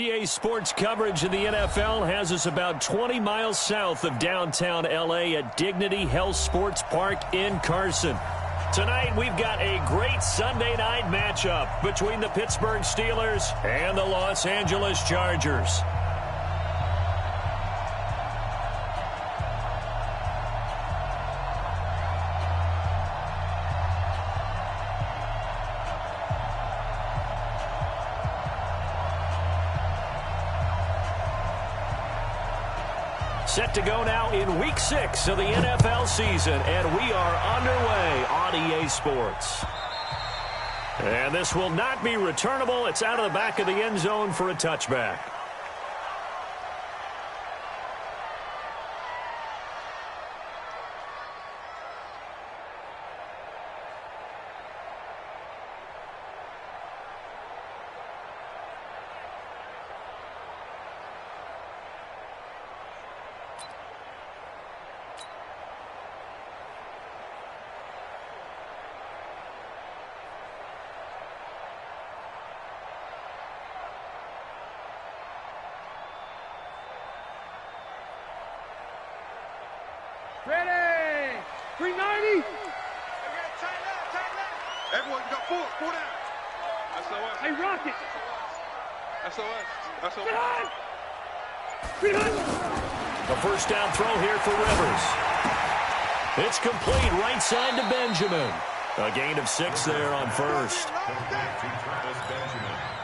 EA Sports coverage of the NFL has us about 20 miles south of downtown L.A. at Dignity Health Sports Park in Carson. Tonight, we've got a great Sunday night matchup between the Pittsburgh Steelers and the Los Angeles Chargers. Set to go now in Week 6 of the NFL season, and we are underway on EA Sports. And this will not be returnable. It's out of the back of the end zone for a touchback. Ready! 390! Everyone, you got four down. That's us. Hey, Rocket! That's us. That's us. 300! A first down throw here for Rivers. It's complete right side to Benjamin. A gain of 6 there on first.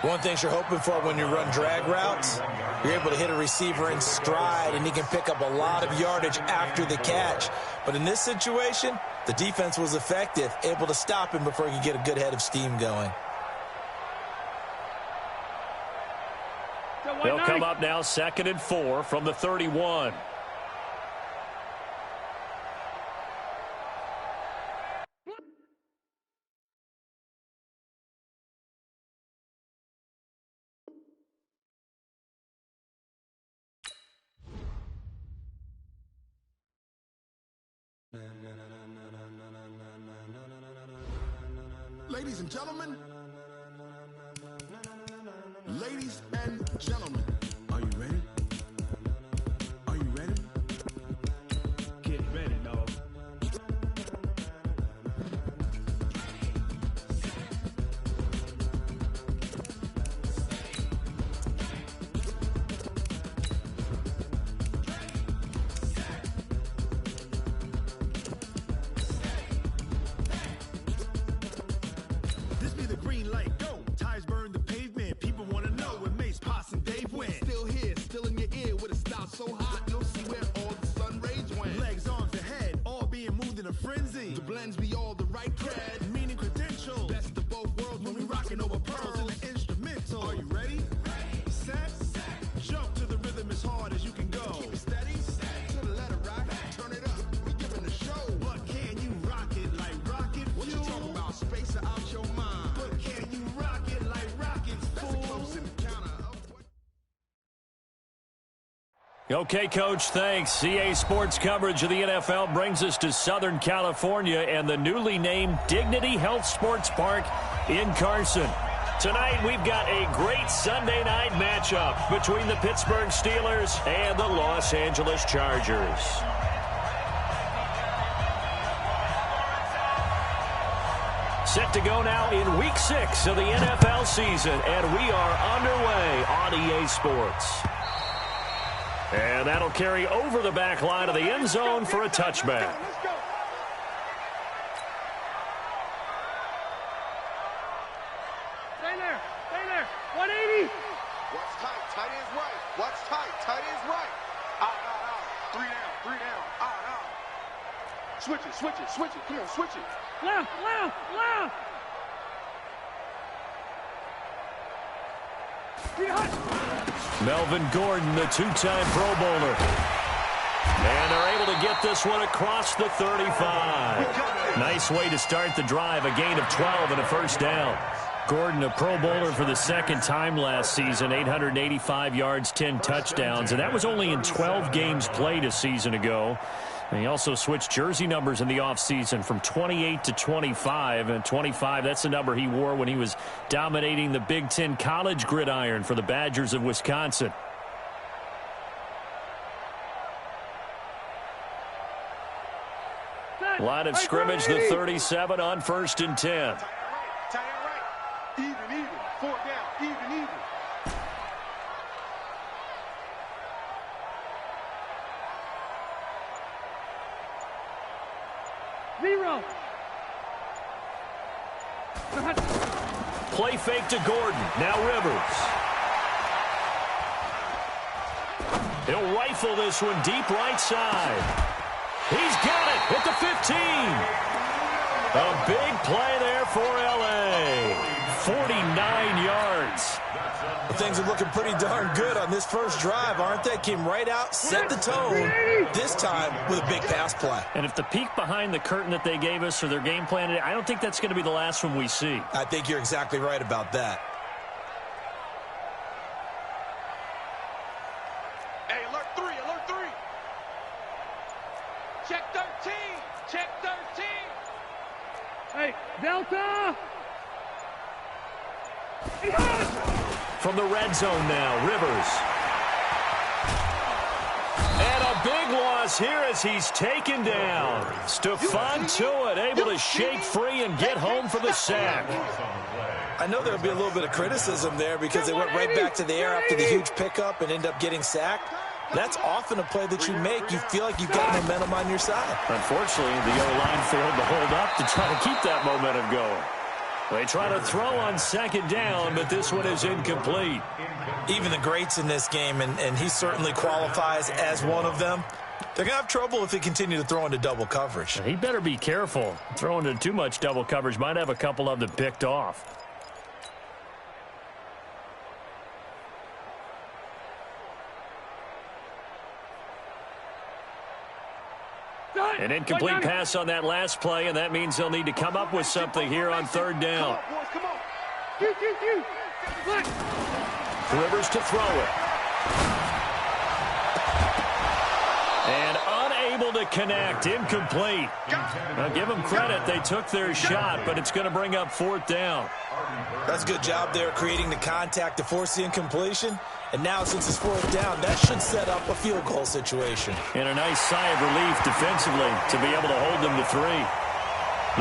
One thing you're hoping for when you run drag routes, you're able to hit a receiver in stride, and he can pick up a lot of yardage after the catch. But in this situation, the defense was effective, able to stop him before he could get a good head of steam going. They'll come up now 2nd and 4 from the 31. Ladies and gentlemen, are you ready? Are you ready? Get ready, dog. This be the green light, go. Tires burn the pavement. People want to know when Mace, Poss, and Dave went. Still here, still in your ear with a style so hot, you'll see where all the sun rays went. Legs, arms, and head, all being moved in a frenzy. The blends be all the right cred, meaning credentials. Best of both worlds when we rocking over pearls in the instrumental. Are you ready? Set. Jump to the rhythm as hard as you can go. Keep it steady. To the letter, right? Turn it up. We giving the show. But can you rock it like rocket fuel? What you talking about? Space out your mind. But can you rock it like rockets, fool? That's a close encounter of what... Okay, Coach, thanks. EA Sports coverage of the NFL brings us to Southern California and the newly named Dignity Health Sports Park in Carson. Tonight, we've got a great Sunday night matchup between the Pittsburgh Steelers and the Los Angeles Chargers. Set to go now in Week 6 of the NFL season, and we are underway on EA Sports. And that'll carry over the back line of the end zone for a touchback. Let's go. Stay there. Stay there. 180. Watch tight. Tight ends right. Watch tight. Tight ends right. Out. 3 down. Out. Switch it. Come on, switch it. Left. Melvin Gordon, the two-time Pro Bowler. And they're able to get this one across the 35. Nice way to start the drive, a gain of 12 and a first down. Gordon, a Pro Bowler for the second time last season, 885 yards, 10 touchdowns, and that was only in 12 games played a season ago. And he also switched jersey numbers in the offseason from 28 to 25. And 25, that's the number he wore when he was dominating the Big Ten college gridiron for the Badgers of Wisconsin. Line of scrimmage, the 37 on 1st and 10. Tight end right. Even. 4 down. Even. Zero. Play fake to Gordon. Now Rivers. He'll rifle this one deep right side. He's got it at the 15. A big play there for L.A. 49 yards. Well, things are looking pretty darn good on this first drive, aren't they? Came right out, set the tone, this time with a big pass play. And if the peek behind the curtain that they gave us or their game plan, I don't think that's going to be the last one we see. I think you're exactly right about that. Hey, alert 3. Check 13. Check 13. Hey, Delta. From the red zone now, Rivers. And a big loss here as he's taken down. Stephon Tuitt able to shake free and get home for the sack. I know there'll be a little bit of criticism there because they went right back to the air after the huge pickup and end up getting sacked. That's often a play that you make. You feel like you've got momentum on your side. Unfortunately, the O-line failed to hold up to try to keep that momentum going. They try to throw on 2nd down, but this one is incomplete. Even the greats in this game, and he certainly qualifies as one of them, they're going to have trouble if they continue to throw into double coverage. He better be careful. Throwing into too much double coverage might have a couple of them picked off. An incomplete pass on that last play, and that means they'll need to come up with something here on 3rd down. Come on. Rivers to throw it. And unable to connect. Incomplete. Now give them credit. They took their shot, but it's going to bring up 4th down. That's a good job there creating the contact to force the incompletion. And now, since it's 4th down, that should set up a field goal situation. And a nice sigh of relief defensively to be able to hold them to 3.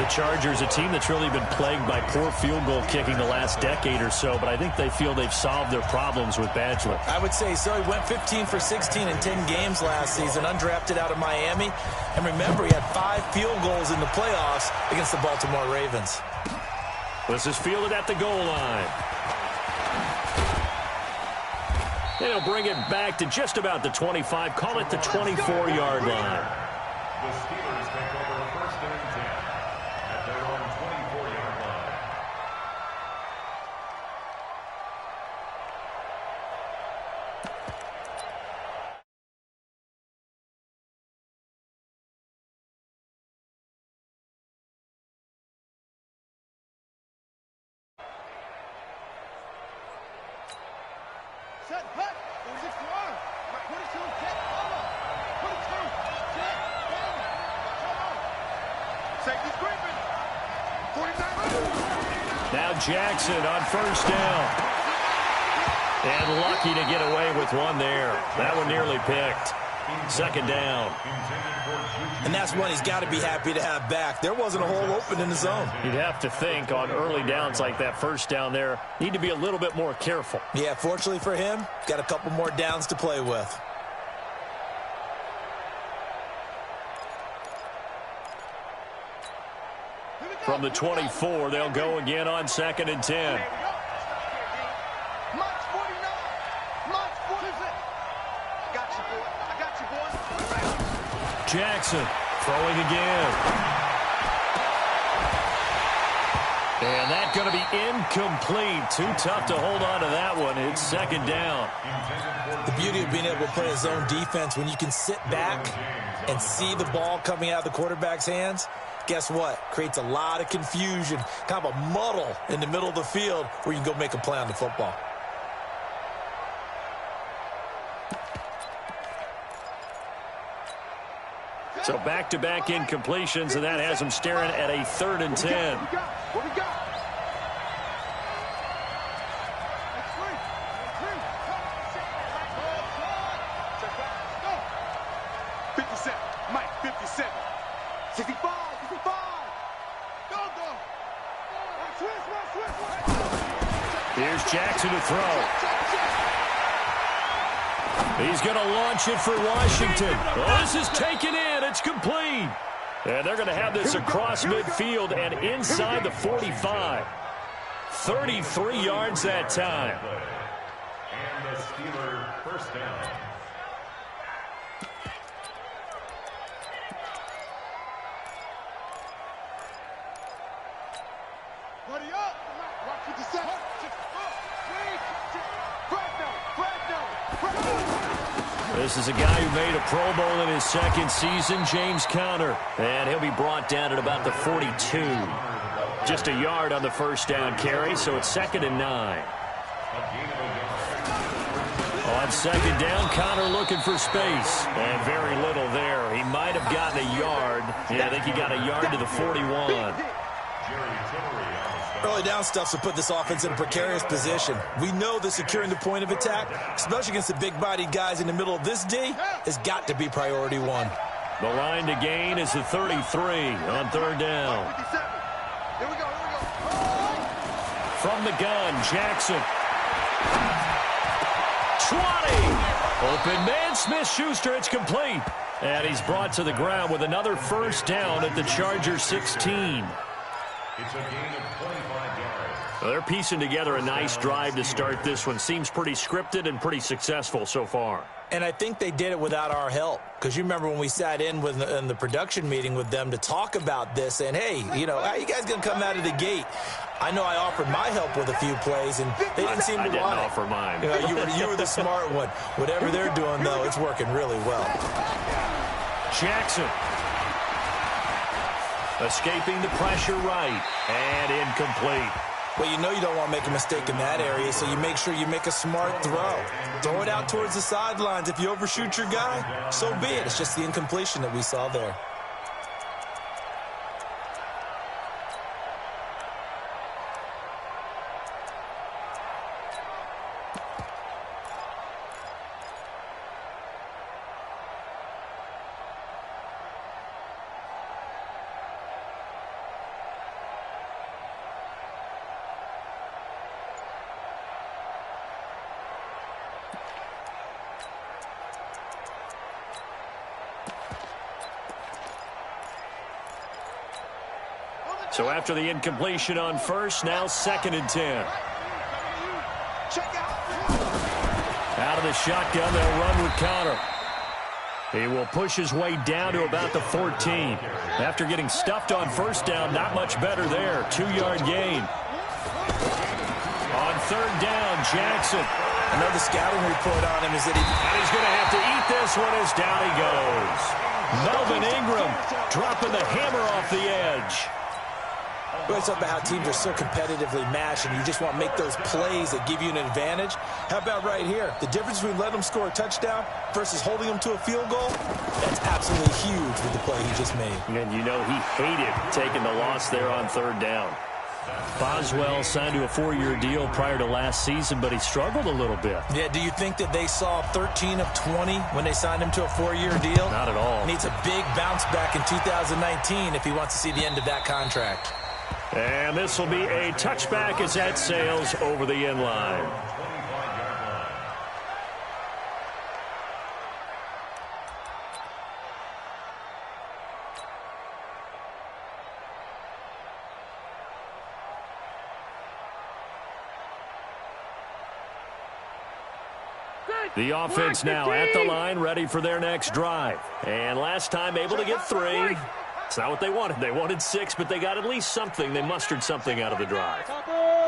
The Chargers, a team that's really been plagued by poor field goal kicking the last decade or so, but I think they feel they've solved their problems with Badgler. I would say so. He went 15 for 16 in 10 games last season, undrafted out of Miami. And remember, he had 5 field goals in the playoffs against the Baltimore Ravens. This is fielded at the goal line. And he'll bring it back to just about the 25. Call it the 24-yard line. The Steelers take over 1st and 10 at their own 24-yard line. Set, hut, 46 to arm. 22, jet, follow. 22, jet, down. Safety's creeping. 49. Now Jackson on 1st down. And lucky to get away with one there. That one nearly picked. 2nd down. And that's one he's got to be happy to have back. There wasn't a hole open in the zone. You'd have to think on early downs like that 1st down there, need to be a little bit more careful. Yeah, fortunately for him, got a couple more downs to play with. From the 24, they'll go again on 2nd and 10. March 49. March 46. I got you, boy. Jackson throwing again. And that's going to be incomplete. Too tough to hold on to that one. It's 2nd down. The beauty of being able to play a zone defense, when you can sit back and see the ball coming out of the quarterback's hands, guess what? Creates a lot of confusion, kind of a muddle in the middle of the field where you can go make a play on the football. So back-to-back incompletions, and that has them staring at a 3rd and 10. What we got? 57, Mike, 57. 65, 65. Go. Switch. Here's Jackson to throw. He's going to launch it for Washington. Oh, this is taken in. It's complete. And they're going to have this across midfield and inside the 45. 33 yards that time. And the Steelers first down. Buddy up. Watch 57. This is a guy who made a Pro Bowl in his 2nd season, James Conner. And he'll be brought down at about the 42. Just a yard on the first down carry, so it's 2nd and 9. On 2nd down, Conner looking for space. And very little there. He might have gotten a yard. Yeah, I think he got a yard to the 41. Early down stuff to put this offense in a precarious position. We know that securing the point of attack, especially against the big-bodied guys in the middle of this D, has got to be priority 1. The line to gain is the 33 on 3rd down. Here we go. From the gun, Jackson. 20. Open man, Smith-Schuster. It's complete. And he's brought to the ground with another first down at the Chargers 16. It's a gain of 25 yards. Well, they're piecing together a nice drive to start this one. Seems pretty scripted and pretty successful so far. And I think they did it without our help. Because you remember when we sat in the production meeting with them to talk about this, and hey, how are you guys going to come out of the gate? I know I offered my help with a few plays, and they didn't seem to want it. I didn't offer mine. You were the smart one. Whatever they're doing, though, it's working really well. Jackson. Escaping the pressure right. And incomplete. Well, you know you don't want to make a mistake in that area, so you make sure you make a smart throw. Throw it out towards the sidelines. If you overshoot your guy, so be it. It's just the incompletion that we saw there. So after the incompletion on first, now 2nd and 10. Out of the shotgun, they'll run with Conner. He will push his way down to about the 14. After getting stuffed on first down, not much better there. 2-yard gain. On 3rd down, Jackson. I know the scouting report on him is that he's going to have to eat this one as down he goes. Melvin Ingram dropping the hammer off the edge. We always talk about how teams are so competitively matched and you just want to make those plays that give you an advantage. How about right here? The difference between letting them score a touchdown versus holding them to a field goal, that's absolutely huge with the play he just made. And you know he hated taking the loss there on 3rd down. Boswell signed to a 4-year deal prior to last season, but he struggled a little bit. Yeah, do you think that they saw 13 of 20 when they signed him to a 4-year deal? Not at all. He needs a big bounce back in 2019 if he wants to see the end of that contract. And this will be a touchback as that sails over the end line. The offense now at the line, ready for their next drive. And last time able to get 3. It's not what they wanted. They wanted 6, but they got at least something. They mustered something out of the drive.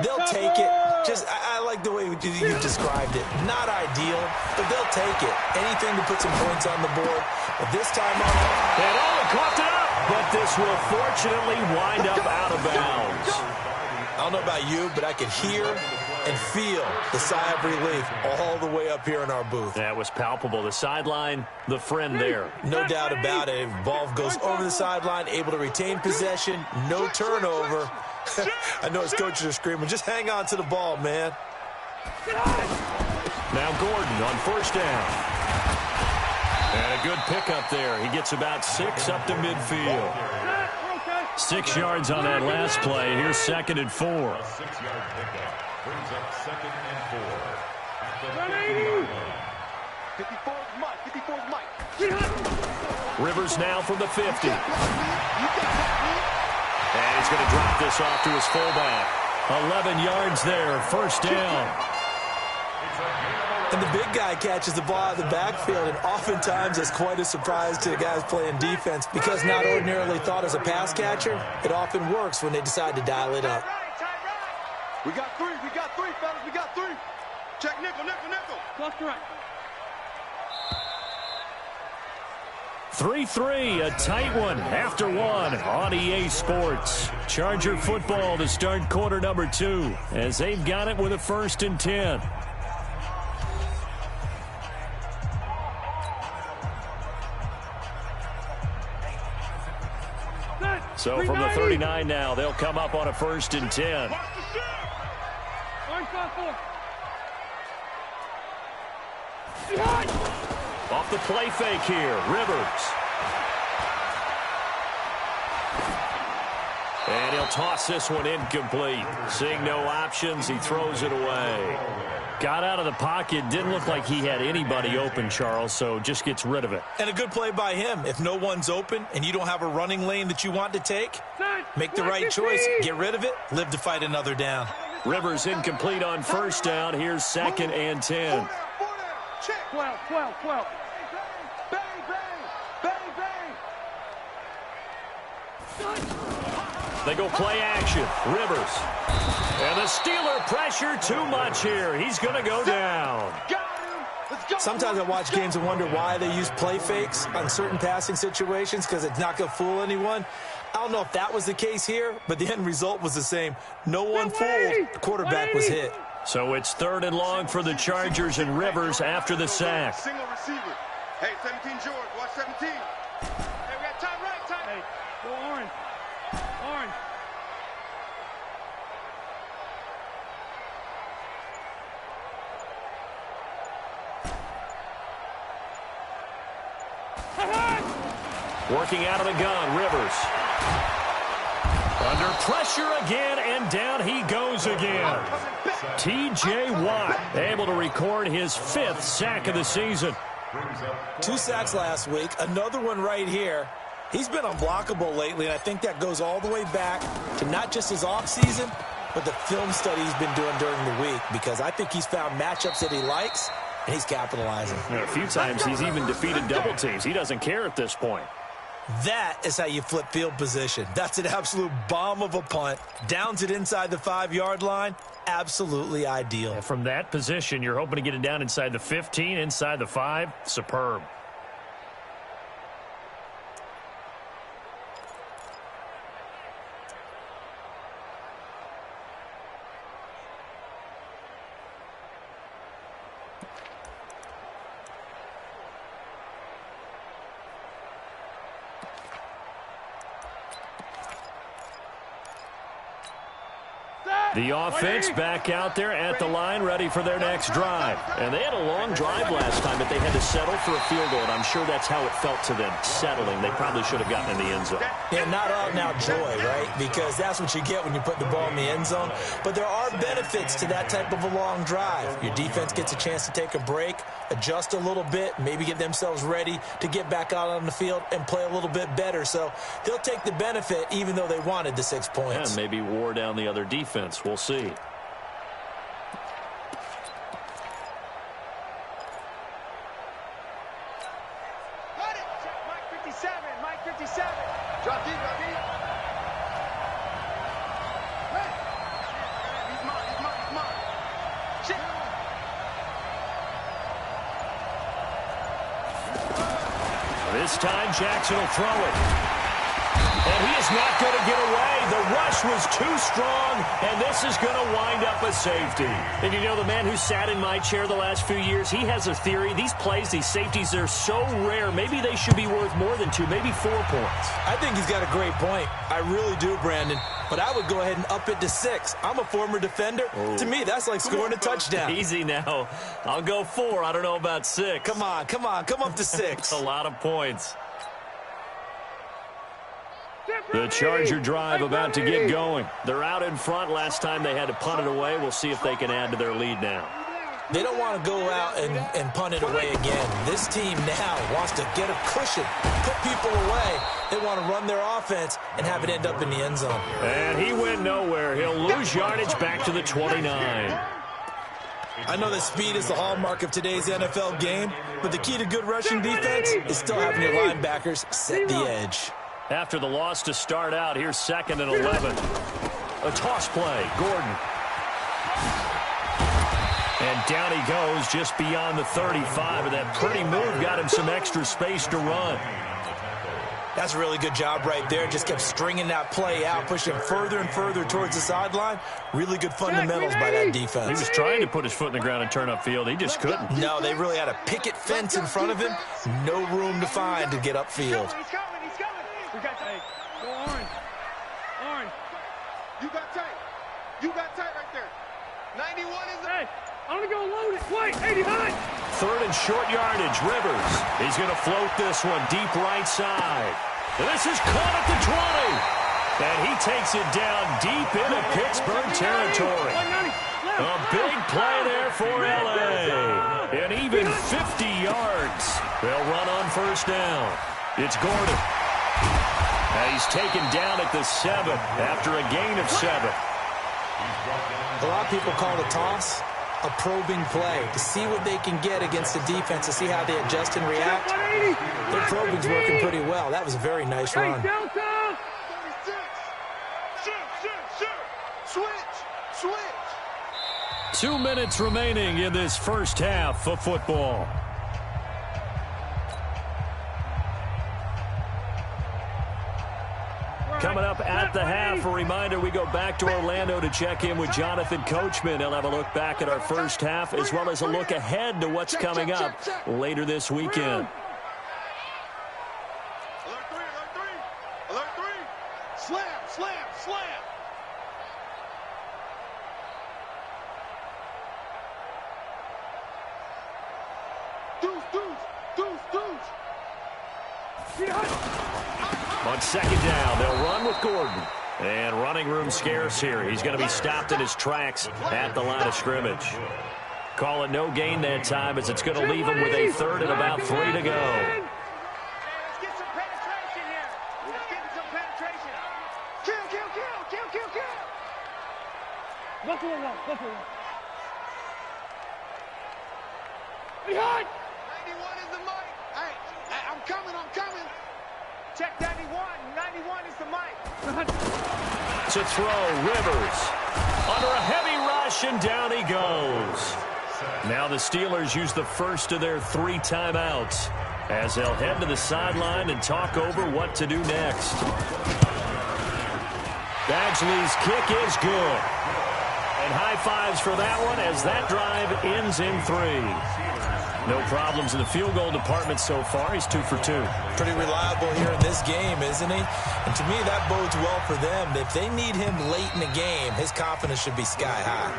They'll take it. I like the way you described it. Not ideal, but they'll take it. Anything to put some points on the board. But this time on, and coughed it up. But this will fortunately wind up out of bounds. I don't know about you, but I could hear and feel the sigh of relief all the way up here in our booth. That was palpable. The sideline, the friend there. No doubt about it. Ball goes over the sideline, able to retain possession, no turnover. I know his coaches are screaming, just hang on to the ball, man. Now Gordon on first down. And a good pickup there. He gets about 6 up to midfield. 6 yards on that last play. Here's 2nd and 4. 6-yard pickup brings up 2nd and 4 at the 50-yard line. 54 is Mike. 54 is Mike. Rivers now from the 50. And he's going to drop this off to his fullback. 11 yards there, first down. And the big guy catches the ball out of the backfield, and oftentimes it's quite a surprise to the guys playing defense because not ordinarily thought as a pass catcher, it often works when they decide to dial it up. We got 3, fellas. We got 3. Check nickel. Plus correct. 3-3, a tight one after one on EA Sports. Charger football to start quarter number 2 as they've got it with a 1st and 10. So from the 39 now, they'll come up on a 1st and 10. Off the play fake here, Rivers. And he'll toss this one incomplete. Seeing no options, he throws it away. Got out of the pocket, didn't look like he had anybody open, Charles, so just gets rid of it. And a good play by him. If no one's open and you don't have a running lane that you want to take, make the right choice. Get rid of it. Live to fight another down. Rivers incomplete on first down. Here's 2nd and 10. 12. Bang, bang. They go play action. Rivers. And the Steeler pressure too much here. He's going to go down. Sometimes I watch games and wonder why they use play fakes on certain passing situations because it's not going to fool anyone. I don't know if that was the case here, but the end result was the same. No one fooled. The quarterback was hit. So it's 3rd and long for the Chargers and Rivers after the sack. Single receiver. Hey, 17 George, watch 17. Hey, we got time right. Hey, go orange. Working out of the gun, Rivers. Under pressure again, and down he goes again. T.J. Watt able to record his 5th sack of the season. 2 sacks last week, another one right here. He's been unblockable lately, and I think that goes all the way back to not just his offseason, but the film study he's been doing during the week, because I think he's found matchups that he likes, and he's capitalizing. A few times he's even defeated double teams. He doesn't care at this point. That is how you flip field position. That's an absolute bomb of a punt. Downs it inside the 5-yard line. Absolutely ideal. And from that position, you're hoping to get it down inside the 15, inside the 5. Superb. The offense back out there at the line, ready for their next drive. And they had a long drive last time, but they had to settle for a field goal, and I'm sure that's how it felt to them, settling. They probably should have gotten in the end zone. Yeah, not out and out joy, right? Because that's what you get when you put the ball in the end zone. But there are benefits to that type of a long drive. Your defense gets a chance to take a break, adjust a little bit, maybe get themselves ready to get back out on the field and play a little bit better. So they'll take the benefit even though they wanted the 6 points. Yeah, maybe wore down the other defense. We'll see. Mike 57. Drop deep. Hey. He's mine. Shit. This time Jackson will throw it. And he is not going to get away. The rush push was too strong, and this is going to wind up a safety. And you know, the man who sat in my chair the last few years, he has a theory. These plays, these safeties, they're so rare. Maybe they should be worth more than 2, maybe 4 points. I think he's got a great point. I really do, Brandon. But I would go ahead and up it to 6. I'm a former defender. To me, that's like scoring a touchdown. Easy now. I'll go 4. I don't know about 6. Come on. Come up to 6. A lot of points. The Charger drive about to get going. They're out in front. Last time they had to punt it away. We'll see if they can add to their lead now. They don't want to go out and punt it away again. This team now wants to get a cushion, put people away. They want to run their offense and have it end up in the end zone. And he went nowhere. He'll lose yardage back to the 29. I know that speed is the hallmark of today's NFL game, but the key to good rushing defense is still having your linebackers set the edge. After the loss to start out, here's 2nd and 11. A toss play. Gordon. And down he goes just beyond the 35. And that pretty move got him some extra space to run. That's a really good job right there. Just kept stringing that play out, pushing further and further towards the sideline. Really good fundamentals by that defense. He was trying to put his foot in the ground and turn upfield. He just couldn't. No, they really had a picket fence in front of him. No room to find to get upfield. He's coming. We got tight. Go orange. Orange. You got tight. You got tight right there. 91 is the... Hey, I'm going to go load it. Wait, 89. 3rd and short yardage. Rivers. He's going to float this one deep right side. And this is caught at the 20. And he takes it down deep into Pittsburgh territory. A big play there for L.A. And even 50 yards. They'll run on 1st down. It's Gordon. And he's taken down at the 7 after a gain of 7. A lot of people call the toss a probing play to see what they can get against the defense, to see how they adjust and react. Their probing's working pretty well. That was a very nice run. 36. Switch. 2 minutes remaining in this first half of football. Coming up at the half, a reminder, we go back to Orlando to check in with Jonathan Coachman. He'll have a look back at our first half as well as a look ahead to what's coming up later this weekend. Alert 3. Slam. On 2nd down, they'll run with Gordon. And running room scarce here. He's going to be stopped in his tracks at the line of scrimmage. Call it no gain that time as it's going to leave him with a 3rd and about 3 to go. Let's get some penetration here. Let's get some penetration. Kill. Buffalo one. Behind. 91 is the mic. Hey, I'm coming. Check 91. 91 is the mic. To throw, Rivers. Under a heavy rush, and down he goes. Now the Steelers use the first of their 3 timeouts as they'll head to the sideline and talk over what to do next. Badgley's kick is good. And high fives for that one as that drive ends in 3. No problems in the field goal department so far. He's 2 for 2. Pretty reliable here in this game, isn't he? And to me, that bodes well for them. If they need him late in the game, his confidence should be sky high.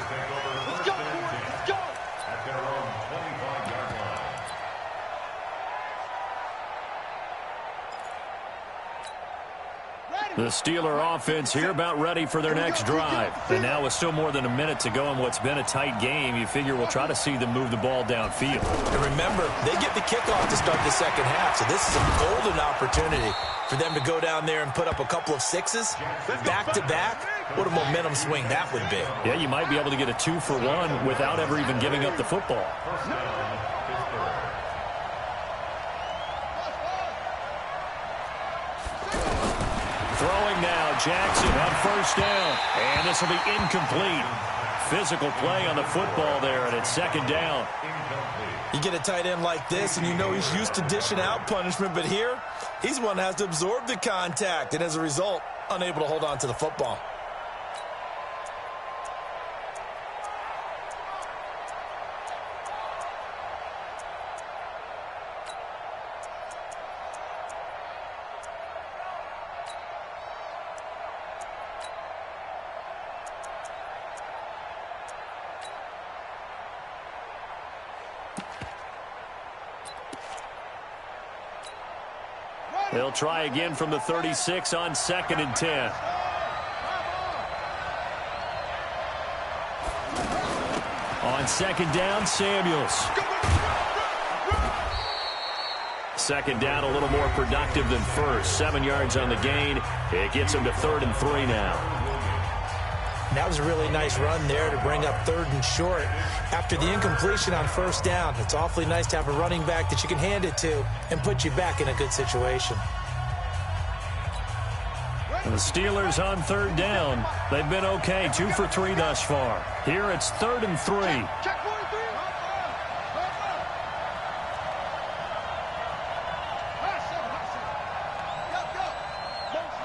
Let's go. At their own 25-yard line. The Steeler offense here about ready for their next drive. And now with still more than a minute to go in what's been a tight game, you figure we'll try to see them move the ball downfield. And remember, they get the kickoff to start the second half, so this is a golden opportunity for them to go down there and put up a couple of 6s back-to-back. What a momentum swing that would be. Yeah, you might be able to get a 2 for 1 without ever even giving up the football. Throwing now, Jackson on 1st down. And this will be incomplete. Physical play on the football there, and it's 2nd down. You get a tight end like this, and you know he's used to dishing out punishment, but here, he's one that has to absorb the contact, and as a result, unable to hold on to the football. They'll try again from the 36 on 2nd and 10. On 2nd down, Samuels. 2nd down, a little more productive than first. 7 yards on the gain. It gets him to 3rd and 3 now. That was a really nice run there to bring up 3rd and short. After the incompletion on 1st down, it's awfully nice to have a running back that you can hand it to and put you back in a good situation. And the Steelers on 3rd down. They've been okay, 2 for 3 thus far. Here it's 3rd and 3. Check 43.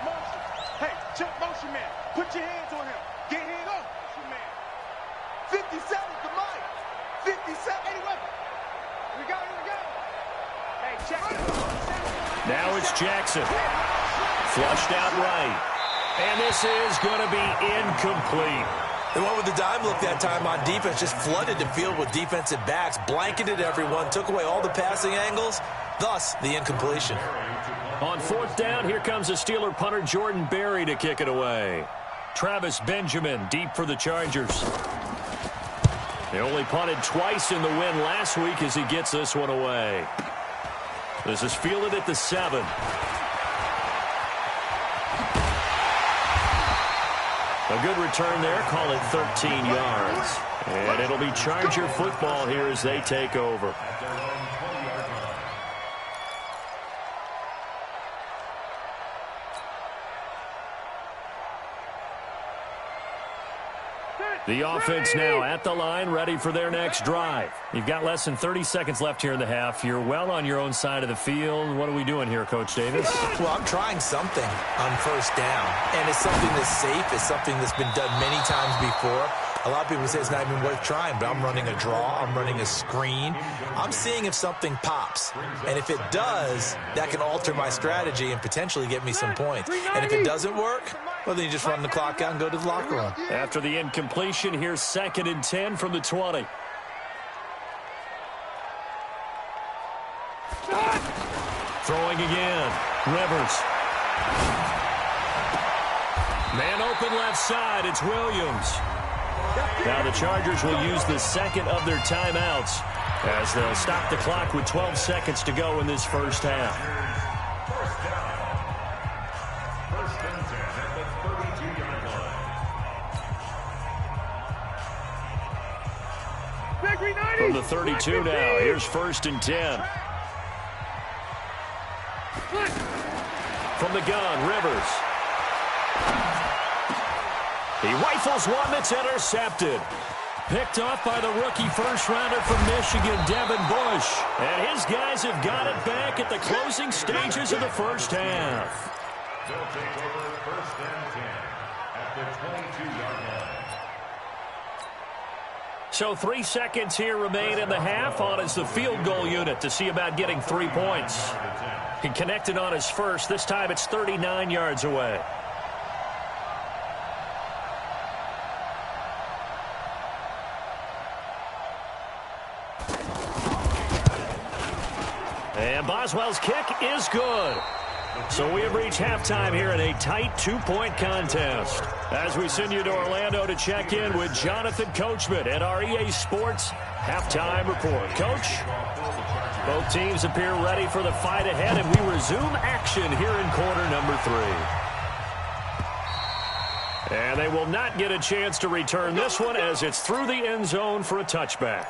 Motion. Hey, check motion man. Put your hands on him. Get hands on motion man. 57 to Mike. 57. Hey, weapon. We got it. Hey, check it. Now it's Jackson. Flushed out right. And this is going to be incomplete. The one with the dime look that time on defense just flooded the field with defensive backs, blanketed everyone, took away all the passing angles, thus the incompletion. On 4th down, here comes the Steeler punter Jordan Berry to kick it away. Travis Benjamin deep for the Chargers. They only punted twice in the win last week as he gets this one away. This is fielded at the 7. A good return there, call it 13 yards. And it'll be Charger football here as they take over. The offense now at the line, ready for their next drive. You've got less than 30 seconds left here in the half. You're well on your own side of the field. What are we doing here, Coach Davis? Well, I'm trying something on 1st down, and it's something that's safe. It's something that's been done many times before. A lot of people say it's not even worth trying, but I'm running a draw. I'm running a screen. I'm seeing if something pops. And if it does, that can alter my strategy and potentially get me some points. And if it doesn't work, well, then you just run the clock out and go to the locker room. After the incompletion, here's 2nd and 10 from the 20. Throwing again. Rivers. Man open left side. It's Williams. Now the Chargers will use the 2nd of their timeouts as they'll stop the clock with 12 seconds to go in this 1st half. First and 10 at the 32-yard line. From the 32 now, here's 1st and 10. From the gun, Rivers. He rifles one that's intercepted. Picked off by the rookie first-rounder from Michigan, Devin Bush. And his guys have got it back at the closing stages of the 1st half. They'll take over 1st and 10 at the 22-yard line. So 3 seconds here remain in the half. On is the field goal unit to see about getting 3 points. He connected on his first. This time it's 39 yards away. And Boswell's kick is good. So we have reached halftime here in a tight 2-point contest. As we send you to Orlando to check in with Jonathan Coachman at our EA Sports Halftime Report. Coach, both teams appear ready for the fight ahead, and we resume action here in quarter number 3. And they will not get a chance to return this one as it's through the end zone for a touchback.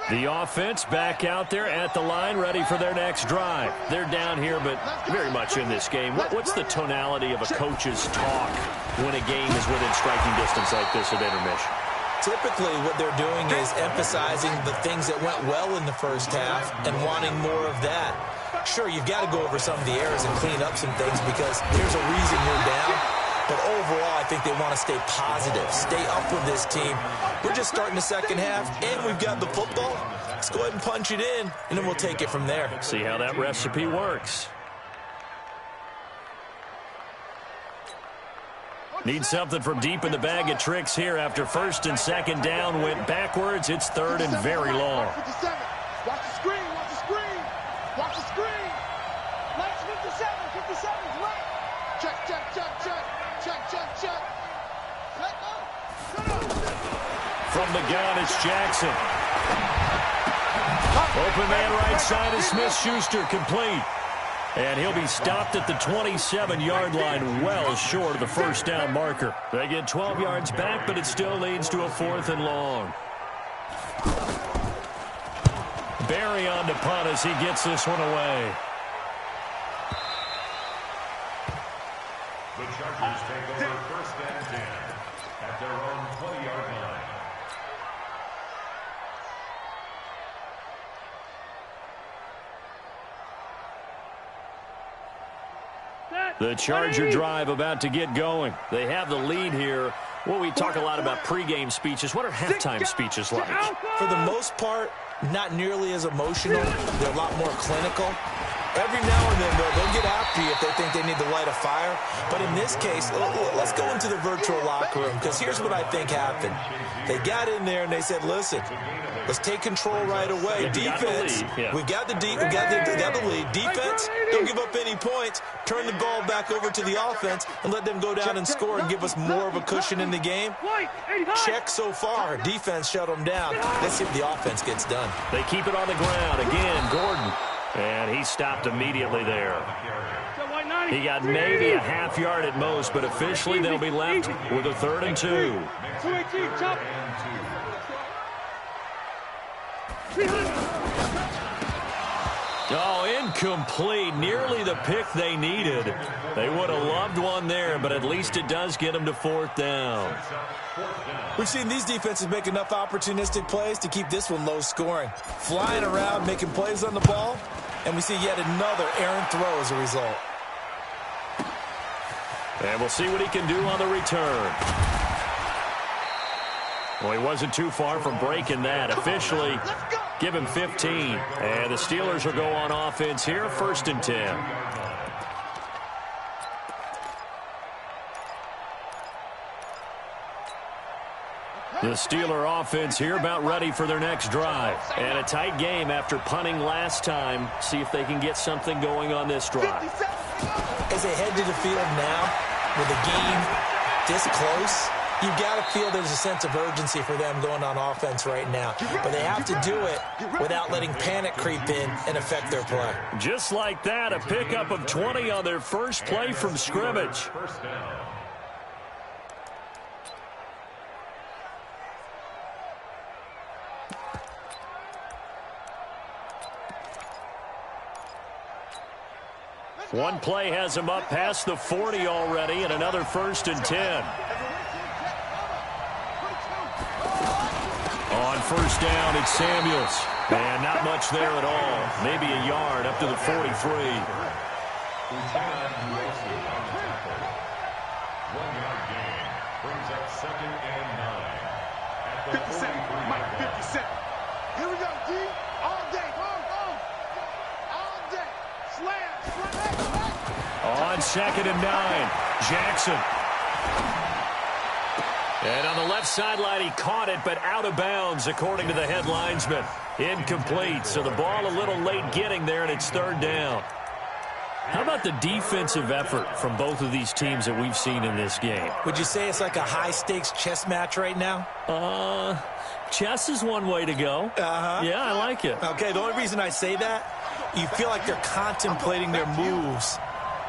The offense back out there at the line, ready for their next drive. They're down here, but very much in this game. What's the tonality of a coach's talk when a game is within striking distance like this at intermission? Typically, what they're doing is emphasizing the things that went well in the 1st half and wanting more of that. Sure, you've got to go over some of the errors and clean up some things because there's a reason you're down. But overall, I think they want to stay positive, stay up with this team. We're just starting the 2nd half, and we've got the football. Let's go ahead and punch it in, and then we'll take it from there. See how that recipe works. Need something from deep in the bag of tricks here after first and second down went backwards. It's third and very long. Watch the screen, watch the screen. Watch the screen. Left 57, 57's left. Check. Let go. From the gun, it's Jackson. Open man right side is Smith-Schuster, complete. And he'll be stopped at the 27-yard line, well short of the first down marker. They get 12 yards back, but it still leads to a 4th and long. Barry on to punt as he gets this one away. The Chargers take over first and 10 at their own 20-yard line. The Charger drive about to get going. They have the lead here. Well, we talk a lot about pregame speeches. What are halftime speeches like? For the most part, not nearly as emotional. They're a lot more clinical. Every now and then, they'll get after you if they think they need to light a fire. But in this case, let's go into the virtual locker room, because here's what I think happened. They got in there and they said, listen, let's take control right away. Defense, we got the lead. Defense, don't give up any points. Turn the ball back over to the offense and let them go down and score and give us more of a cushion in the game. Check so far. Defense shut them down. Let's see if the offense gets done. They keep it on the ground. Again, Gordon. And he stopped immediately there. He got maybe a half yard at most, but officially they'll be left with a 3rd and 2. 218, chop. Oh, incomplete. Nearly the pick they needed. They would have loved one there, but at least it does get them to 4th down. We've seen these defenses make enough opportunistic plays to keep this one low scoring. Flying around, making plays on the ball, and we see yet another errant throw as a result. And we'll see what he can do on the return. Well, he wasn't too far from breaking that. Officially, give him 15. And the Steelers will go on offense here, 1st and 10. The Steeler offense here about ready for their next drive. And a tight game after punting last time. See if they can get something going on this drive. As they head to the field now, with the game this close, you've got to feel there's a sense of urgency for them going on offense right now. But they have to do it without letting panic creep in and affect their play. Just like that, a pickup of 20 on their first play from scrimmage. One play has him up past the 40 already, and another 1st and 10. On first down, it's Samuels. And not much there at all. Maybe a yard up to the 43. 1-yard gain brings up 2nd and 9 at the 57, Mike, 57. Here we go, D. All day, all day. Slam. On 2nd and 9, Jackson. And on the left sideline, he caught it, but out of bounds, according to the head linesman. Incomplete, so the ball a little late getting there, and it's 3rd down. How about the defensive effort from both of these teams that we've seen in this game? Would you say it's like a high-stakes chess match right now? Chess is one way to go. Yeah, I like it. Okay, the only reason I say that, you feel like they're contemplating their moves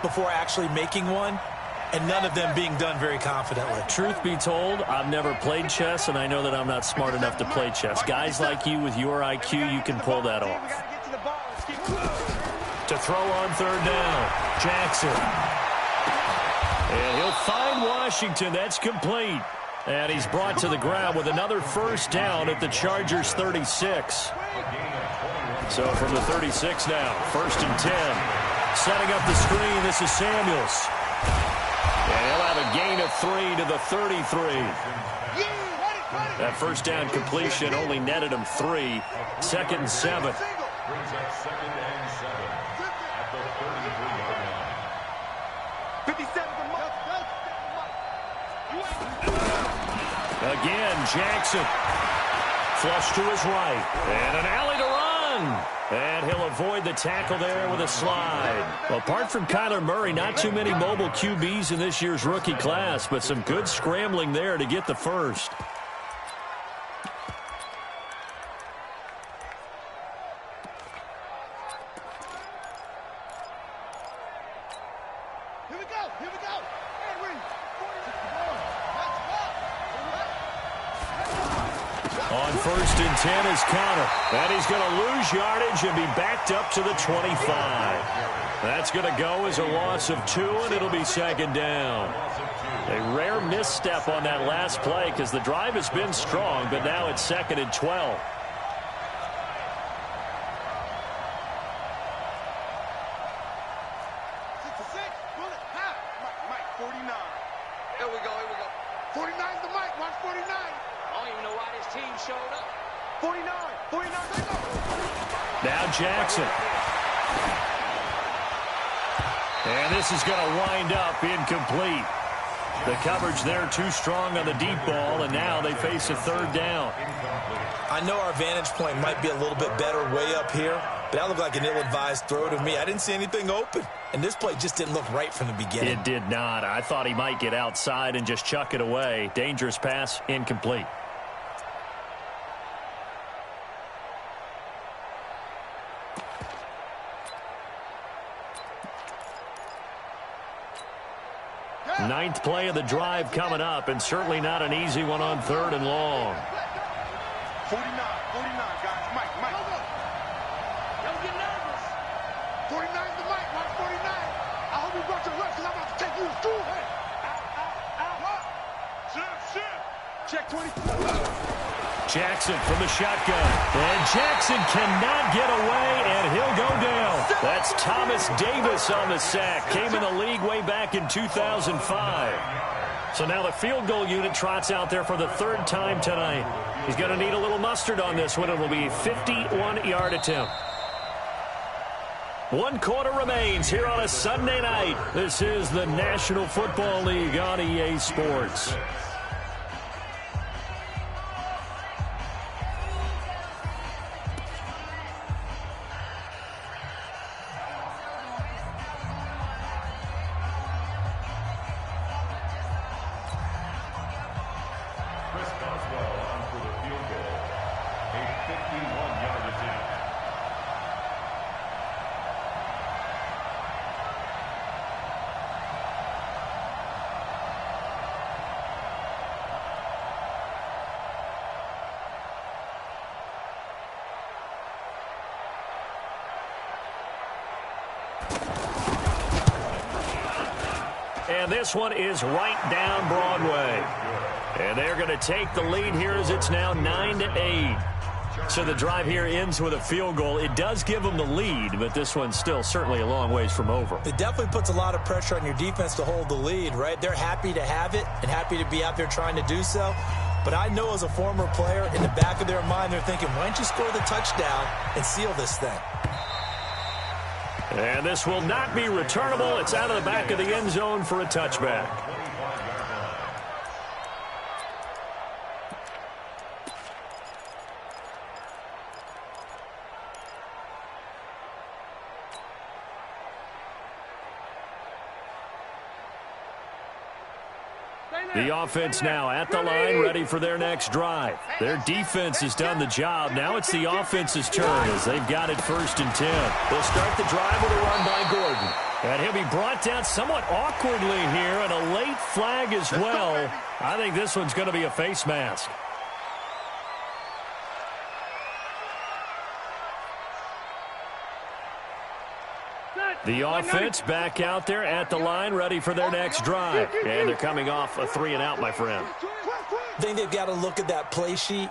before actually making one, and none of them being done very confidently. Truth be told, I've never played chess, and I know that I'm not smart enough to play chess. Guys like you with your IQ, you can pull that off. To throw on 3rd down, Jackson. And he'll find Washington. That's complete. And he's brought to the ground with another 1st down at the Chargers' 36. So from the 36 now, 1st and 10. Setting up the screen, this is Samuels. And he'll have a gain of 3 to the 33. That 1st down completion only netted him 3. 2nd and 7. Brings up 2nd and 7 at the 33-yard line. 57 to Mike. Again, Jackson. Flush to his right. And an alley to run. And he'll avoid the tackle there with a slide. Well, apart from Kyler Murray, not too many mobile QBs in this year's rookie class, but some good scrambling there to get the first. On 1st and 10 is Connor. And he's going to lose yardage and be backed up to the 25. That's going to go as a loss of 2, and it'll be 2nd down. A rare misstep on that last play because the drive has been strong, but now it's 2nd and 12. Mike, 49. Here we go. 49's the Mike. Watch 49. I don't even know why this team showed up. 49. 49. Let's go. Now Jackson. And this is going to wind up incomplete. The coverage there too strong on the deep ball, and now they face a 3rd down. I know our vantage point might be a little bit better way up here, but that looked like an ill-advised throw to me. I didn't see anything open, and this play just didn't look right from the beginning. It did not. I thought he might get outside and just chuck it away. Dangerous pass, incomplete. Ninth play of the drive coming up, and certainly not an easy one on 3rd and long. 49, guys. Mike. Don't get nervous. 49's the Mike. Watch 49. I hope you brought your left because I'm about to take you to school. Hey. Out. Check 20. Jackson from the shotgun. And Jackson cannot get away, and he'll go down. That's Thomas Davis on the sack. Came in the league way back in 2005. So now the field goal unit trots out there for the 3rd time tonight. He's going to need a little mustard on this one. It will be a 51-yard attempt. 1 quarter remains here on a Sunday night. This is the National Football League on EA Sports. And this one is right down Broadway. And they're going to take the lead here as it's now 9-8. So the drive here ends with a field goal. It does give them the lead, but this one's still certainly a long ways from over. It definitely puts a lot of pressure on your defense to hold the lead, right? They're happy to have it and happy to be out there trying to do so. But I know as a former player, in the back of their mind, they're thinking, why don't you score the touchdown and seal this thing? And this will not be returnable. It's out of the back of the end zone for a touchback. The offense now at the line, ready for their next drive. Their defense has done the job. Now it's the offense's turn as they've got it 1st and 10. They'll start the drive with a run by Gordon. And he'll be brought down somewhat awkwardly here, and a late flag as well. I think this one's going to be a face mask. The offense back out there at the line, ready for their next drive. And they're coming off a 3-and-out, my friend. I think they've got to look at that play sheet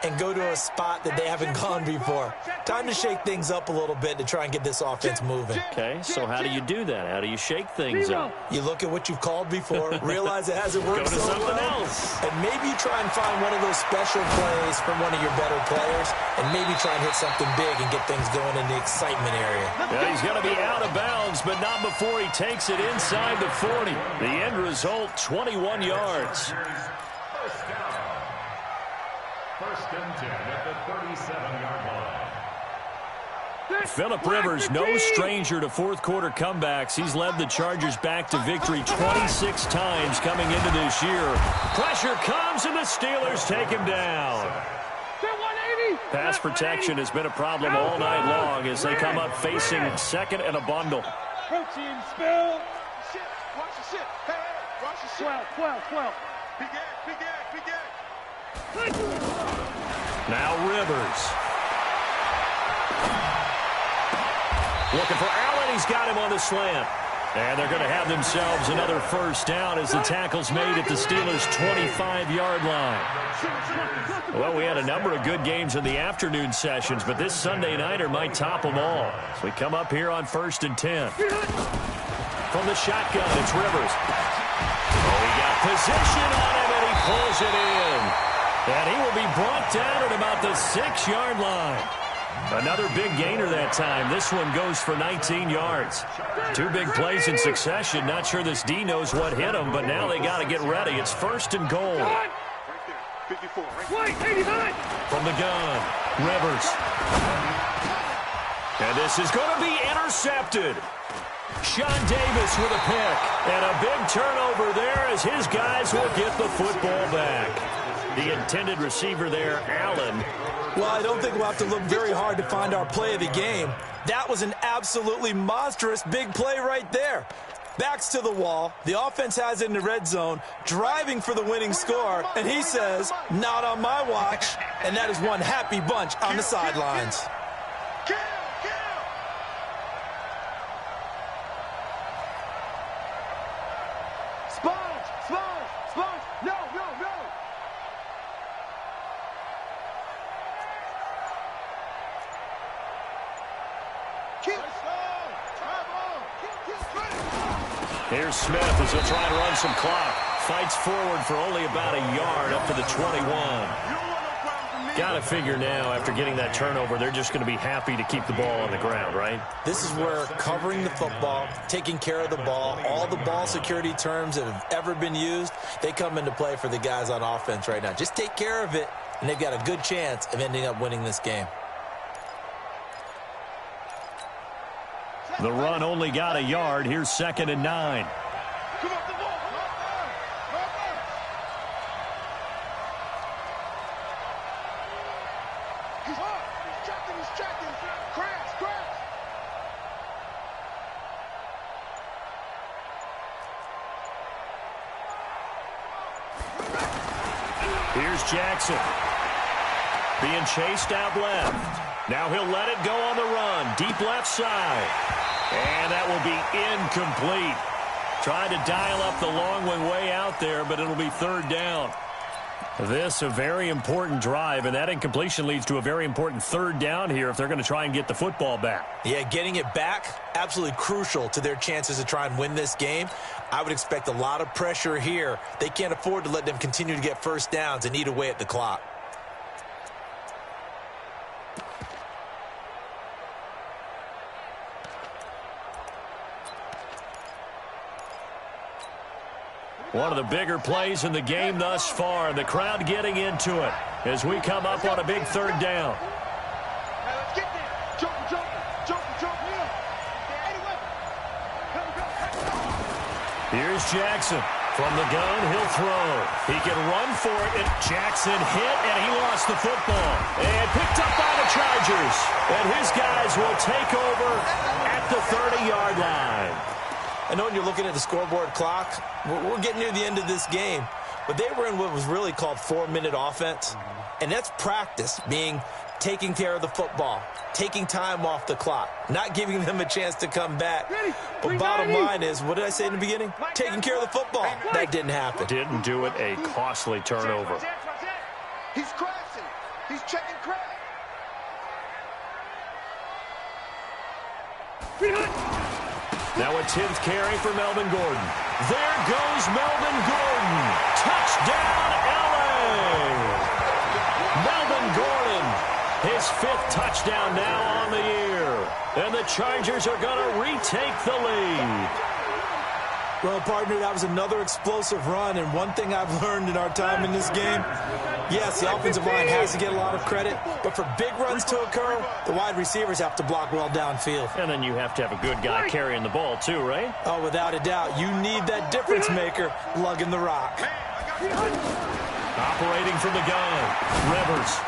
and go to a spot that they haven't gone before. Time to shake things up a little bit to try and get this offense moving. Okay, so how do you do that? How do you shake things up? You look at what you've called before, realize it hasn't worked Go to so something well, else. and maybe you try and find one of those special plays from one of your better players, and maybe try and hit something big and get things going in the excitement area. Yeah, he's going to be out of bounds, but not before he takes it inside the 40. The end result, 21 yards. First down. First and 10 at the 37-yard line. Phillip Rivers, no stranger to fourth-quarter comebacks. He's led the Chargers back to victory 26 times coming into this year. Pressure comes, and the Steelers take him down. Pass protection has been a problem all night long as they come up facing second and a bundle. Protein spill. Shit. Watch your shit. Hey, hey, watch your shit. 12. Big egg. Now Rivers. Looking for Allen. He's got him on the slant. And they're going to have themselves another first down as the tackle's made at the Steelers' 25-yard line. Well, we had a number of good games in the afternoon sessions, but this Sunday nighter might top them all. So we come up here on 1st and 10. From the shotgun, it's Rivers. Oh, he got position on him, and he pulls it in. And he will be brought down at about the 6-yard line. Another big gainer that time. This one goes for 19 yards. Two big plays in succession. Not sure this D knows what hit him, but now they got to get ready. It's 1st and goal. From the gun, Rivers. And this is going to be intercepted. Sean Davis with a pick. And a big turnover there as his guys will get the football back. The intended receiver there, Allen. Well, I don't think we'll have to look very hard to find our play of the game. That was an absolutely monstrous big play right there. Backs to the wall. The offense has it in the red zone, driving for the winning score. And he says, not on my watch. And that is one happy bunch on the sidelines. No. Here's Smith as he'll try to run some clock. Fights forward for only about a yard up to the 21. Got to figure now, after getting that turnover, they're just going to be happy to keep the ball on the ground, right? This is where covering the football, taking care of the ball, all the ball security terms that have ever been used, they come into play for the guys on offense right now. Just take care of it, and they've got a good chance of ending up winning this game. The run only got a yard. Here's 2nd and 9. He's tracking. Crash. Here's Jackson. Being chased out left. Now he'll let it go on the run. Deep left side. And that will be incomplete. Tried to dial up the long one way out there, but it'll be 3rd down. This a very important drive, and that incompletion leads to a very important 3rd down here if they're going to try and get the football back. Yeah, getting it back, absolutely crucial to their chances to try and win this game. I would expect a lot of pressure here. They can't afford to let them continue to get first downs and eat away at the clock. One of the bigger plays in the game thus far. The crowd getting into it as we come up on a big 3rd down. Now let's get there. Jump. Here's Jackson. From the gun, he'll throw. He can run for it, and Jackson hit, and he lost the football. And picked up by the Chargers. And his guys will take over at the 30-yard line. I know when you're looking at the scoreboard clock, we're getting near the end of this game, but they were in what was really called 4-minute offense, and that's practice, being taking care of the football, taking time off the clock, not giving them a chance to come back. But bottom line is, what did I say in the beginning? Taking care of the football. That didn't happen. Didn't do it, a costly turnover. He's crashing. He's just checking crack. Now a 10th carry for Melvin Gordon. There goes Melvin Gordon. Touchdown, LA! Melvin Gordon, his 5th touchdown now on the year. And the Chargers are going to retake the lead. Well, partner, that was another explosive run, and one thing I've learned in our time in this game, yes, the offensive line has to get a lot of credit, but for big runs to occur, the wide receivers have to block well downfield. And then you have to have a good guy carrying the ball too, right? Oh, without a doubt. You need that difference maker lugging the rock. Operating from the gun, Rivers.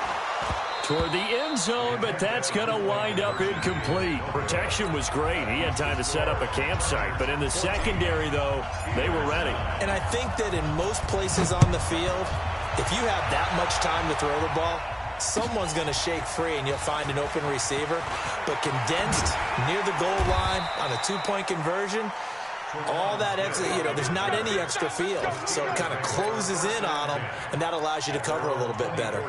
Toward the end zone, but that's going to wind up incomplete. Protection was great. He had time to set up a campsite. But in the secondary, though, they were ready. And I think that in most places on the field, if you have that much time to throw the ball, someone's going to shake free and you'll find an open receiver. But condensed near the goal line on a 2-point conversion, all that extra, there's not any extra field. So it kind of closes in on them, and that allows you to cover a little bit better.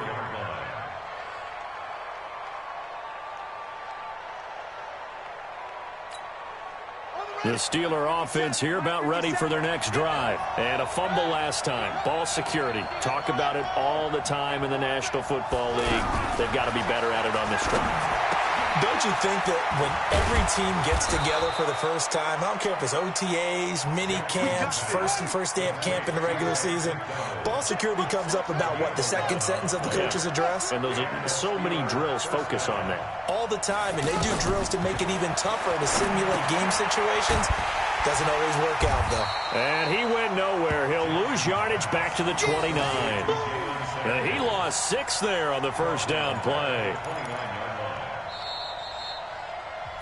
The Steeler offense here about ready for their next drive. And a fumble last time. Ball security. Talk about it all the time in the National Football League. They've got to be better at it on this drive. Don't you think that when every team gets together for the first time, I don't care if it's OTAs, mini camps, first day of camp in the regular season, ball security comes up about, what, the second sentence of the coach's address? And those are so many drills focus on that. All the time, and they do drills to make it even tougher to simulate game situations. Doesn't always work out, though. And he went nowhere. He'll lose yardage back to the 29. And he lost 6 there on the first down play.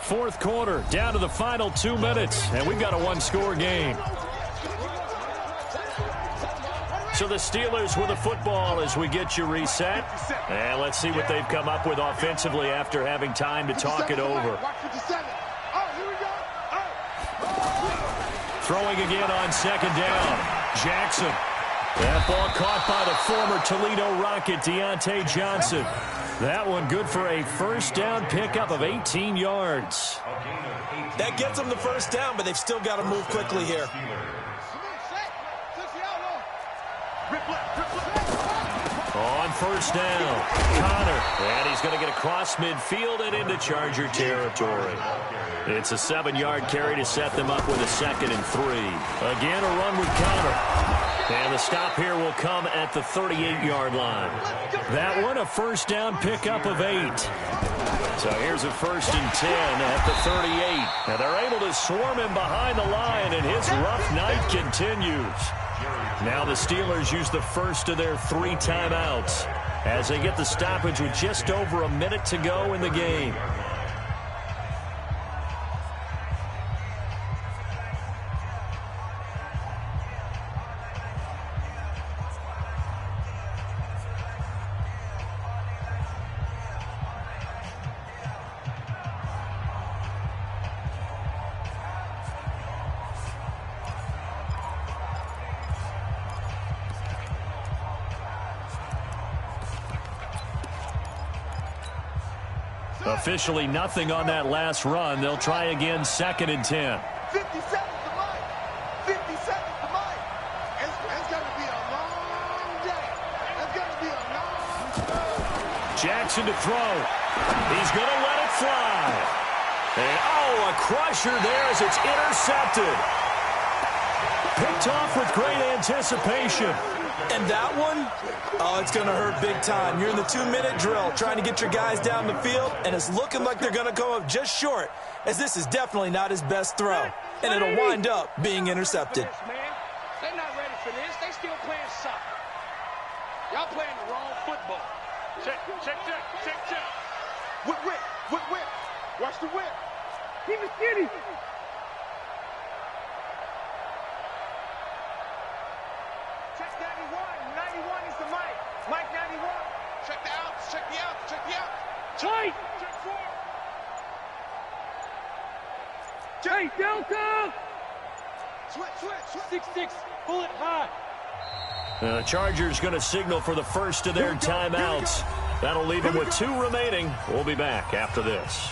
Fourth quarter, down to the final 2 minutes, and we've got a 1-score game. So the Steelers with the football as we get you reset. And let's see what they've come up with offensively after having time to talk it over. Throwing again on second down. Jackson. That ball caught by the former Toledo Rocket, Deontay Johnson. That one good for a first down pickup of 18 yards. That gets them the first down, but they've still got to move quickly here. On first down, Connor. And he's going to get across midfield and into Charger territory. It's a 7-yard carry to set them up with a 2nd and 3. Again, a run with Connor. And the stop here will come at the 38-yard line. That one, a first down pickup of 8. So here's a 1st and 10 at the 38. Now they're able to swarm him behind the line, and his rough night continues. Now the Steelers use the first of their 3 timeouts as they get the stoppage with just over a minute to go in the game. Officially nothing on that last run. They'll try again, 2nd and 10. 50 seconds to Mike. 50 seconds to Mike. It's going to be a long day. It's going to be a long. Jackson to throw. He's going to let it fly. And, oh, a crusher there as it's intercepted. Picked off with great anticipation. And that one, oh, it's going to hurt big time. You're in the 2-minute drill trying to get your guys down the field, and it's looking like they're going to come up just short, as this is definitely not his best throw. And it'll wind up being intercepted. They're not ready for this. They still playing soccer. Y'all playing the wrong football. Check. Whip. Watch the whip. Keep it skinny. Check 91 is the Mike. Mike 91. Check the outs. Check the outs. Tight. Check 4. Hey, Delta. Switch. 6-6. Pull it high. The Chargers going to signal for the first of their timeouts That'll leave him with 2 remaining. We'll be back after this.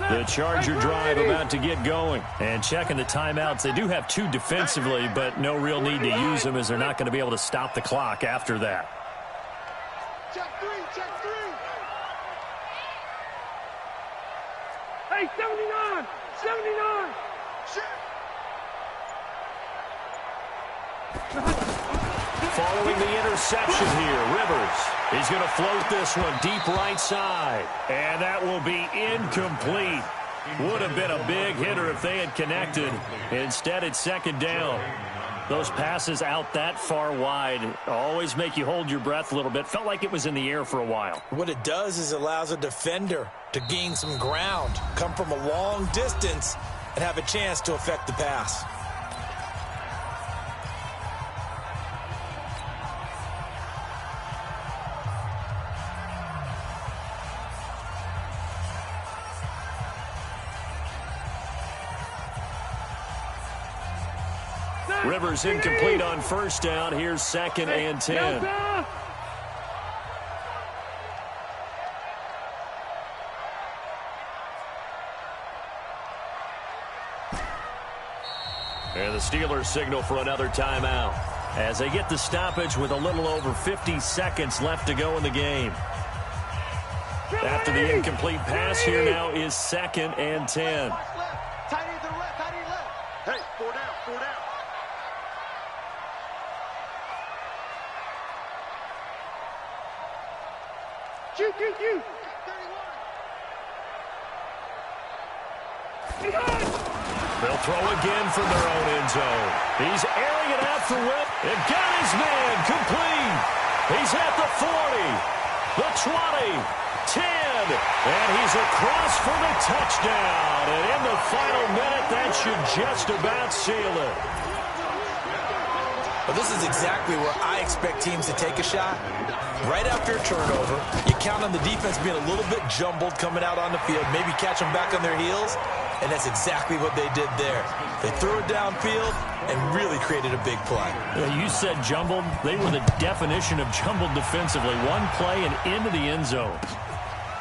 The Charger drive about to get going. And checking the timeouts, they do have 2 defensively, but no real need to use them as they're not going to be able to stop the clock after that. Check 3, check 3. Hey, 79! 79! Following the interception here, Rivers. He's going to float this one deep right side. And that will be incomplete. Would have been a big hitter if they had connected. Instead, it's second down. Those passes out that far wide always make you hold your breath a little bit. Felt like it was in the air for a while. What it does is it allows a defender to gain some ground, come from a long distance, and have a chance to affect the pass. Rivers incomplete on first down. Here's 2nd and 10. And the Steelers signal for another timeout as they get the stoppage with a little over 50 seconds left to go in the game. After the incomplete pass, here now is 2nd and 10. Tight end to the left, tight end left. Hey, 4 down, 4 down. Shoot! 31. They'll throw again from their own end zone. He's airing it out for Whip. And got his man complete. He's at the 40, the 20, 10, and he's across for the touchdown. And in the final minute, that should just about seal it. Well, this is exactly where I expect teams to take a shot. Right after a turnover, you count on the defense being a little bit jumbled coming out on the field, maybe catch them back on their heels, and that's exactly what they did there. They threw it downfield and really created a big play. You said jumbled. They were the definition of jumbled defensively. One play and into the end zone.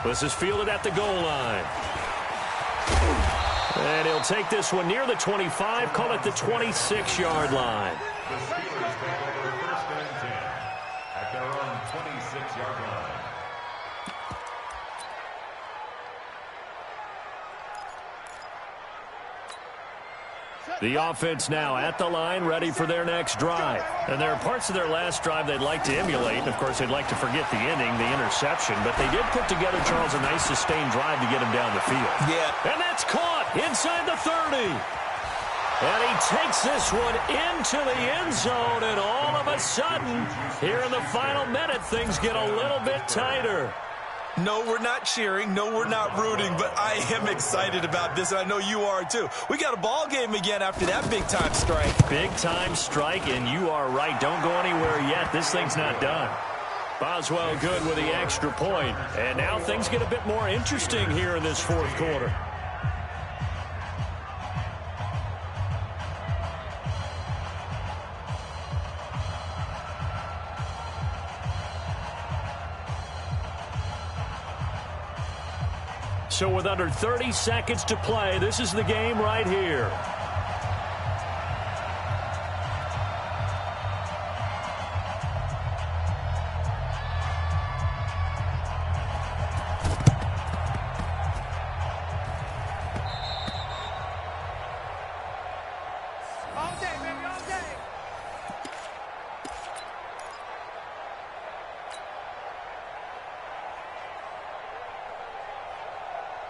This is fielded at the goal line. And he'll take this one near the 25, call it the 26-yard line. The Steelers take over 1st and 10 at their own 26-yard line. The offense now at the line, ready for their next drive. And there are parts of their last drive they'd like to emulate. And, of course, they'd like to forget the inning, the interception. But they did put together, Charles, a nice sustained drive to get him down the field. Yeah. And that's caught inside the 30. And he takes this one into the end zone. And all of a sudden, here in the final minute, things get a little bit tighter. No, we're not cheering. No, we're not rooting. But I am excited about this, and I know you are too. We got a ball game again after that big-time strike. Big-time strike, and you are right. Don't go anywhere yet. This thing's not done. Boswell good with the extra point. And now things get a bit more interesting here in this 4th quarter. So with under 30 seconds to play, this is the game right here. All day, baby, all day.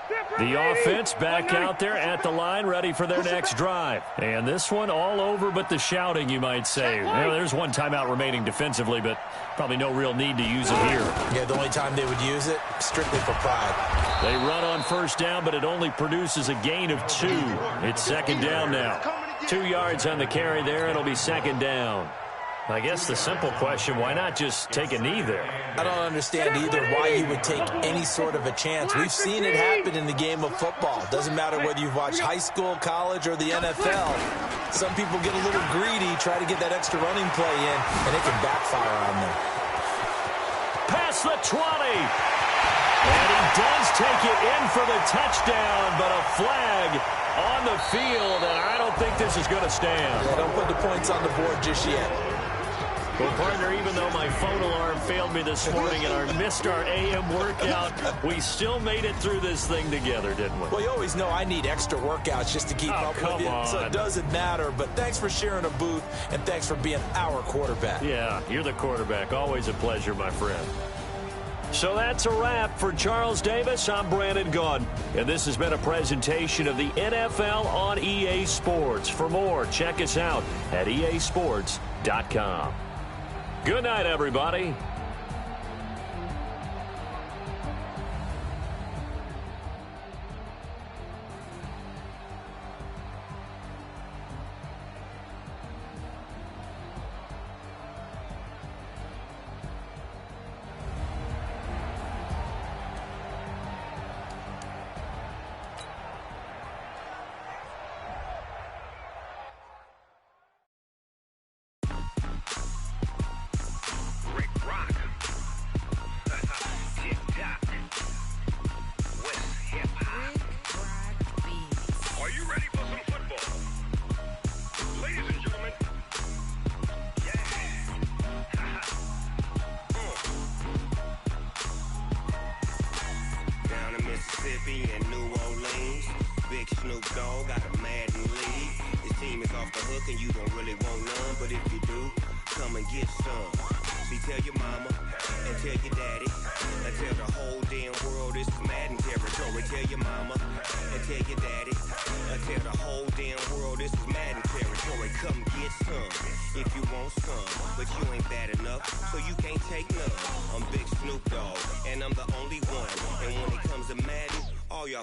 Step The offense back out there at the line, ready for their next drive. And this one all over but the shouting, you might say. Well, there's one timeout remaining defensively, but probably no real need to use it here. Yeah, the only time they would use it, strictly for pride. They run on first down, but it only produces a gain of 2. It's second down now. 2 yards on the carry there. It'll be second down. I guess the simple question, why not just take a knee there? I don't understand either why you would take any sort of a chance. We've seen it happen in the game of football. Doesn't matter whether you've watched high school, college, or the NFL. Some people get a little greedy, try to get that extra running play in, and it can backfire on them. Past the 20. And he does take it in for the touchdown, but a flag on the field, and I don't think this is going to stand. Yeah, don't put the points on the board just yet. Well, partner, even though my phone alarm failed me this morning and I missed our AM workout, we still made it through this thing together, didn't we? Well, you always know I need extra workouts just to keep up with you, so it doesn't matter. But thanks for sharing a booth, and thanks for being our quarterback. Yeah, you're the quarterback. Always a pleasure, my friend. So that's a wrap for Charles Davis. I'm Brandon Gaudin, and this has been a presentation of the NFL on EA Sports. For more, check us out at easports.com. Good night, everybody.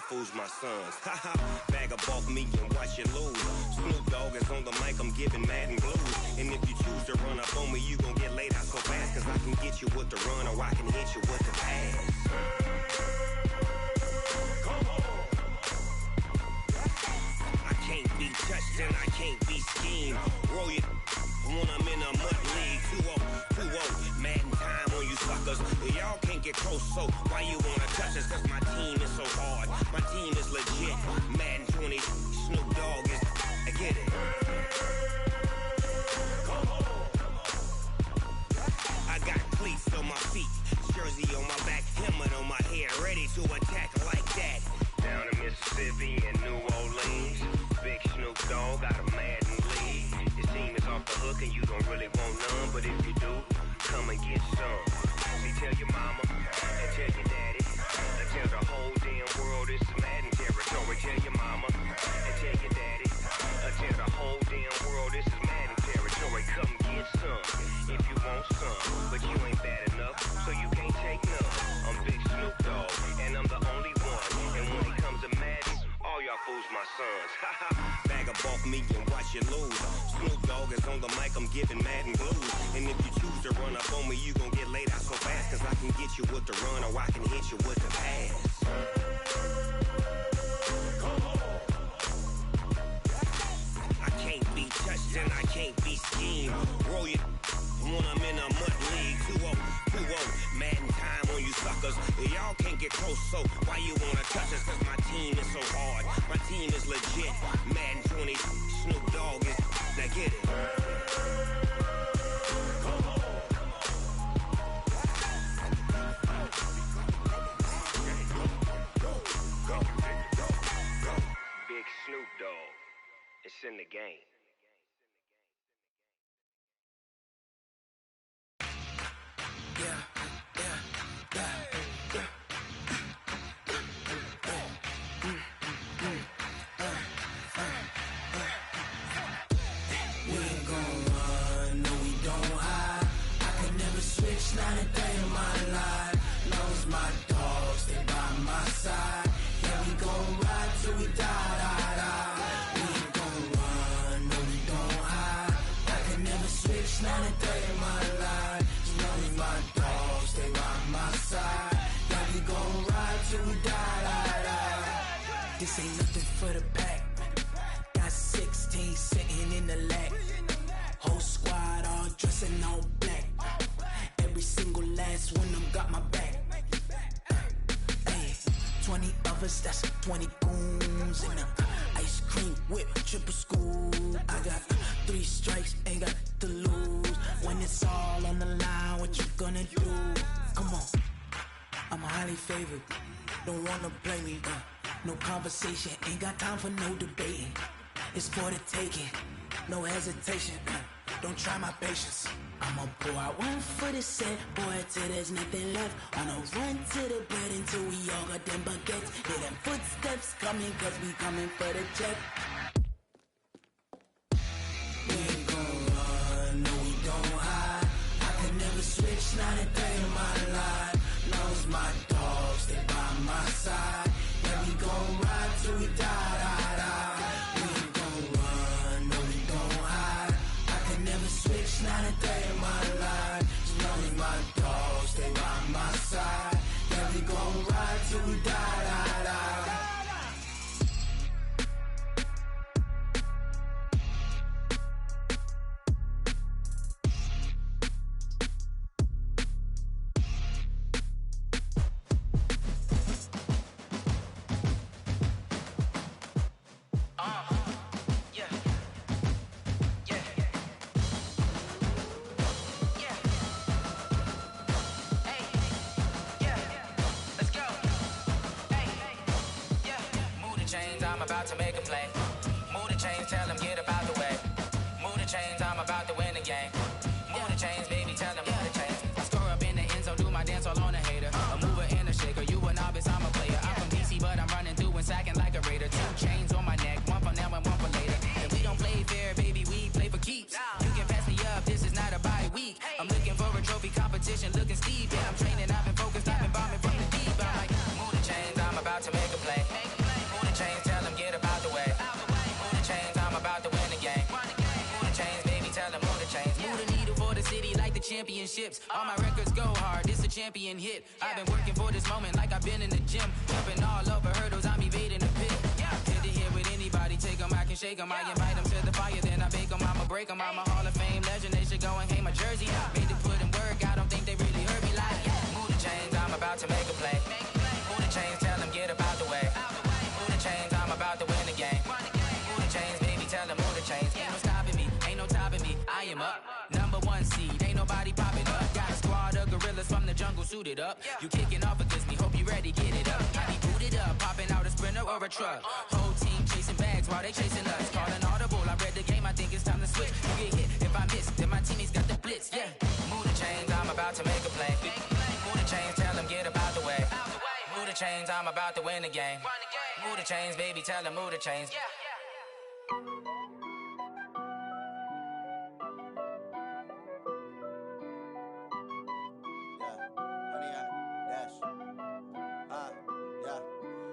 Fools my sons. Haha, bag up off me and watch you lose. Snoop Dogg is on the mic, I'm giving Madden blues. And if you choose to run up on me, you gon' get laid out so fast. Cause I can get you with the run or I can hit you with the pass. I can't be touched and I can't be schemed. Roll you when I'm in a mud league. 2-0, Madden time on you suckers. Y'all can't get close, so why you wanna touch us? Cause my team is so hard. My team is legit. Madden 20, Snoop Dogg is. I get it. I got cleats on my feet, jersey on my back, helmet on my head, ready to attack like that. Down in Mississippi and New Orleans, big Snoop Dogg got a Madden league. His team is off the hook and you don't really want none, but if you do, come and get some. See, tell your mama and tell your daddy, and tell the whole damn world it's Madden territory. Tell your mama and tell your daddy, and tell the whole damn world this is Madden territory. Come get some if you want some, but you ain't bad enough, so you can't take none. I'm Big Snoop Dogg, and I'm the only one. And when it comes to Madden, all y'all fools my sons. Bag up off me and watch you lose. Snoop Dogg is on the mic, I'm giving Madden blues. And if you choose to run up on me, you gon' get laid out so fast. Cause I can get you with the run or I can hit you with the pass. I can't be touched and I can't be schemed. Roll you when I'm in a mud league. 2-0, Madden time on you suckers. Y'all can't get close, so why you wanna touch us? Cause my team is so hard. My team is legit. Madden 20, Snoop Dogg is. Now get it. Big Snoop Dogg. It's in the game. 20 goons in the ice cream whip, triple school. I got 3 strikes, ain't got to lose. When it's all on the line, what you gonna do? Come on, I'm highly favored. Don't wanna play me, no conversation, ain't got time for no debating. It's for the taking, no hesitation. Don't try my patience. I'ma pour out one for the set, boy, till there's nothing left. On a run to the bread until we all got them baguettes. Hear them footsteps coming, cause we coming for the check. We ain't gon' run, no we don't hide. I could never switch, not a day in my life. Now it's my dogs, they by my side. Yeah, we gon' ride till we die, die, die. We ain't gon' run, no we don't hide. I could never switch, not a day in my life. As long as my dogs, they by my side. Yeah, we gon' ride till we die, die, die. I'm about to make a play. Move the chains, tell them get up out the way. Move the chains, I'm about to win the game. Move the chains, baby, tell them move the chains. I score up in the end zone, do my dance all on a hater. A mover and a shaker, you a novice, I'm a player. I'm from DC, but I'm running through and sacking like a raider. 2 chains on my neck, one for now and one for later. And we don't play fair, baby, we play for keeps. You can pass me up, this is not a bye week. I'm looking for a trophy competition, looking steep. Yeah, I'm training, I've been focused, I've been bombing from the deep. I'm like, move the chains, I'm about to make a play. Move the chains, tell them get up out the way. Move the chains, I'm about to win the game. Move the chains, baby, tell them move the chains. Move the needle for the city like the championships. All my records go hard, this a champion hit. I've been working for this moment like I've been in the gym. Jumping all over hurdles, I'm evading the pit. Hit the hit with anybody, take them, I can shake them. I invite them to the fire, then I bake them, I'ma break them. I'm a Hall of Fame legend, they should go and hang my jersey. Made to put in work, I don't think they really heard me like, move the chains, I'm about to make a play. Move the chains, tell them get up out the way. Move the chains, I'm about to win the game. Move the chains, baby, tell them move the chains. Ain't no stopping me, ain't no topping me. I am up, number 1 seed, ain't nobody popping up. Got a squad of gorillas from the jungle suited up. You kicking off against me, hope you ready, get it up. I be booted up, popping out a Sprinter or a truck. Whole team chasing bags while they chasing us. Calling audible, I read the game, I think it's time to switch. You get hit, if I miss, then my teammates got the blitz, yeah. Move the chains, I'm about to make a play. Move the chains, tell them get up out the way. Move the chains, I'm about to win the game. Move the chains, baby, tell them move the chains.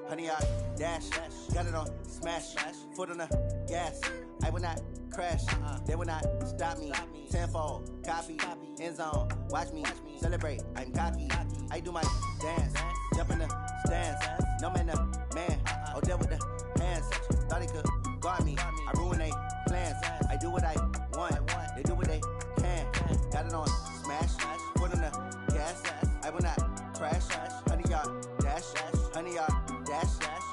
Honey, I dash, got it on smash, foot on the gas. I will not crash, they will not stop me. Tenfold, copy, end zone, watch me celebrate. I'm cocky, I do my dance, jump in the stands. No man, the man, oh, deal with the hands. Thought he could guard me, I ruin they plans. I do what I want, they do what they can. Got it on smash, foot on the gas. I will not crash, honey, y'all dash, honey, y'all dash,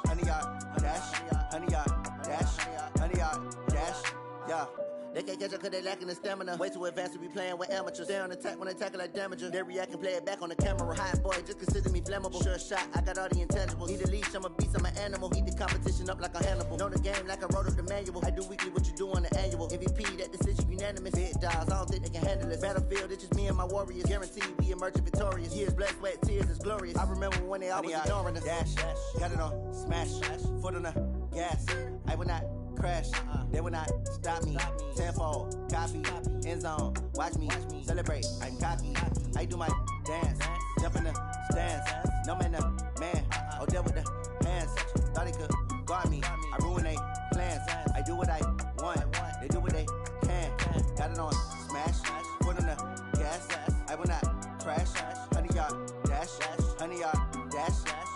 honey, y'all dash, honey, y'all dash, honey, y'all dash, yeah. They can't catch up cause they lacking the stamina. Way too advanced to be playing with amateurs. Stay on attack when they tackle like damager. They react and play it back on the camera. Hot boy, just consider me flammable. Sure shot, I got all the intangibles. Need a leash, I'm a beast, I'm an animal. Heat the competition up like a Hannibal. Know the game like I wrote up the manual. I do weekly what you do on the annual. MVP, that decision unanimous. Big dogs, I don't think they can handle it. Battlefield, it's just me and my warriors. Guaranteed we emerging victorious. Years, blood, sweat, tears, it's glorious. I remember when they always ignoring us. Dash, got it on smash, foot on the gas. I will not crash, they will not stop me. Tenfold, copy, end zone, watch me celebrate. I'm cocky, I do my dance, jump in the stands. No man, the man, oh, deal with the hands. Thought he could guard me, I ruin they plans. I do what I want, they do what they can. Got it on smash, foot on the gas. I will not crash, honey, y'all dash, honey, y'all dash,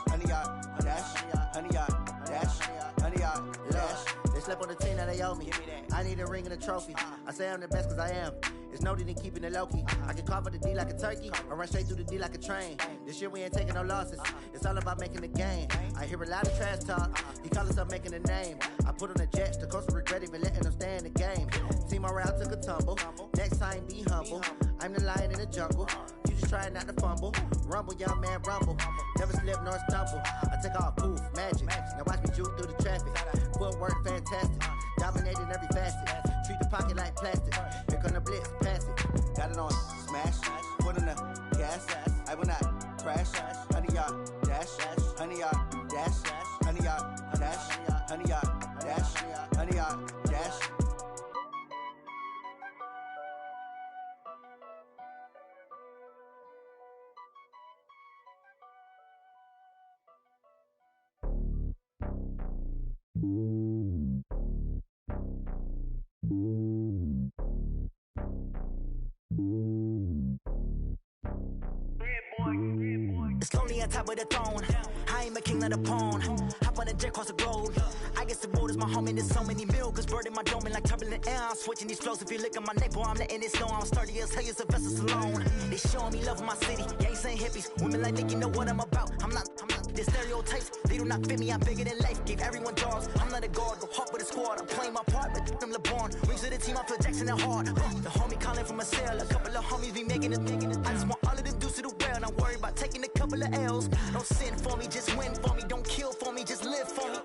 honey, y'all dash, honey, y'all dash, honey, y'all dash. They slept on the team that they owe me. I need a ring and a trophy. I say I'm the best cause I am. It's no need in keeping it low-key. I can carve up the D like a turkey, or run straight through the D like a train. This year we ain't taking no losses. It's all about making the game. I hear a lot of trash talk. He call himself making a name. I put on the Jets, the coach regret even letting them stay in the game. Team morale took a tumble. Next time be humble. I'm the lion in the jungle. You just trying not to fumble. Rumble, young man, rumble. Never slip nor stumble. I take off, poof, magic. Now watch me juke through the traffic. Footwork fantastic. Dominating every facet. Treat the pocket like plastic. Here come the blitz, pass it. Got it on smash. Foot on the gas. I will not crash. 100-yard dash. 100-yard dash. 100-yard dash. 100-yard dash. 100-yard dash. It's lonely on top of the throne. I ain't a king of the pawn. Hop on a jet across the globe. I guess the road is my home and there's so many milkers bird in my dome and like turbulent air. I'm switching these flows. If you look at my neck, boy, I'm letting it snow. I'm sturdy as hell, as a vessel alone. They showing me love in my city. Gangs ain't hippies. Women like Nick, you know what I'm about. I'm not the stereotypes. They do not fit me. I'm bigger than life. Gave everyone jobs. I'm not a guard. Go hard with a squad. I'm playing my part, but them LeBron. Rings to the team. I feel Jackson and hard. The homie calling from a cell. A couple of homies be making it. I just want all of them dudes to do well. Not worry about taking a couple of L's. Don't sin for me, just win for me. Don't kill for me, just live for me.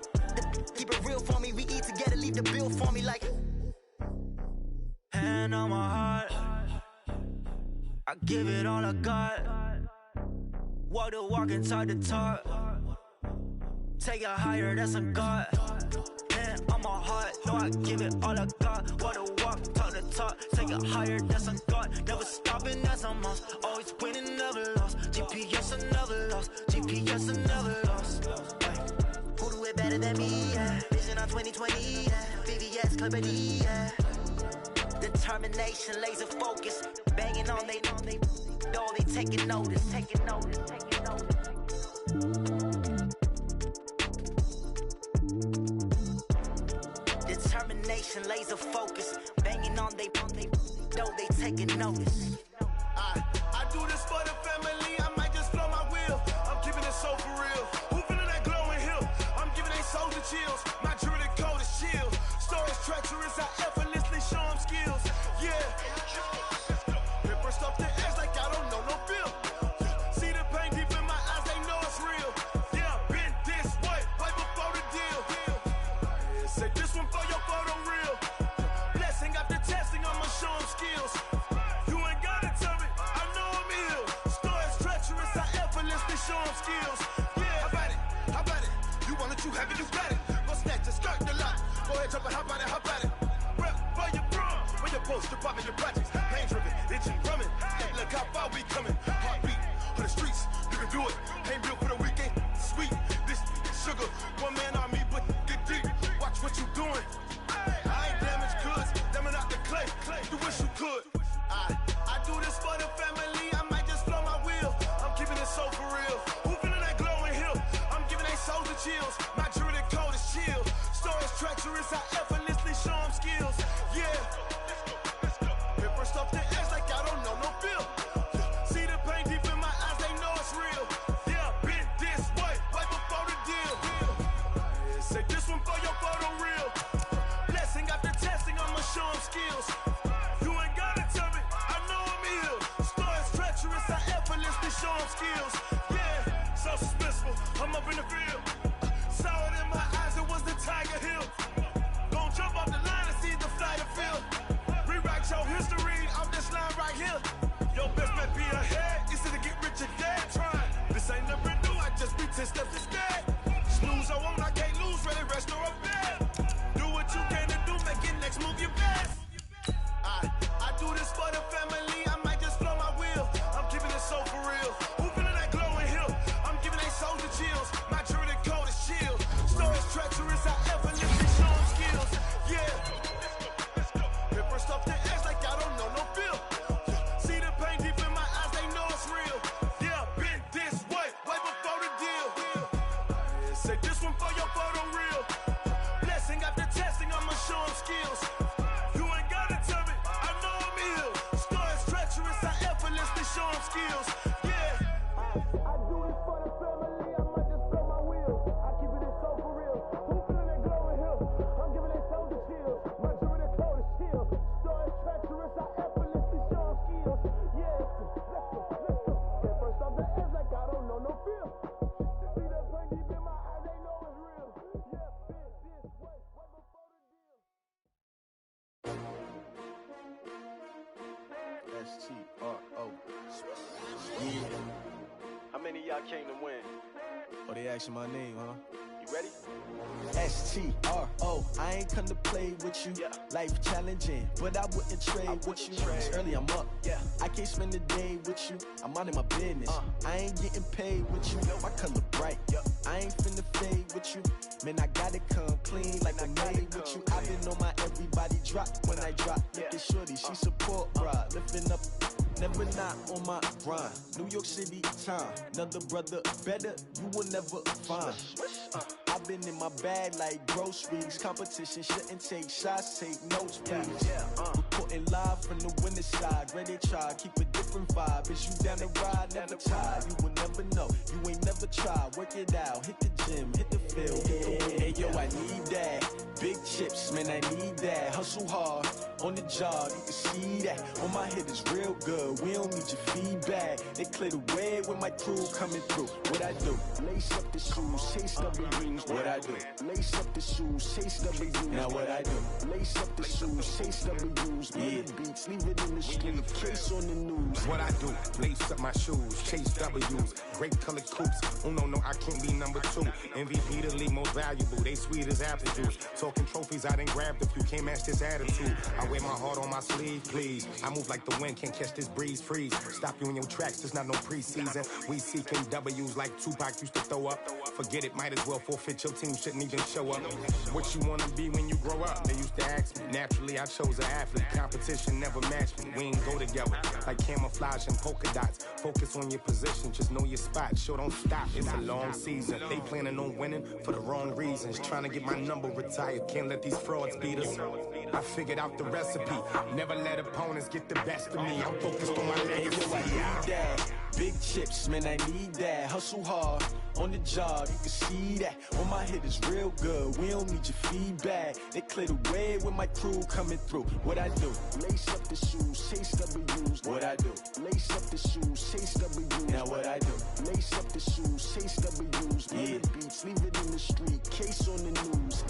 Keep it real for me. We eat together, leave the bill for me like. Hand on my heart, I give it all I got. Walk the walk and talk the talk. Take it higher, that's a God. Hand on my heart, no, I give it all I got. Walk the walk, talk the talk. Take it higher, that's a God. Never stopping, that's a must. Always winning, never lost. GPS, I never lost. GPS, I never lost. Who do it better than me? Yeah. Vision on 2020. Yeah. VVS, Clippity. Yeah. Determination, laser focus. Banging on they know they taking notice. Taking notice. Taking notice. Determination, laser focus. Banging on they know they taking notice. I do this for the family. I might just flow my wheel. I'm keeping it so for real. Who feeling that glowing hill? I'm giving they souls the chills. My jewelry code is chill. Stories treacherous. I effortlessly show them skills. Yeah. Paper stuff the edge like I don't know no feel. See the pain deep in my eyes. They know it's real. Yeah, been this way before the deal. Say this one for your photo real. Blessing after testing. I'ma show them skills. You ain't gotta tell me. I know I'm ill. Stories treacherous. I effortlessly show them skills. Yeah, how about it? You want it, you have it, you got it. Go snatch a skirt the lot. Go ahead, jump it, how about it? Rep for your bro. When your post, department, your projects. Pain driven, itching, drumming. Hey, look how far we coming. Heartbeat on the streets. You can do it. Ain't built for the weekend. Sweet, this sugar. One man army, but get deep. Watch what you doing. I ain't damaged goods. Damn out the clay. You wish you could. I do this for the family. I might just flow my wheel. I'm keeping it so for real. Who feeling that glowing hill? I'm giving they souls the chills. My jewelry code is chill. Stories treacherous. I effortlessly show them skills. Yeah. Paper stuff the edge like I don't know no feel. See the pain deep in my eyes. They know it's real. Yeah, been this way before the deal. Say this one for your photo real. Blessing after testing. I'ma show them skills. You ain't gotta tell me. I know I'm ill. Stories treacherous. I effortlessly show them skills. Yeah, so suspenseful. I'm up in the field. Saw it in my eyes. It was the Tiger Hill. Gon' jump off the line and see the fly the field. Rewrite your history. I'm this line right here. Your best bet be ahead. Easy to get rich or dead. Try. This ain't never new. I just be 10 steps instead. Snooze I won't. I can't lose. Ready, rest or a bed. Do what you can to do. Make it next move your best. I do this for the family. I might just flow my wheel. I'm keeping it so for real. Who feeling that glowing hill? I'm giving they souls the chills. My jewelry code is chill. Stories treacherous. I effortlessly show them skills. Yeah. Paper stuff the edge like I don't know no feel. See the pain deep in my eyes. They know it's real. Yeah, been this way before the deal. Say this one for your photo real. Blessing after testing. I'ma show them skills. You ain't gotta tell me. I know I'm ill. S-T-R-O. Yeah. How many of y'all came to win? Oh, they asking my name, huh? You ready? S-T-R-O. I ain't come to play with you. Yeah. Life challenging, but I wouldn't trade with you. It's early, I'm up. Yeah. I can't spend the day with you. I'm out of my business. I ain't getting paid with you. My color bright. I ain't finna fade with you. Man, I gotta come clean like I made with you. I've been on my everybody drop when I drop. Look at shorty, she support ride. Lifting up, never not on my grind. New York City time, another brother better, you will never find. I've been in my bag like groceries. Competition shouldn't take shots, take notes, please. Reporting live from the winter side. Ready to try, keep a different vibe. Is you down the ride, never tired. You will never know, you ain't never tried. Work it out, hit the gym, hit the field. Hey yo, I need that. Big chips, man, I need that. Hustle hard, on the job, you can see that. On my head is real good, we don't need your feedback. They clear the way with my crew coming through. What I do? Lace up the shoes, chase W's. What I do? Lace up the shoes, chase W's. Now what I do? Lace up the shoes, chase W's. Yeah. Beats, leave it in the street, case on the news. What I do? Lace up my shoes, chase W's. Great colored coops. Oh no, I can't be number 2. MVP the league most valuable. They sweet as apple juice. Talking trophies, I done grabbed a few. Can't match this attitude. I wear my heart on my sleeve, please. I move like the wind, can't catch this breeze, freeze. Stop you in your tracks, there's not no preseason. We seeking W's like Tupac used to throw up. Forget it, might as well forfeit. Your team shouldn't even show up. What you wanna be when you grow up? They used to ask me. Naturally, I chose an athlete. Competition never matched me. We ain't go together. Like camouflage and polka dots. Focus on your position, just know your spot. Sure, don't stop. It's a long season. They planning on winning for the wrong reasons. Trying to get my number retired. Can't let these frauds beat us. I figured out the recipe. Never let opponents get the best of me. I'm focused on my legacy. I need that. Big chips, man, I need that. Hustle hard, on the job, you can see that. On my head is real good, we don't need your feedback. They clear the way with my crew coming through. What I do? Lace up the shoes, chase W's. What I do? Lace up the shoes, chase W's. Now what I do? Lace up the shoes, chase W's. Yeah. Beats, leave it in the street, case on the news.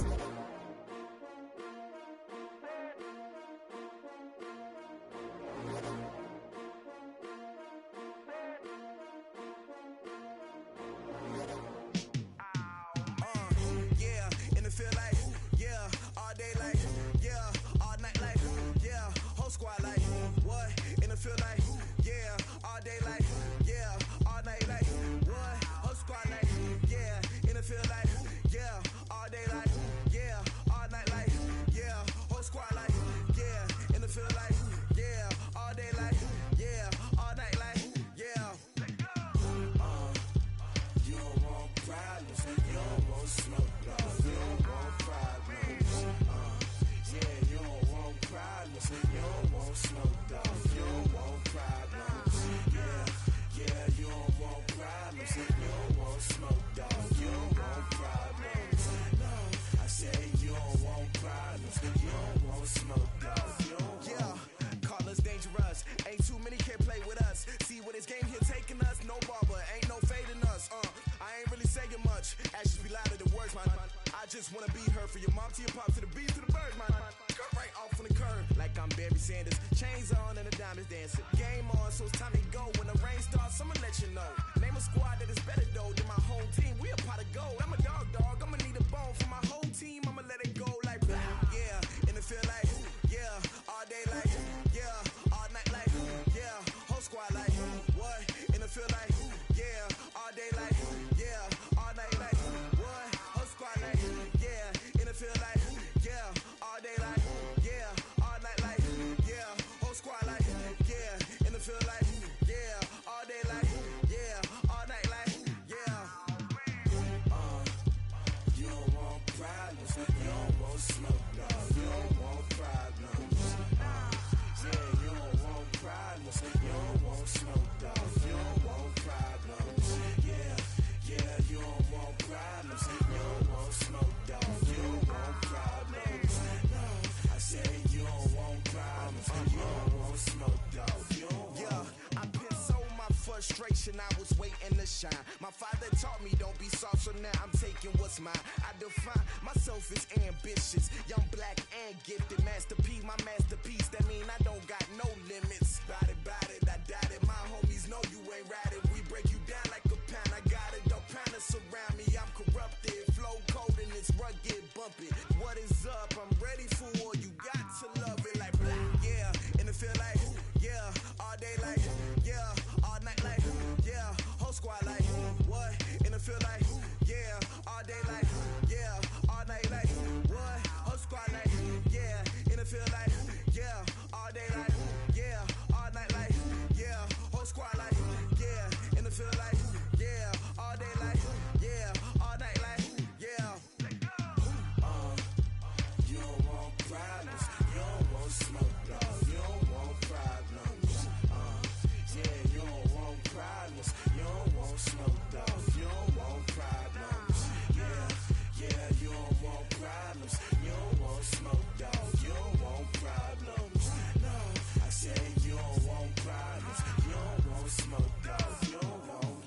I was waiting to shine. My father taught me don't be soft, so now I'm taking what's mine. I define myself as ambitious, young, black, and gifted. Masterpiece, my masterpiece. That mean I don't got no limits. Body, feel like, yeah, all day like, yeah, all night like, what? Whole squad like, yeah, in the feel like, yeah, all day like, yeah, all night like, yeah, whole squad like, yeah, in the feel like, yeah, all day like, yeah, all night like, yeah. You don't want problems, you don't want smoke, dog, you don't want problems. Yeah, you don't want problems, you don't want smoke, dog, you don't want problems. Yeah, you don't want problems, you don't want smoke, dog, you don't want problems. No, I said you don't want problems, you don't want smoke, dog, you don't want.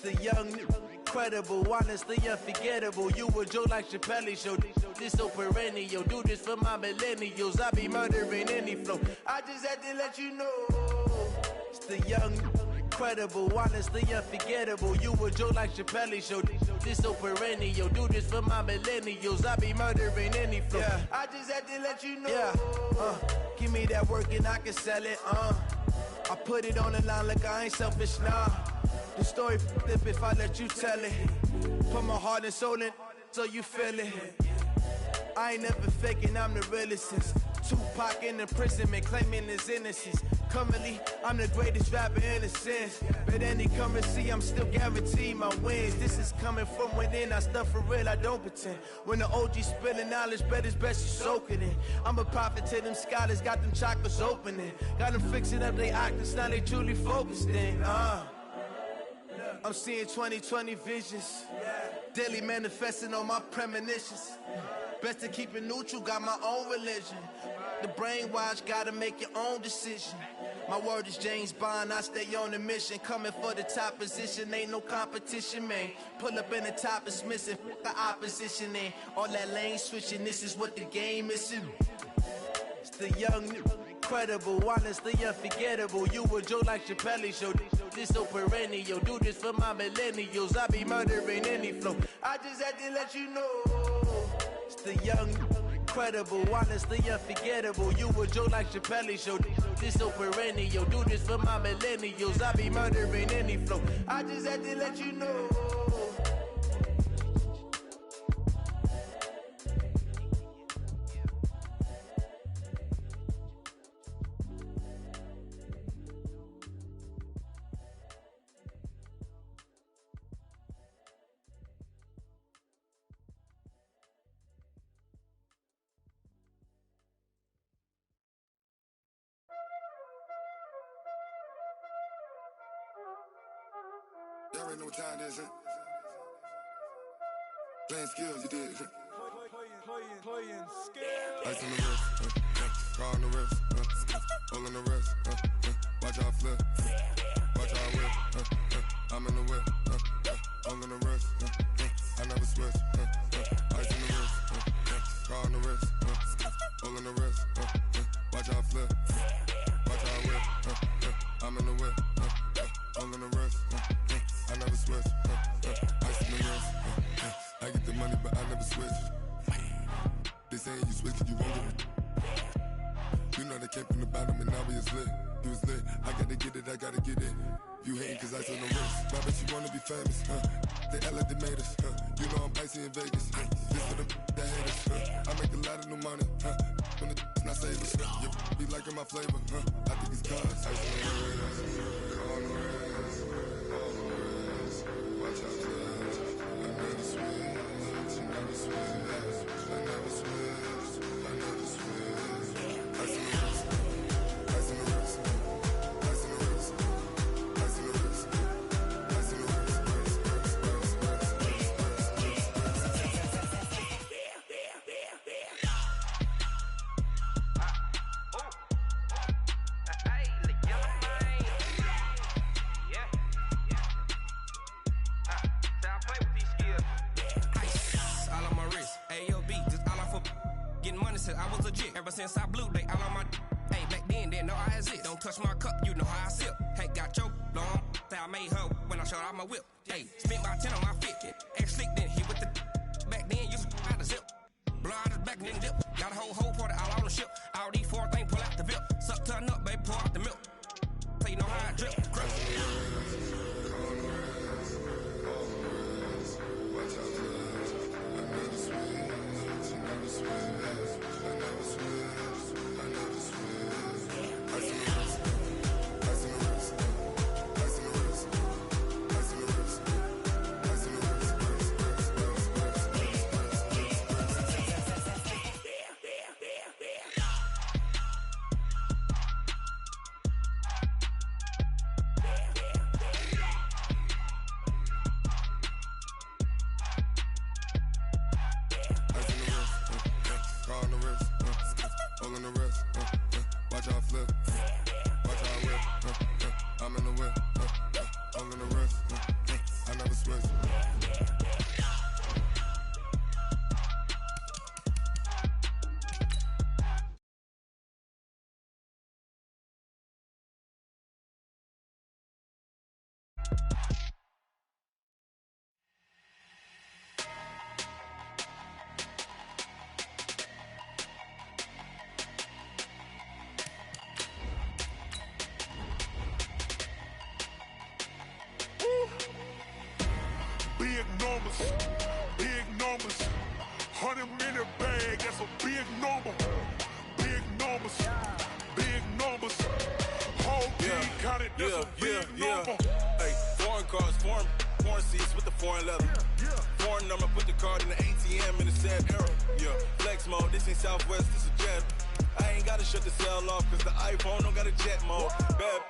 The young, incredible, honestly unforgettable. You a Joe like Chappelle show. This so perennial. Do this for my millennials. I be murdering any flow. I just had to let you know. It's the young, incredible, honestly unforgettable. You a Joe like Chappelle show. This so perennial. Do this for my millennials. I be murdering any flow. Yeah. I just had to let you know. Yeah. Give me that work and I can sell it. I put it on the line like I ain't selfish, nah. The story flip if I let you tell it. Put my heart and soul in so you feel it. I ain't never faking, I'm the realest since Tupac in imprisonment, claiming his innocence. Currently, I'm the greatest rapper in a sense. But any currency, I'm still guaranteed my wins. This is coming from within, I stuff for real, I don't pretend. When the OG spilling knowledge, bet it's best you soak it in. I'm a prophet to them scholars, got them chakras opening. Got them fixing up they octaves, now they truly focused in. I'm seeing 2020 visions. Daily manifesting on my premonitions. Best to keep it neutral, got my own religion. The brainwash, gotta make your own decision. My word is James Bond, I stay on the mission. Coming for the top position, ain't no competition, man. Pull up in the top is missing, the opposition in. All that lane switching, this is what the game is. It's the young, incredible, honestly unforgettable. You a Joe like Chappelle show. This so perennial. Do this for my millennials. I be murdering any flow. I just had to let you know. It's the young, incredible, honestly unforgettable. You a Joe like Chappelle show. This so perennial. Do this for my millennials. I be murdering any flow. I just had to let you know. Y'all already know what time it is, huh? Playing skills, you did. Playing skills. Ice on the wrist, car on the wrist, hole in the wrist, watch out flip, watch out whip, I'm in the whip, hole in the wrist, I never switch, ice on the wrist, car on the wrist, hole in the wrist, watch out flip, watch out whip, I'm in the whip, hole in the wrist, I never switch, ice in the wrist, I get the money but I never switch. They saying you switch, you won't get it. You know they came from the bottom and now we is lit. You was lit, I gotta get it, I gotta get it. You hating cause I on the wrist. Why bet you wanna be famous, They act like they made us, You know I'm icy in Vegas, This for the that hate us, I make a lot of new money, When the not save us, You be liking my flavor, I think it's cause ice on the wrist, on the wrist, on the wrist. Watch out, cuz I never switch, I never switch, I never switch, I never switch. Ice in the wrist, ice in the wrist, ice in the wrist, ice in the wrist, ice in the wrist, till I was legit. Ever since I blew, they all on my. Hey, back then, didn't know I exist. Don't touch my cup, you know how I sip. Hey, got your long. Say I made her when I showed out my whip. Hey, spent about 10 on my fit. Ex-slick, then hit with the. Back then, used to out the zip. Blow out his back, then dip. Got a whole party all on the ship. All these 4 things, pull out the VIP. Suck, turn up, baby, pour out the milk. So you know how I drip. Big numbers, 100-minute bag, that's a big number. Big numbers, whole team counted, that's a big number. Hey, foreign cars, foreign seats with the foreign leather. Foreign number, put the card in the ATM in the sad era. Yeah, flex mode, this ain't Southwest, this is jet. I ain't gotta shut the cell off, cause the iPhone don't got a jet mode. Bad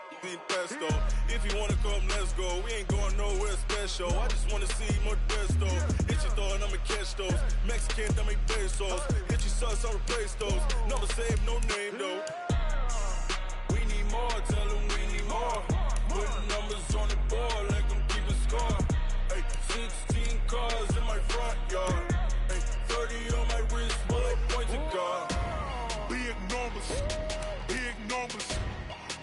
pesto. If you wanna come, let's go. We ain't going nowhere special. I just wanna see more desto. Hit your thought, I'ma catch those. Mexican, I make pesos. Hit your sus, I'll replace those. Never save, no name though. We need more, tell them we need more. Putting numbers on the board, like I'm keeping score. Hey, 16 cars in my front yard. Hey, 30 on my wrist, bullet pointed car. Big numbers,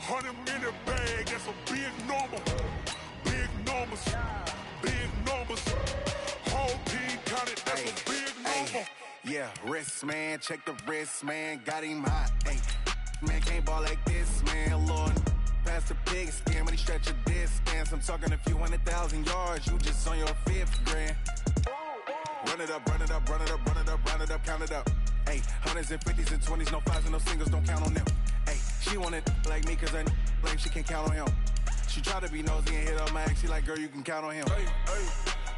100-minute bag, that's a big number. Big numbers, whole team counted, that's a big number. Yeah, wrist man, check the wrist man, got him hot. Ay, man can't ball like this, man. Lord, past the pig skin when he stretch a distance. I'm talking a few 100,000 yards, you just on your 5th grand. Run it up, count it up. Ay, hundreds and 50s and 20s, no 5s and no singles, don't count on them. Ay, she want it like me, cause I blame she can't count on him. She try to be nosy and hit up my ex, she like, girl, you can count on him. Hey,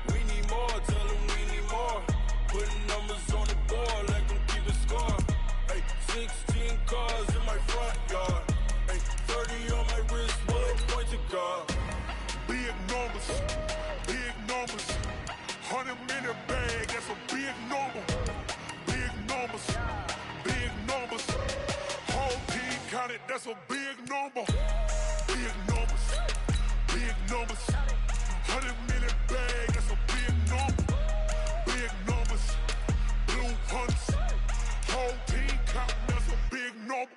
we need more, tell them we need more. Putting numbers on the board, like I'm keeping score. Hey, 16 cars in my front yard. Hey, 30 on my wrist, bullet pointed car. Big numbers, 100-minute bag, that's a big number. Big numbers, whole team counted, that's a big number. Big numbers, 100-minute bag, that's a big number. Big numbers, blue hunts, whole team counting, that's a big number.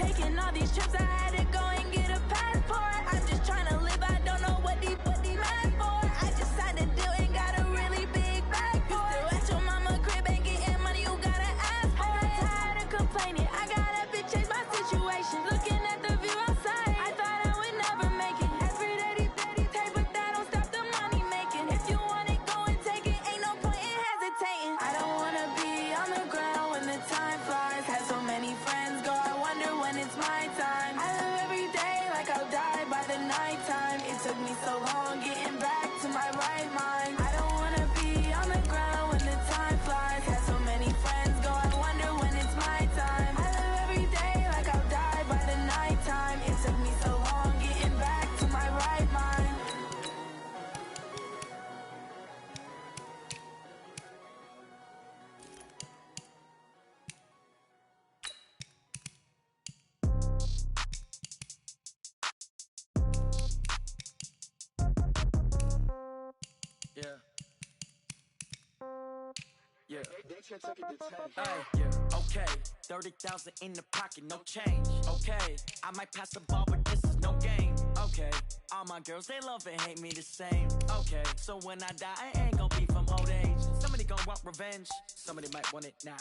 Taking all these trips, I had to go and get a passport. I'm just trying to live, I don't know what these mad for. I just signed a deal and got a really big bag for it. Still at your mama crib and getting money, you gotta ask for it. I got tired of complaining, I gotta change my situation. Looking at the view outside, I thought I would never make it. Every day they take, but that don't stop the money making. If you want it, go and take it, ain't no point in hesitating. I don't wanna be on the ground when the time flies. Had so many friends go, I wonder when it's my time. I live every day like I'll die by the nighttime. It took me so long getting back to my right mind. I don't wanna be on the ground when the time flies. Had so many friends go, I wonder when it's my time. I live every day like I'll die by the nighttime. It took me so long getting back to my right mind. Yeah. Yeah. Yeah. Okay. 30,000 in the pocket, no change. Okay. I might pass the ball, but this is no game. Okay. All my girls, they love and hate me the same. Okay. So when I die, I ain't gonna be from old age. Somebody gonna want revenge. Somebody might want it now.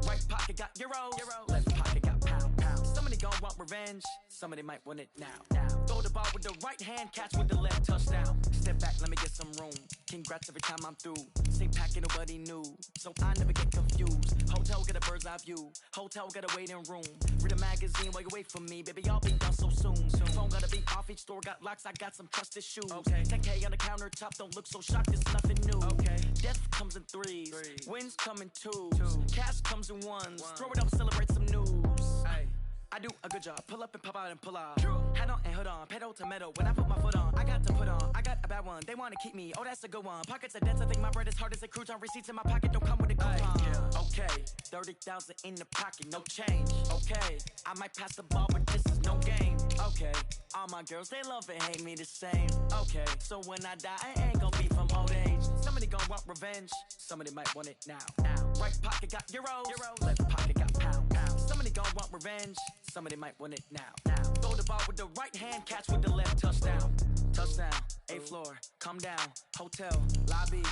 Right pocket got euros. Left pocket got pound. Somebody gonna want revenge. Somebody might want it now. Throw the ball with the right hand, catch with the left, touchdown. Step back, let me get some room. Congrats every time I'm through. Same packet, nobody knew, so I never get confused. Hotel got a bird's eye view. Hotel got a waiting room. Read a magazine while you wait for me, baby. I'll be done so soon. Phone gotta be off. Each store got locks. I got some trusted shoes. Okay. 10K on the countertop. Don't look so shocked. It's nothing new. Okay. Death comes in threes. Wins come in twos. Cash comes in ones. Throw it up, celebrate some news. Ay. I do a good job. Pull up and pop out and pull out. Head on and hood on. Pedal to metal. When I put my foot on, I got to put on. I got a bad one. They want to keep me. Oh, that's a good one. Pockets are dense. I think my bread is hard as a crouton. Receipts in my pocket don't come with a coupon. Okay. 30,000 in the pocket. No change. Okay. I might pass the ball, but this is no game. Okay. All my girls, they love and hate me the same. Okay. So when I die, I ain't gonna be from old age. Somebody gonna want revenge. Somebody might want it now. Right pocket got euros. Left pocket got pound. Somebody gonna want revenge. Somebody might want it now. Throw the ball with the right hand, catch with the left, touchdown. Touchdown, 8th floor, come down, hotel, lobby.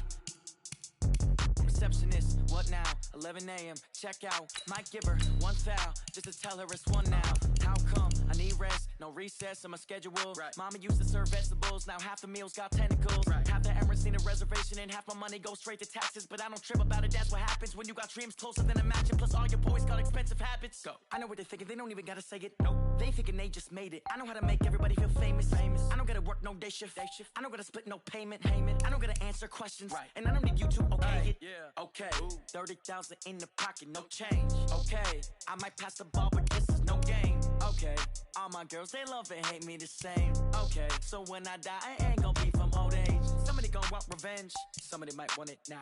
Receptionist, what now? 11 a.m., check out. Might give her one foul, just to tell her it's one now. How come? I need rest, no recess in my schedule. Mama used to serve vegetables, now half the meals got tentacles. Half the Emirates need a reservation and half my money goes straight to taxes. But I don't trip about it, that's what happens when you got dreams closer than a mansion. Plus all your boys got expensive habits. Go. I know what they're thinking, they don't even gotta say it. Nope. They thinking they just made it. I know how to make everybody feel famous. I don't gotta work no day shift. I don't gotta split no payment. I don't gotta answer questions. And I don't need you to okay it. Okay. 30,000 in the pocket, no change. Okay. I might pass the ball, but this is no game. Okay. All my girls, they love and hate me the same. Okay. So when I die, I ain't gonna be from old age. Somebody gonna want revenge. Somebody might want it now.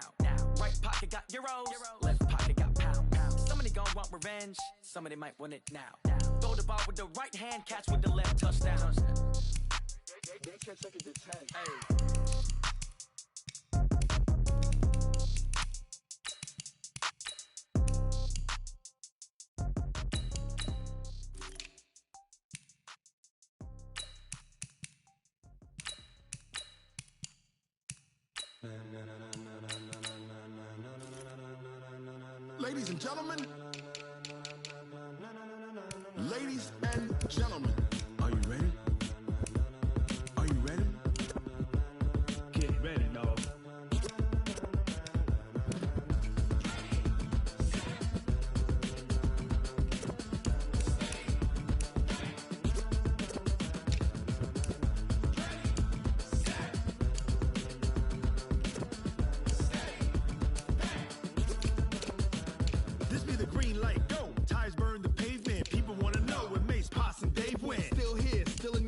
Right pocket got euros. Left pocket got pound. Somebody gonna want revenge. Somebody might want it now. Throw the ball with the right hand, catch with the left, touchdown. They can't take it to 10. Hey. Ladies and gentlemen, ladies and gentlemen, are you ready? Are you ready? Get ready, dog. This be the green light, go. Ties burn the pavement. People wanna know when Mace, Poss, and Dave win. Still here, still in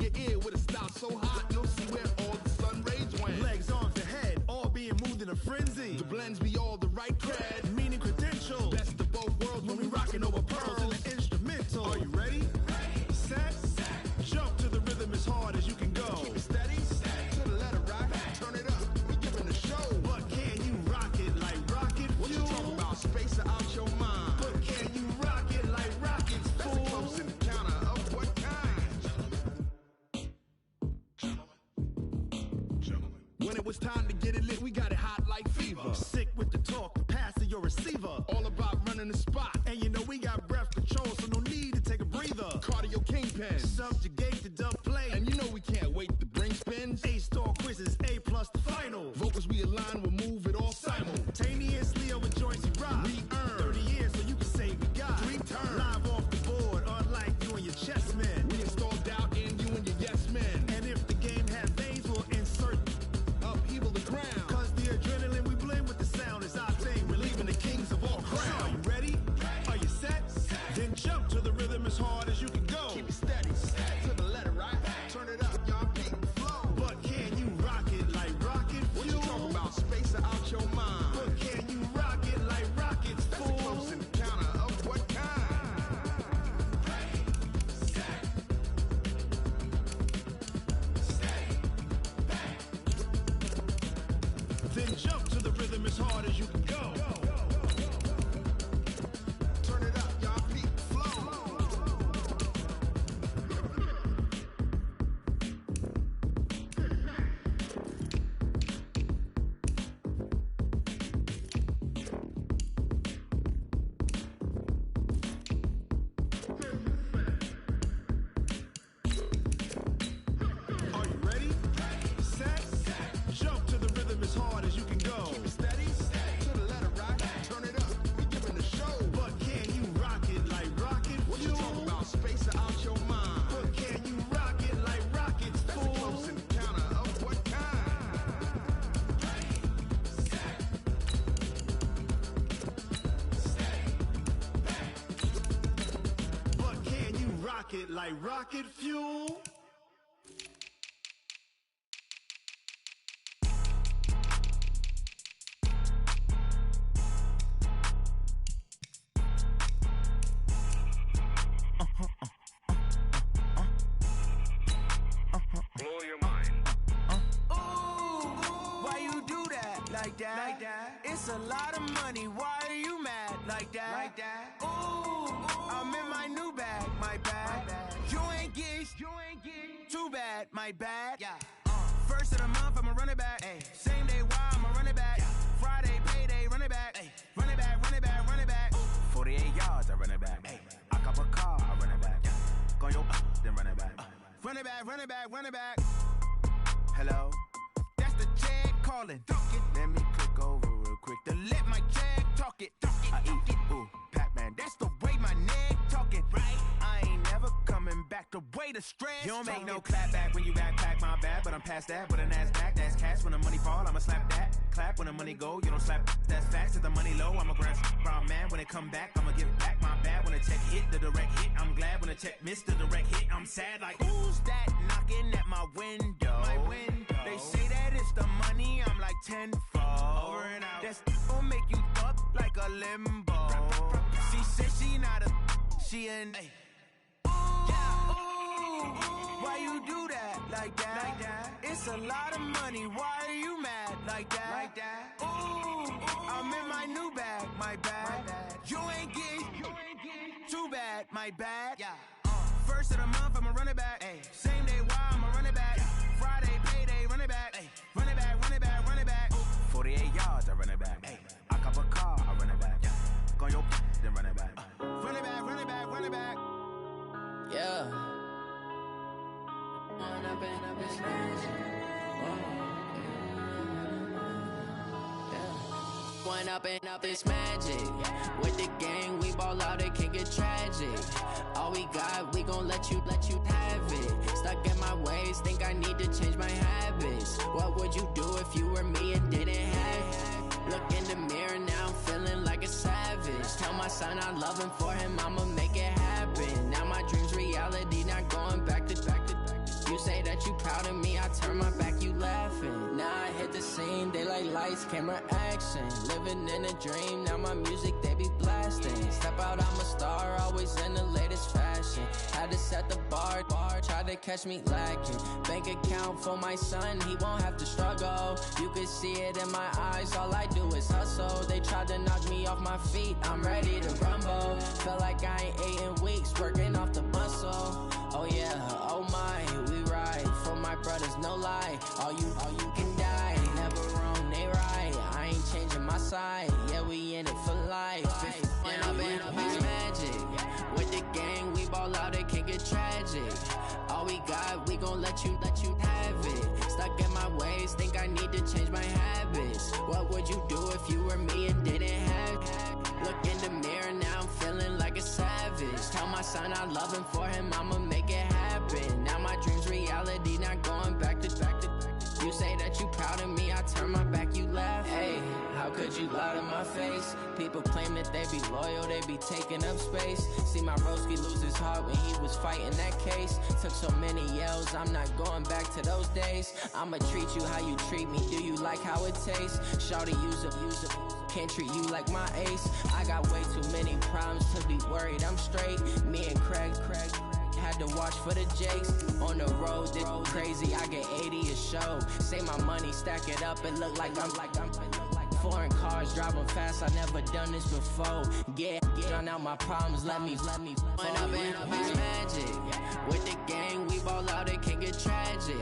When it was time to get it lit, we got it hot like fever. Sick with the talk, the pass to your receiver. All about running the spot. And you know we got breath control, so no need to take a breather. Cardio kingpin, subjugate the dub play. And you know we can't wait to bring spins. A-star quizzes, A+ the final. Vocals we align, we'll move it all simultaneously over joints we rock. We earn 30 years so you can say we got 3 turns. Live off the board, unlike you and your chess men. We install doubt in you and your yes men. And if the game had veins, we'll insert upheaval the ground. Cause the adrenaline we blend with the sound is our thing. We're leaving the kings of all crowns. So are you ready? Are you set? Then jump to the rhythm as hard as you can go. Keep it steady, to the letter, right? Turn it up, y'all, peak flow. But can you rock it like rocket fuel? What you talking about? Space or out your mind? But can you rock it like rockets, fool? That's a close encounter of what kind? Then jump to the rhythm as hard as you can go. Turn it up, y'all, peak flow. Are you ready? Set? Jump to the rhythm as hard as you can go. Keep it steady, to the letter, right? Turn it up, we giving the show. But can you rock it like rocket fuel? What you talking about? Space or out your mind? But can you rock it like rockets, fool? That's a close encounter of what kind? But can you rock it like rocket fuel? Blow your mind. Why you do that? Like that? Like that? It's a lot of money. Why are you mad? Like that? Like that? Ooh, I'm in my new bag. My bad. You ain't get too bad. My bad. Yeah. First of the month, I'ma run it back. Ay. Same day, why I'ma run it back. Yeah. Friday, payday, run it back. Ay. Run it back, run it back, run it back. 48 yards, I run it back. Ay. I cop a car, I run it back. Go your then run it back. Run it back, run it back, run it back. Hello? That's the check calling. Let me click over real quick to let my check talk it. I eat it, ooh, Pac-Man. That's the way my neck talking. Right? I ain't never coming back the way the stress. You don't make no clap back when you backpack, my bad. But I'm past that with an ass back. That's cash when the money fall, I'ma slap that. Clap when the money go, you don't slap. That's facts. If the money low, I'ma grab brown man. When it come back, I'ma give back my bad. When the check hit, the direct hit. I'm glad when the check missed the direct hit. I'm sad like, who's that knocking at my window? My window. They say that it's the money, I'm like tenfold. Over and out. That's gon' make you fuck like a limbo. She said she not a, she an. Why you do that? Like that? Like that? It's a lot of money. Why are you mad? Like that? Like that? Ooh, I'm in my new bag. My bad. You ain't get too bad. My bad. Yeah. First of the month, I'ma run it back. Ay. Same day, why I'ma run it back. Friday, payday, run it back. Ay. Run it back, run it back, run it back. 48 yards, I run it back. Ay. I cop a car, I run it back. Go your then run it back. Run it back, run it back, run it back. Yeah. Run up and up his One up and up is magic. With the gang, we ball out, it can get tragic. All we got, we gon' let you have it. Stuck in my ways, think I need to change my habits. What would you do if you were me and didn't have it? Look in the mirror, now I'm feeling like a savage. Tell my son I love him, for him I'ma make it happen. Now my dream's reality, not going back to. You say that you proud of me, I turn my back, you laughing. Now I hit the scene, daylight lights, camera action. Living in a dream, now my music, they be blasting. Step out, I'm a star, always in the latest fashion. Had to set the bar, try to catch me lacking. Bank account for my son, he won't have to struggle. You can see it in my eyes, all I do is hustle. They tried to knock me off my feet, I'm ready to rumble. Felt like I ain't ate in weeks, working off the muscle. Oh yeah, oh my, we ride for my brothers, no lie. All you can die. side. Yeah, we in it for life. When I'm in it's magic. With the gang, we ball out, it can get tragic. All we got, we gon' let you have it. Stuck in my ways, think I need to change my habits. What would you do if you were me and didn't have it? Look in the mirror, now I'm feeling like a savage. Tell my son I love him, for him I'ma make it happen. Now my dream's reality, not going back to. You say that you proud of me, I turn my back, you laugh. Hey, how could you lie to my face? People claim that they be loyal, they be taking up space. See my broski lose his heart when he was fighting that case. Took so many yells, I'm not going back to those days. I'ma treat you how you treat me, do you like how it tastes? Shawty, use up, can't treat you like my ace. I got way too many problems to be worried, I'm straight. Me and Craig had to watch for the Jakes. On the road, this crazy, I get 80 a show. Say my money, stack it up, it look like I'm foreign cars, driving fast, I never done this before. Get drown out my problems, let me When I'm in it's magic. With the gang, we ball out, it can get tragic.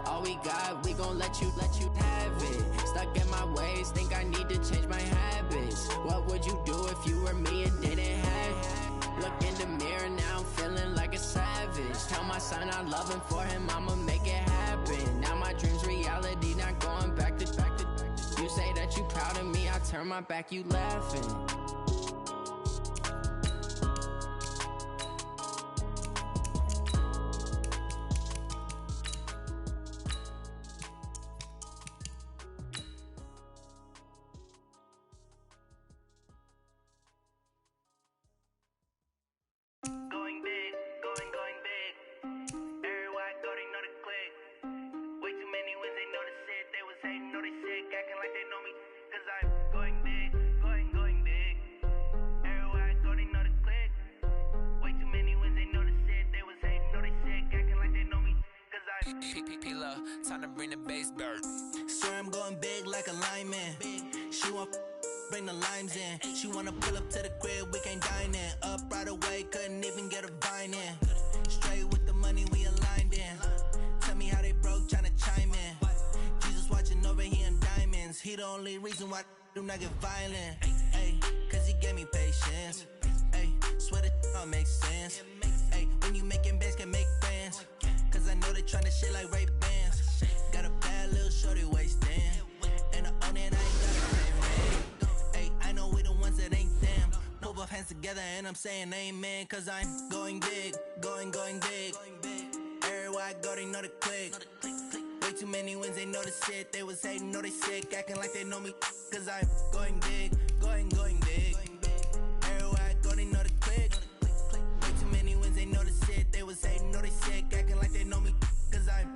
All we got, we gon' let you have it. Stuck in my ways, think I need to change my habits. What would you do if you were me and didn't have it? Look in the mirror, now I'm feeling like a savage. Tell my son I love him, for him I'ma make it happen. Now my dream's reality, not going back to. You say that you proud of me, I turn my back, you laughing. Time to bring the bass dirt. Swear I'm going big like a lineman. She want bring the limes in. She wanna pull up to the crib, we can't dine in. Up right away, couldn't even get a vine in. Straight with the money, we aligned in. Tell me how they broke, tryna chime in. Jesus watching over, he in diamonds. He the only reason why do not get violent. Ay, cause he gave me patience. Ay, swear that all makes sense. Ay, when you making bands, can make friends. Cause I know they tryna shit like Ray Bans. Got a bad little shorty wasting. And I own it, I ain't gotta pay rent. Ay, I know we the ones that ain't them. Pull both hands together and I'm saying amen. Cause I'm going big, going big. Everywhere I go, they know the click. Way too many wins, they know the shit. They was hating, know they sick, acting like they know me. Cause I'm going big, going big. Everywhere I go, they know the click. Way too many wins, they know the shit. They was hating, know they sick, acting like they know me. Cause I'm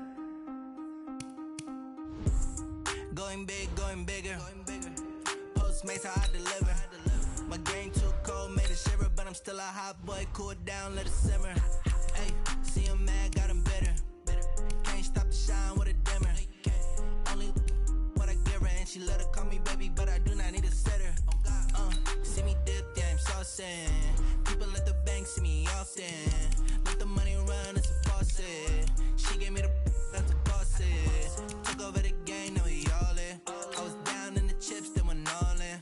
going big, going bigger. Postmates how I deliver. My game too cold, made it shiver. But I'm still a hot boy, cool it down, let it simmer. Ay, see him mad, got him bitter. Can't stop the shine with a dimmer. Only what I give her, and she let her call me baby, but I do not need a sitter. See me dip, yeah, I'm saucing. People at the bank see me often. Let the money run, it's a faucet. She gave me the that's a faucet. Took over the game, now we all in. I was down in the chips, they went all in.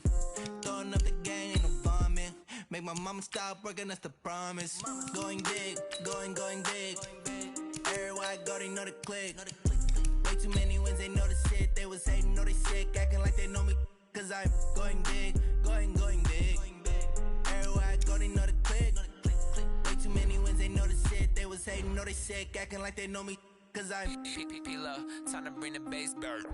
Throwing up the gang, ain't no vomit. Make my mama stop working, that's the promise. Going big, going big. Everywhere I go, they know the click. Way too many wins, they know the shit. They was hating, know they sick, acting like they know me. Cause I'm going big, going big. Everywhere I go, they know the click. Way too many wins, they know the shit. They was hating, know they sick, acting like they know me. Cause I'm P-P-P-Love, time to bring the bass dirt.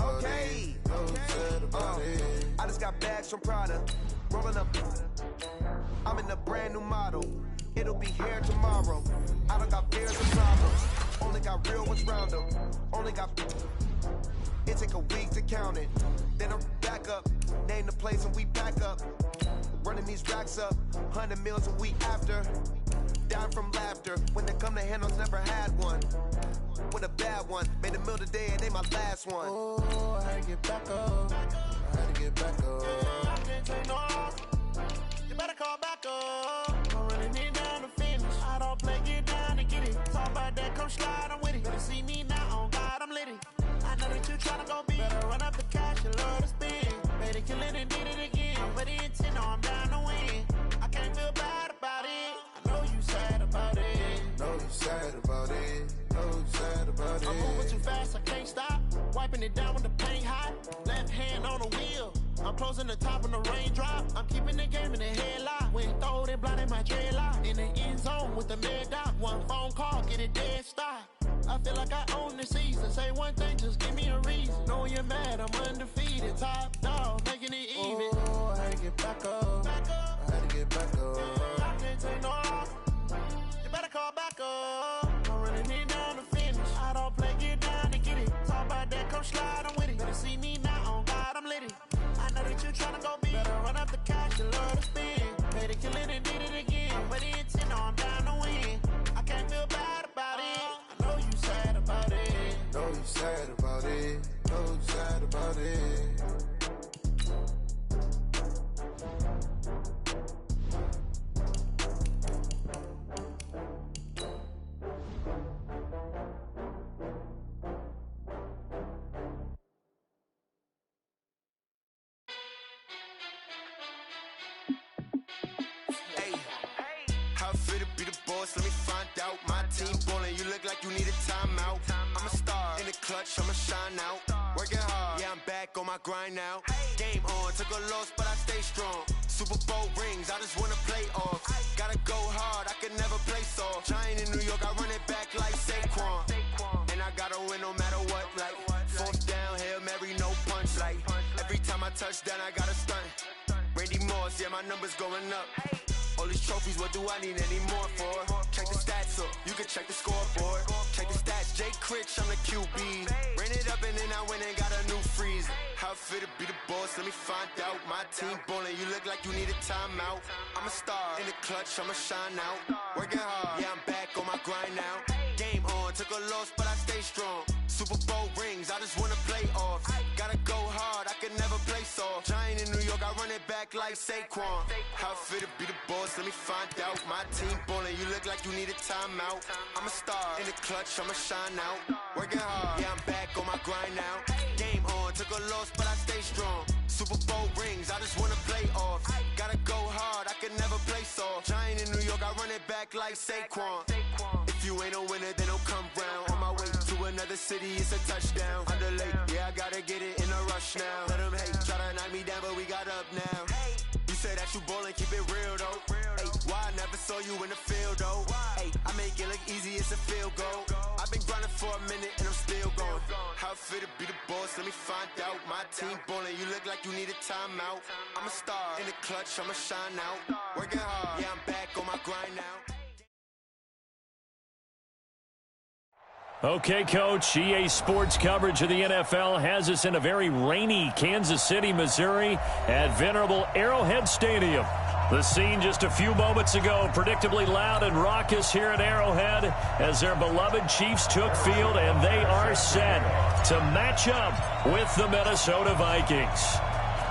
Okay. I just got bags from Prada. Rolling up. I'm in a brand new model. It'll be here tomorrow. I don't got fears and problems. Only got real ones round them. Only got. It take a week to count it. Then I'm back up. Name the place and we pack up. Running these racks up. 100 meals a week after. Down from laughter. When they come to handles, never had one. With a bad one. Made a meal today and they my last one. Oh, I had to get back up. I had to get back up. I can't take no loss. You better call back up. I'm running it down to finish. I don't play, get down and get it. Talk about that, come slide, I'm with it. Better see me now, on God, I'm litty. I know that you tryna go big. Better run up the cash, you love to spin. Made it, kill it, and did it again. I'm with the intent, no, I'm down to win. I can't feel bad about it. I know you sad about it. Know you sad about it. Know you sad about it. I'm moving too fast, I can't stop. Wiping it down with the paint hot. Left hand on the wheel. I'm closing the top when the raindrop. I'm keeping the game in the headlock. When throw it, blind in my dreadlock. In the end zone with the mad dot. One phone call, get it dead stop. I feel like I own the season. Say one thing, just give me a reason. Know you're mad, I'm undefeated. Top dog, making it even. Oh, I had to get back up. I had to get back up. I can't take no loss. You better call back up. I'm running it down to finish. I don't play, get down and get it. Talk about that, come slide, I'm with it. Better see me now, on God, I'm litty. I know that you tryna go big. Better run up the cash, you love to spin. Made it, kill it, and did it again. But the intent, no, I'm down to win. I can't feel bad about it. I know you sad about it. Know you sad about it. Know you sad about it. How fit to be the boss? Let me find out. My team ballin', you look like you need a timeout. I'm a star in the clutch, I'ma shine out. Working hard, yeah, I'm back on my grind now. Game on, took a loss, but I stay strong. Super Bowl rings, I just wanna play off. Gotta go hard, I can never play soft. Giant in New York, I run it back like Saquon. And I gotta win no matter what, like fourth down, Hail Mary, no punch. Like every time I touch down, I gotta stunt. Randy Moss, yeah, my numbers going up. All these trophies, what do I need any more for? Check the stats up, you can check the scoreboard. Check the stats, Jay Critch, I'm the QB. Ran it up and then I went and got a new freeze. How fit to be the boss, let me find out. My team ballin', you look like you need a timeout. I'm a star in the clutch, I'ma shine out. Working hard, yeah, I'm back on my grind now. Game on, took a loss, but I stay strong. Super Bowl rings, I just wanna play off. Gotta go hard, I can never play soft. Giant in New York, I run it back like Saquon. How fit to be the boss, let me find out. My team ballin', you look like you need a timeout. I'm a star in the clutch, I'ma shine out. Working hard, yeah, I'm back on my grind now. Game on, took a loss, but I stay strong. Super Bowl rings, I just wanna play off. Gotta go hard, I can never play soft. Giant in New York, I run it back like Saquon. If you ain't a winner, then don't come round. On my way to another city, it's a touchdown. Underlay, yeah, I gotta get it in a rush now. Let them hate, try to knock me down, but we got up now. You say that you ballin', keep it real though. Hey, why I never saw you in the field though? Hey, I make it look easy, it's a field goal. I've been grinding for a minute and I'm still going. How fit to be the boss, let me find out. My team ballin', you look like you need a timeout. I'm a star in the clutch, I'ma shine out. Working hard, yeah, I'm back on my grind now. Okay, Coach, EA Sports coverage of the NFL has us in a very rainy Kansas City, Missouri at venerable Arrowhead Stadium. The scene just a few moments ago, predictably loud and raucous here at Arrowhead as their beloved Chiefs took field, and they are set to match up with the Minnesota Vikings.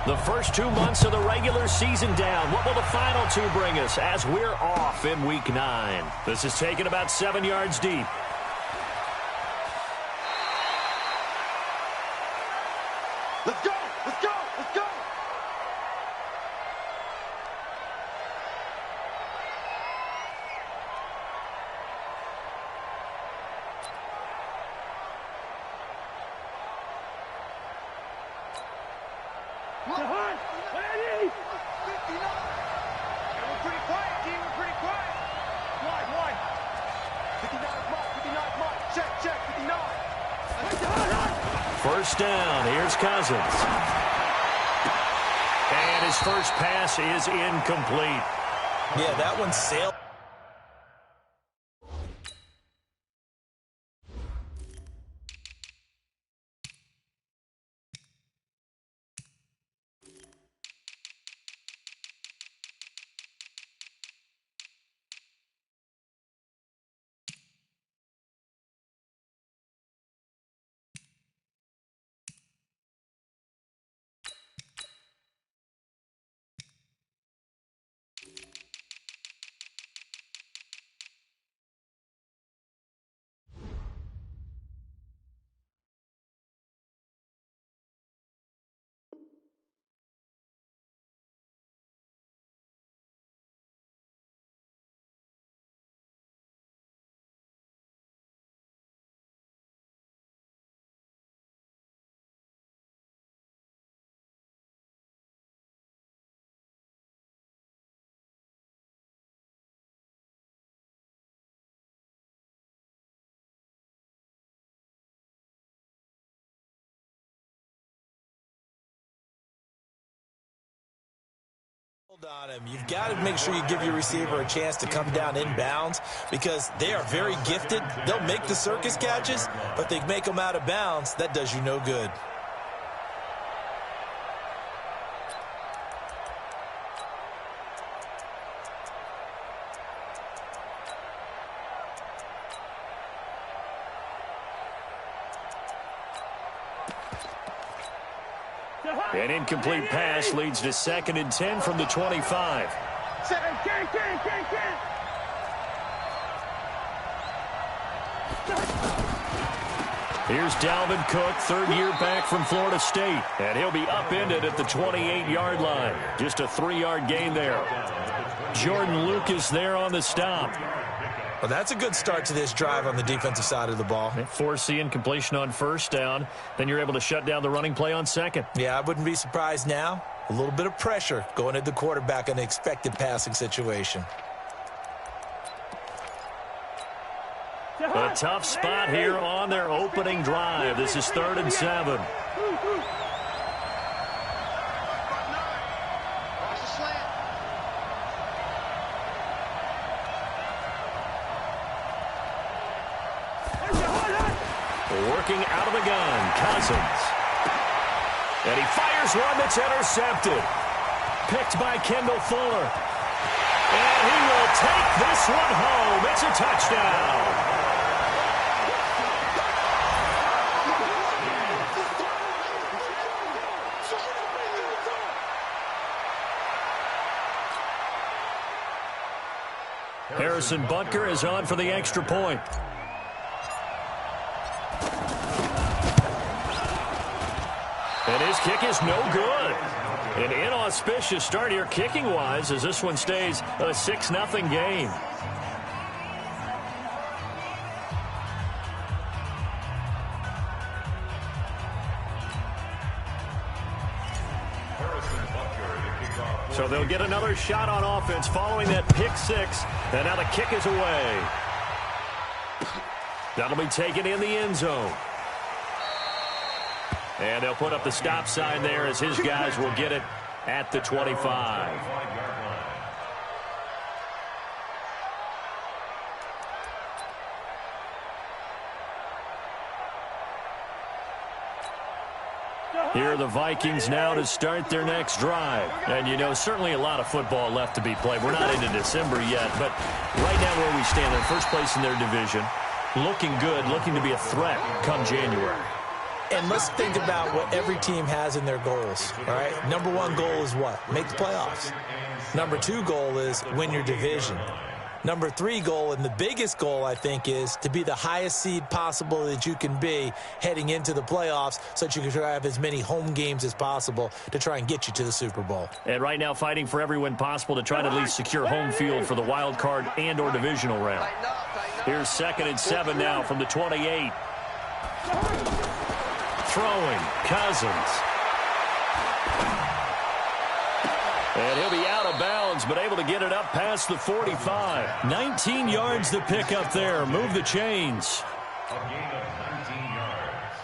The first 2 months of the regular season down. What will the final two bring us as we're off in Week 9? This is taken about 7 yards deep. Let's go! Let's go! Let's go! We're pretty quiet, G. We're pretty quiet. Wide. 59 mark. Check. 59. First down. Here's Cousins. And his first pass is incomplete. Yeah, that one sailed. On him. You've got to make sure you give your receiver a chance to come down inbounds because they are very gifted. They'll make the circus catches, but they make them out of bounds. That does you no good. An incomplete pass leads to 2nd and 10 from the 25. Here's Dalvin Cook, third year back from Florida State. And he'll be upended at the 28-yard line. Just a 3-yard gain there. Jordan Lucas there on the stop. Well, that's a good start to this drive on the defensive side of the ball. Forcing incompletion on first down. Then you're able to shut down the running play on second. Yeah, I wouldn't be surprised now. A little bit of pressure going at the quarterback in an expected passing situation. A tough spot here on their opening drive. This is 3rd and 7. Working out of the gun, Cousins. And he fires one that's intercepted. Picked by Kendall Fuller. And he will take this one home. It's a touchdown. Harrison Butker is on for the extra point. And his kick is no good. An inauspicious start here kicking-wise as this one stays a 6-0 game. So they'll get another shot on offense following that pick six. And now the kick is away. That'll be taken in the end zone. And they'll put up the stop sign there as his guys will get it at the 25. Here are the Vikings now to start their next drive. And, you know, certainly a lot of football left to be played. We're not into December yet, but right now where we stand, they're first place in their division. Looking good, looking to be a threat come January. And let's think about what every team has in their goals, all right? Number one goal is what? Make the playoffs. Number two goal is win your division. Number three goal, and the biggest goal, I think, is to be the highest seed possible that you can be heading into the playoffs so that you can have as many home games as possible to try and get you to the Super Bowl. And right now fighting for every win possible to try to at least secure home field for the wild card and or divisional round. Here's 2nd and 7 now from the 28. Throwing, Cousins. And he'll be out of bounds, but able to get it up past the 45. 19 yards to pick up there. Move the chains. A gain of 19 yards.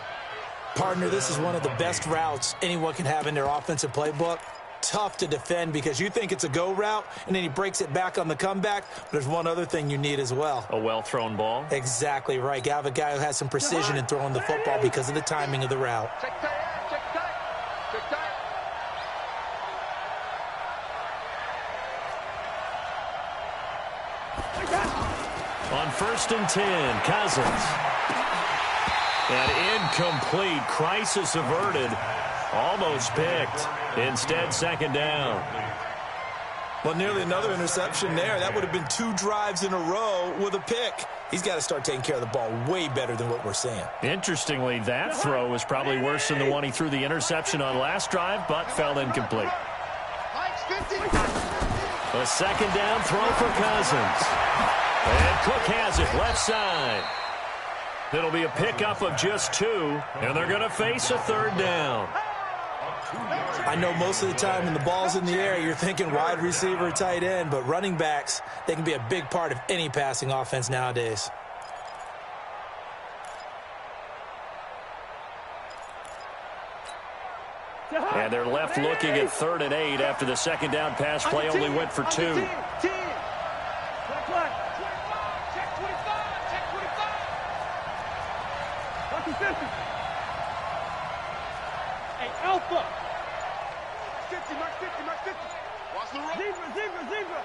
Partner, this is one of the best routes anyone can have in their offensive playbook. Tough to defend because you think it's a go route, and then he breaks it back on the comeback. But there's one other thing you need as well. A well-thrown ball? Exactly right. You have a guy who has some precision in throwing the football because of the timing of the route. Check tight, check tight, check tight. On 1st and 10, Cousins. An incomplete, crisis averted, almost picked. Instead, 2nd down. Well, nearly another interception there. That would have been 2 drives in a row with a pick. He's got to start taking care of the ball way better than what we're seeing. Interestingly, that throw was probably worse than the one he threw the interception on last drive, but fell incomplete. A 2nd down throw for Cousins. And Cook has it left side. It'll be a pickup of just 2, and they're going to face a 3rd down. I know most of the time when the ball's in the air, you're thinking wide receiver, tight end, but running backs, they can be a big part of any passing offense nowadays. And they're left looking at 3rd and 8 after the 2nd down pass play only went for 2. Hey, Alpha. 50, Mark 50, Mark 50. Watch the road. Zebra.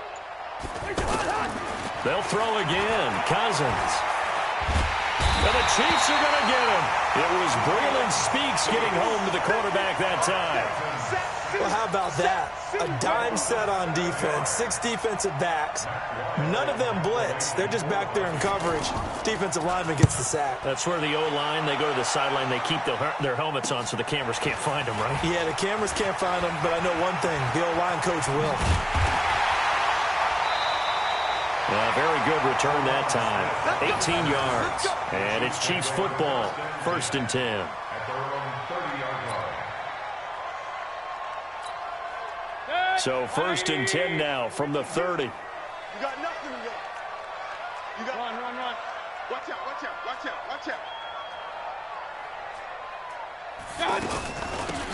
They'll throw again. Cousins. And the Chiefs are going to get him. It was Braylon Speaks getting home to the quarterback that time. Well, how about that? A dime set on defense, 6 defensive backs. None of them blitz. They're just back there in coverage. Defensive lineman gets the sack. That's where the O-line, they go to the sideline, they keep their helmets on so the cameras can't find them, right? Yeah, the cameras can't find them, but I know one thing. The O-line coach will. Very good return that time. 18 yards. And it's Chiefs football. 1st and 10. So 1st and 10 now from the 30. You got nothing to go. You got run. Watch out.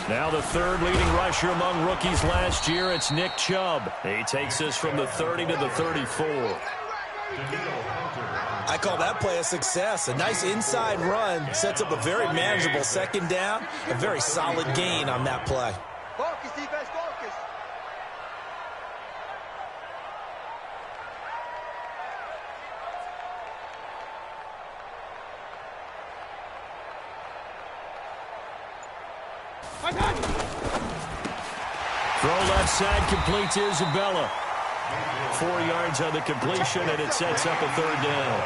Now the 3rd leading rusher among rookies last year, it's Nick Chubb. He takes us from the 30 to the 34. I call that play a success. A nice inside run sets up a very manageable 2nd down. A very solid gain on that play. Focus, defense, focus. Throw left side, complete to Isabella. 4 yards on the completion, and it sets up a 3rd down.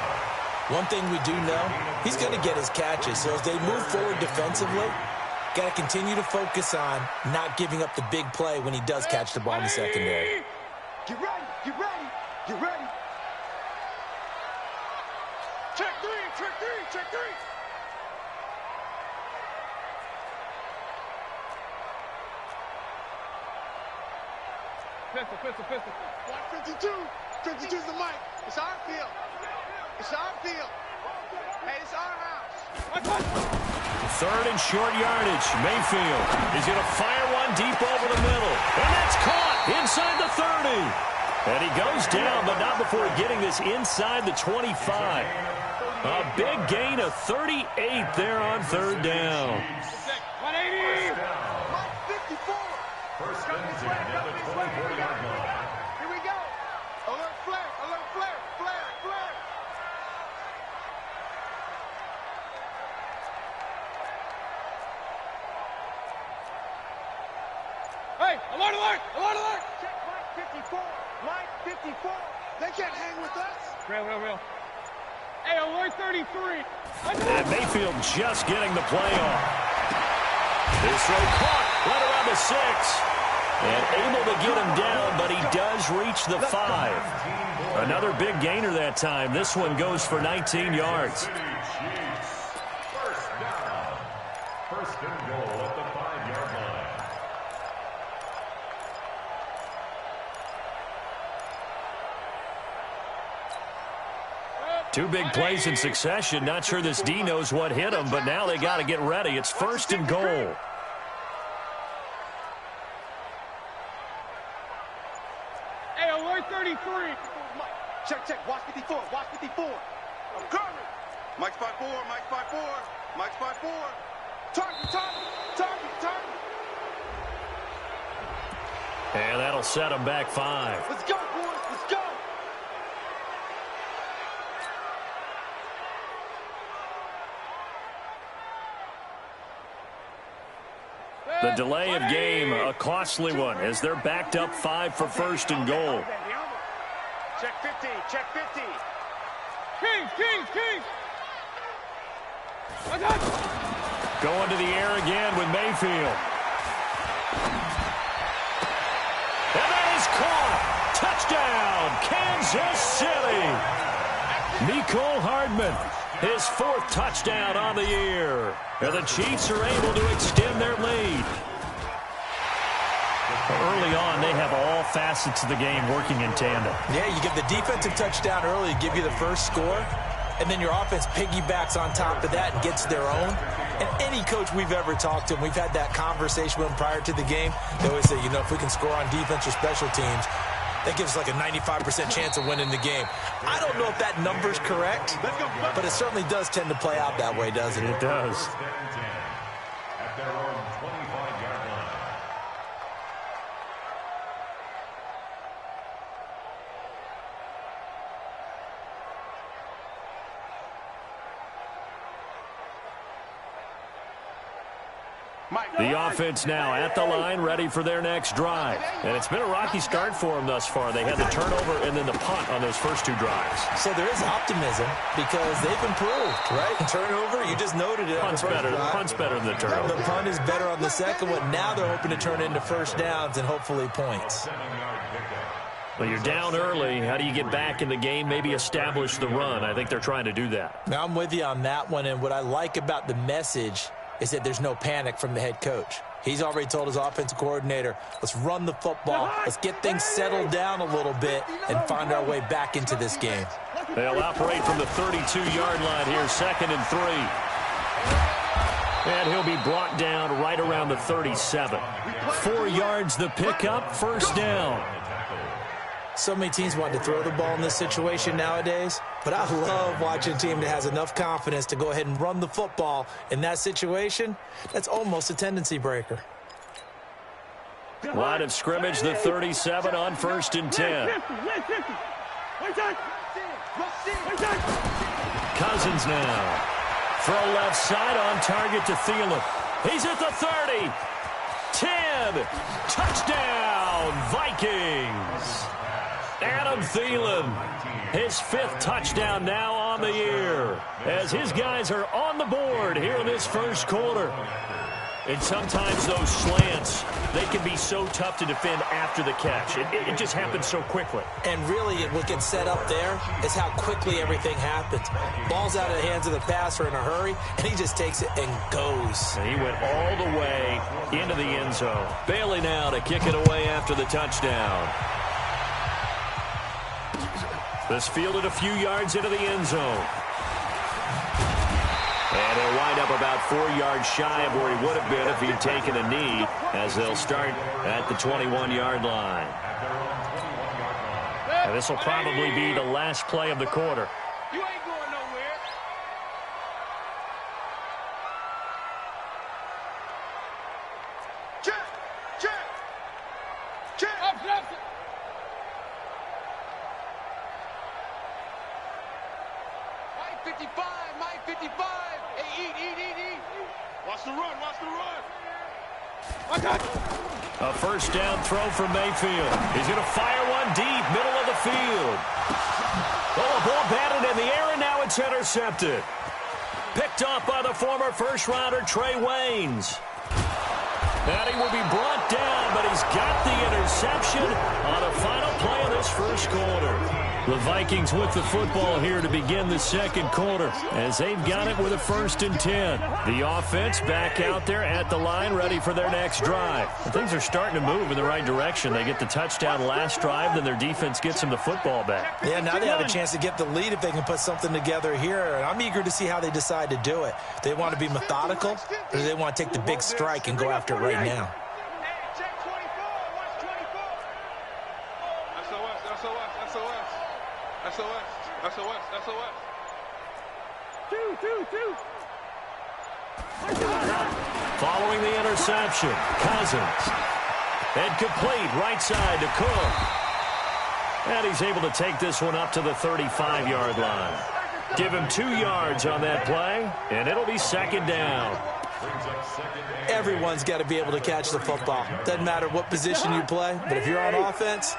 One thing we do know, he's going to get his catches. So as they move forward defensively, got to continue to focus on not giving up the big play when he does catch the ball in the secondary. Get ready. Check three. Pistol. Watch 52. 52's the mic. It's our field. Hey, it's our house. 3rd and short yardage. Mayfield is going to fire one deep over the middle. And that's caught inside the 30. And he goes down, but not before getting this inside the 25. A big gain of 38 there on 3rd down. 180. 54. 1st and 10 at the 24-yard line. Here we go. Alert flare. Hey, alert. Check Mike 54. They can't hang with us. Real. Hey, alert 33. And Mayfield just getting the play off. This throw caught right around the 6. And able to get him down, but he does reach the 5. Another big gainer that time. This one goes for 19 yards. 1st down. 1st and goal at the 5-yard line. Two big plays in succession. Not sure this D knows what hit him, but now they got to get ready. It's 1st and goal. Hey, alert 33. Check. Watch 54. Watch 54. I'm coming. Mike's 5-4. Mike's 5-4. Mike's 5-4. Target. And that'll set him back 5. Let's go, boys. Let's go. The delay of game, a costly one, as they're backed up 5 for 1st and goal. Check 50. Check 50. Kings. Going to the air again with Mayfield. And that is caught. Touchdown, Kansas City. Mecole Hardman, his 4th touchdown on the year. And the Chiefs are able to extend their lead. Early on, they have all facets of the game working in tandem. Yeah, you get the defensive touchdown early to give you the first score, and then your offense piggybacks on top of that and gets their own. And any coach we've ever talked to, and we've had that conversation with them prior to the game, they always say, if we can score on defense or special teams, that gives us like a 95% chance of winning the game. I don't know if that number's correct, but it certainly does tend to play out that way, doesn't it? It does. At their own 25-yard line. The offense now at the line, ready for their next drive. And it's been a rocky start for them thus far. They had the turnover and then the punt on those first 2 drives. So there is optimism because they've improved, right? Turnover, you just noted it. Punt's better than the turnover. The punt is better on the second one. Now they're hoping to turn it into first downs and hopefully points. Well, you're down early. How do you get back in the game, maybe establish the run? I think they're trying to do that. Now, I'm with you on that one, and what I like about the message is that there's no panic from the head coach. He's already told his offensive coordinator, let's run the football, let's get things settled down a little bit and find our way back into this game. They'll operate from the 32-yard line here, 2nd and 3. And he'll be brought down right around the 37. 4 yards the pickup, 1st down. So many teams want to throw the ball in this situation nowadays, but I love watching a team that has enough confidence to go ahead and run the football in that situation. That's almost a tendency breaker. Line of scrimmage, the 37 on 1st and 10. Cousins now. Throw left side on target to Thielen. He's at the 30. 10. Touchdown, Vikings. Adam Thielen, his 5th touchdown now on the year, as his guys are on the board here in this first quarter. And sometimes those slants, they can be so tough to defend after the catch. It just happens so quickly. And really, what gets set up there is how quickly everything happens. Ball's out of the hands of the passer in a hurry, and he just takes it and goes. And he went all the way into the end zone. Bailey now to kick it away after the touchdown. This fielded a few yards into the end zone. And he'll wind up about 4 yards shy of where he would have been if he'd taken a knee, as they'll start at the 21-yard line. And this will probably be the last play of the quarter. You ain't going nowhere. Check. Up. Mike 55. Hey, eat. Watch the run. A 1st down throw from Mayfield. He's going to fire one deep, middle of the field. Oh, a ball batted in the air, and now it's intercepted. Picked off by the former first-rounder Trey Waynes. And he will be brought down, but he's got the interception on the final play of this first quarter. The Vikings with the football here to begin the second quarter as they've got it with a 1st and 10. The offense back out there at the line ready for their next drive. And things are starting to move in the right direction. They get the touchdown last drive, then their defense gets them the football back. Yeah, now they have a chance to get the lead if they can put something together here. And I'm eager to see how they decide to do it. They want to be methodical, or do they want to take the big strike and go after it right now? SOS. 2. Following the interception, Cousins. And complete right side to Cook. And he's able to take this one up to the 35-yard line. Give him 2 yards on that play, and it'll be 2nd down. Everyone's got to be able to catch the football. Doesn't matter what position you play, but if you're on offense,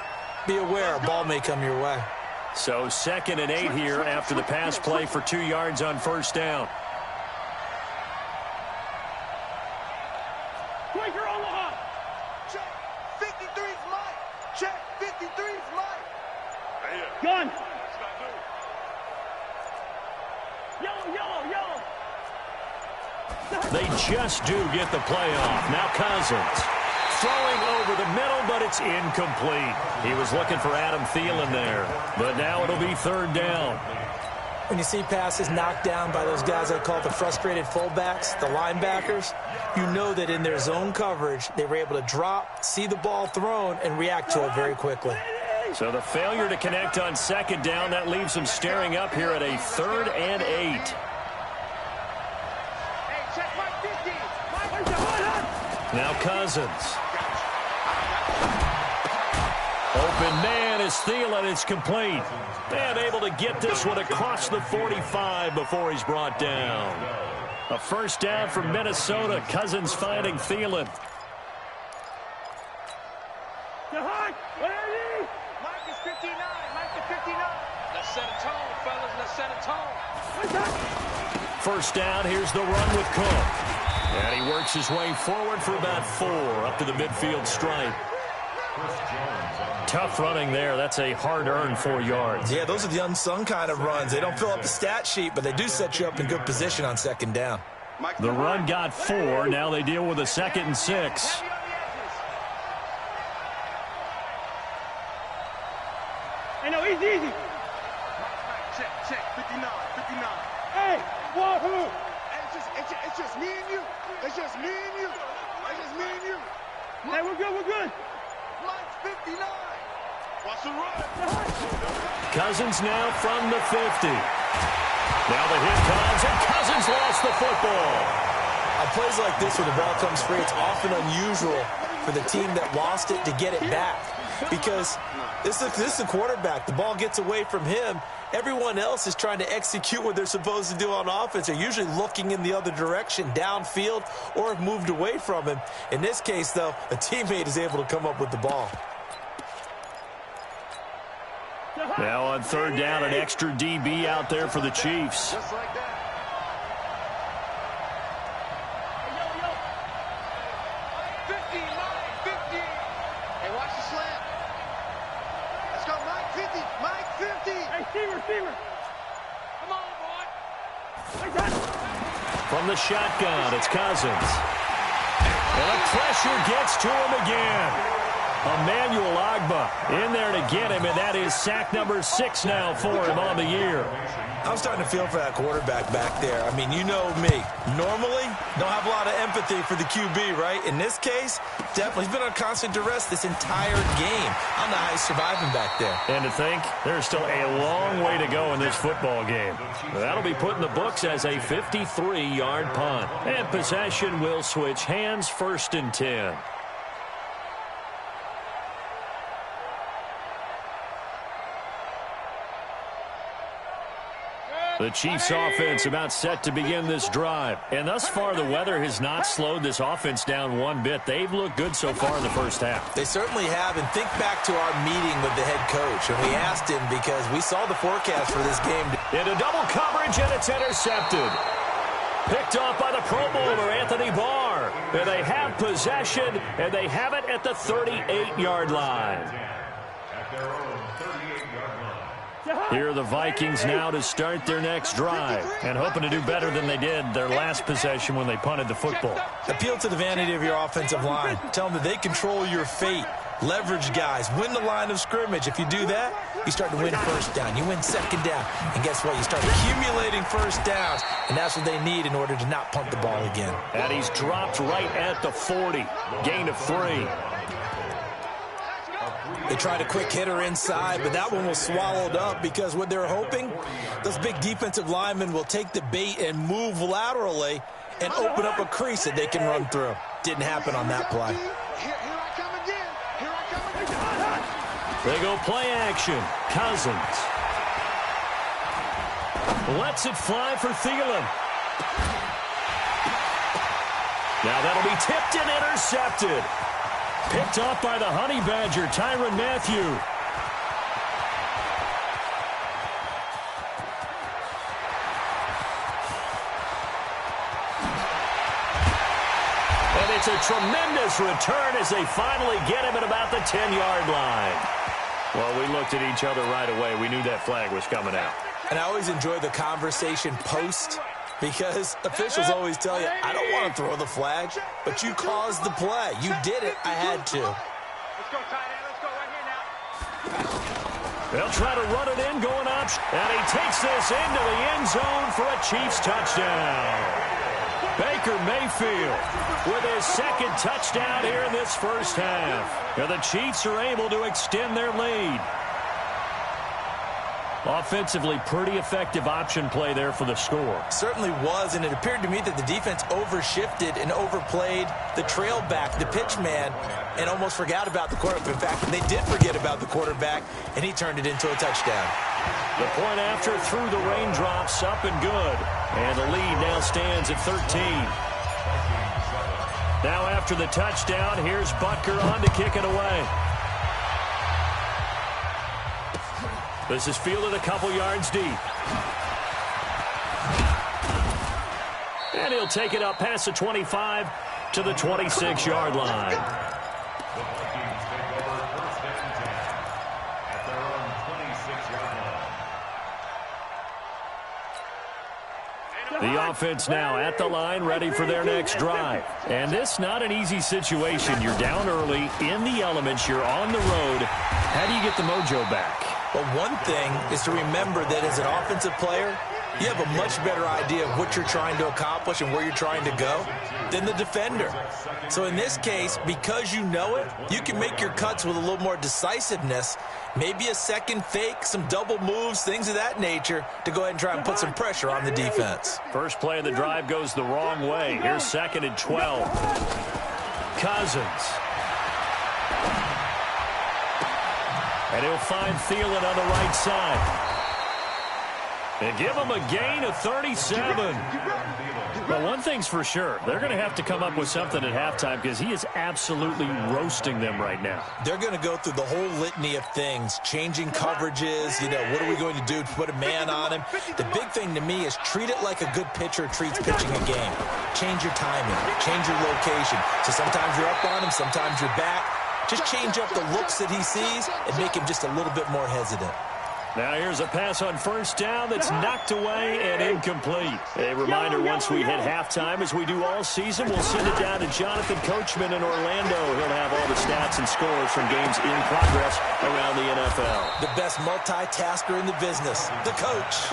be aware a ball may come your way. So 2nd and 8 here after the pass play for 2 yards on 1st down. Quaker Omaha. Check. 53's Mike. Check. 53's Mike. Gun. Yellow. They just do get the play off. Now Cousins. Throwing over the middle, but it's incomplete. He was looking for Adam Thielen there. But now it'll be 3rd down. When you see passes knocked down by those guys I call the frustrated fullbacks, the linebackers, you know that in their zone coverage, they were able to drop, see the ball thrown, and react to it very quickly. So the failure to connect on 2nd down, that leaves them staring up here at a 3rd and 8. Now Cousins. Open man is Thielen. It's complete. And able to get this one across the 45 before he's brought down. A 1st down for Minnesota. Cousins finding Thielen. Mike is 59. Let's set a tone, fellas. Let's set a tone. 1st down. Here's the run with Cook. And he works his way forward for about 4 up to the midfield stripe. Tough running there. That's a hard-earned 4 yards. Yeah, those are the unsung kind of runs. They don't fill up the stat sheet, but they do set you up in good position on 2nd down. The run got 4. Now they deal with a 2nd and 6. Hey, no, easy. Check. 59. Hey, wahoo! It's just me and you. It's just me and you. Hey, we're good. Mike's 59. Watch the run. Cousins now from the 50. Now the hit comes, and Cousins lost the football. On plays like this where the ball comes free, it's often unusual for the team that lost it to get it back. Because this is the quarterback. The ball gets away from him. Everyone else is trying to execute what they're supposed to do on offense. They're usually looking in the other direction, downfield, or have moved away from him. In this case, though, a teammate is able to come up with the ball. Now on 3rd down, an extra DB out there for the Chiefs. Just like that. 50. Hey, watch the slant. Let's go, Mike 50. Hey, receiver. Come on, boy. From the shotgun, it's Cousins. And the pressure gets to him again. Emmanuel Ogbah in there to get him, and that is sack number 6 now for him on the year. I'm starting to feel for that quarterback back there. I mean, you know me. Normally, don't have a lot of empathy for the QB, right? In this case, definitely, he's been on constant duress this entire game. I don't know how he's surviving back there. And to think, there's still a long way to go in this football game. That'll be put in the books as a 53-yard punt. And possession will switch hands, 1st and 10. The Chiefs offense about set to begin this drive. And thus far, the weather has not slowed this offense down one bit. They've looked good so far in the 1st half. They certainly have. And think back to our meeting with the head coach. And we asked him because we saw the forecast for this game. Into double coverage, and it's intercepted. Picked off by the Pro Bowler, Anthony Barr. And they have possession, and they have it at the 38-yard line. At their own 38-yard line. Here are the Vikings now to start their next drive and hoping to do better than they did their last possession when they punted the football. Appeal to the vanity of your offensive line. Tell them that they control your fate. Leverage guys. Win the line of scrimmage. If you do that, you start to win first down. You win second down. And guess what? You start accumulating first downs. And that's what they need in order to not punt the ball again. And he's dropped right at the 40. Gain of 3. They tried a quick hitter inside, but that one was swallowed up because what they're hoping, those big defensive linemen will take the bait and move laterally and open up a crease that they can run through. Didn't happen on that play. They go play action. Cousins lets it fly for Thielen. Now that'll be tipped and intercepted. Picked off by the Honey Badger, Tyrann Mathieu. And it's a tremendous return as they finally get him at about the 10-yard line. Well, we looked at each other right away. We knew that flag was coming out. And I always enjoy the conversation post because officials always tell you, I don't want to throw the flag, but you caused the play. You did it. I had to. Let's go, tight end. Let's go right here now. They'll try to run it in, going up. And he takes this into the end zone for a Chiefs touchdown. Baker Mayfield with his second touchdown here in this first half. Now the Chiefs are able to extend their lead. Offensively, pretty effective option play there for the score. Certainly was, and it appeared to me that the defense overshifted and overplayed the trail back, the pitch man, and almost forgot about the quarterback. In fact, they did forget about the quarterback, and he turned it into a touchdown. The point after through the raindrops, up and good. And the lead now stands at 13. Now after the touchdown, here's Butker on to kick it away. This is fielded a couple yards deep. And he'll take it up past the 25 to the 26-yard line. The Vikings take over first and 10 at their own 26-yard line. The offense now at the line, ready for their next drive. And this not an easy situation. You're down early, in the elements, you're on the road. How do you get the mojo back? Well, one thing is to remember that as an offensive player, you have a much better idea of what you're trying to accomplish and where you're trying to go than the defender. So in this case, because you know it, you can make your cuts with a little more decisiveness, maybe a second fake, some double moves, things of that nature, to go ahead and try and put some pressure on the defense. First play of the drive goes the wrong way. Here's 2nd and 12. Cousins. And he'll find Thielen on the right side. And give him a gain of 37. Well, one thing's for sure. They're going to have to come up with something at halftime because he is absolutely roasting them right now. They're going to go through the whole litany of things, changing coverages, what are we going to do to put a man on him? The big thing to me is treat it like a good pitcher treats pitching a game. Change your timing, change your location. So sometimes you're up on him, sometimes you're back. Just change up the looks that he sees and make him just a little bit more hesitant. Now here's a pass on first down that's knocked away and incomplete. A reminder, once we hit halftime, as we do all season, we'll send it down to Jonathan Coachman in Orlando. He'll have all the stats and scores from games in progress around the NFL. The best multitasker in the business, the coach.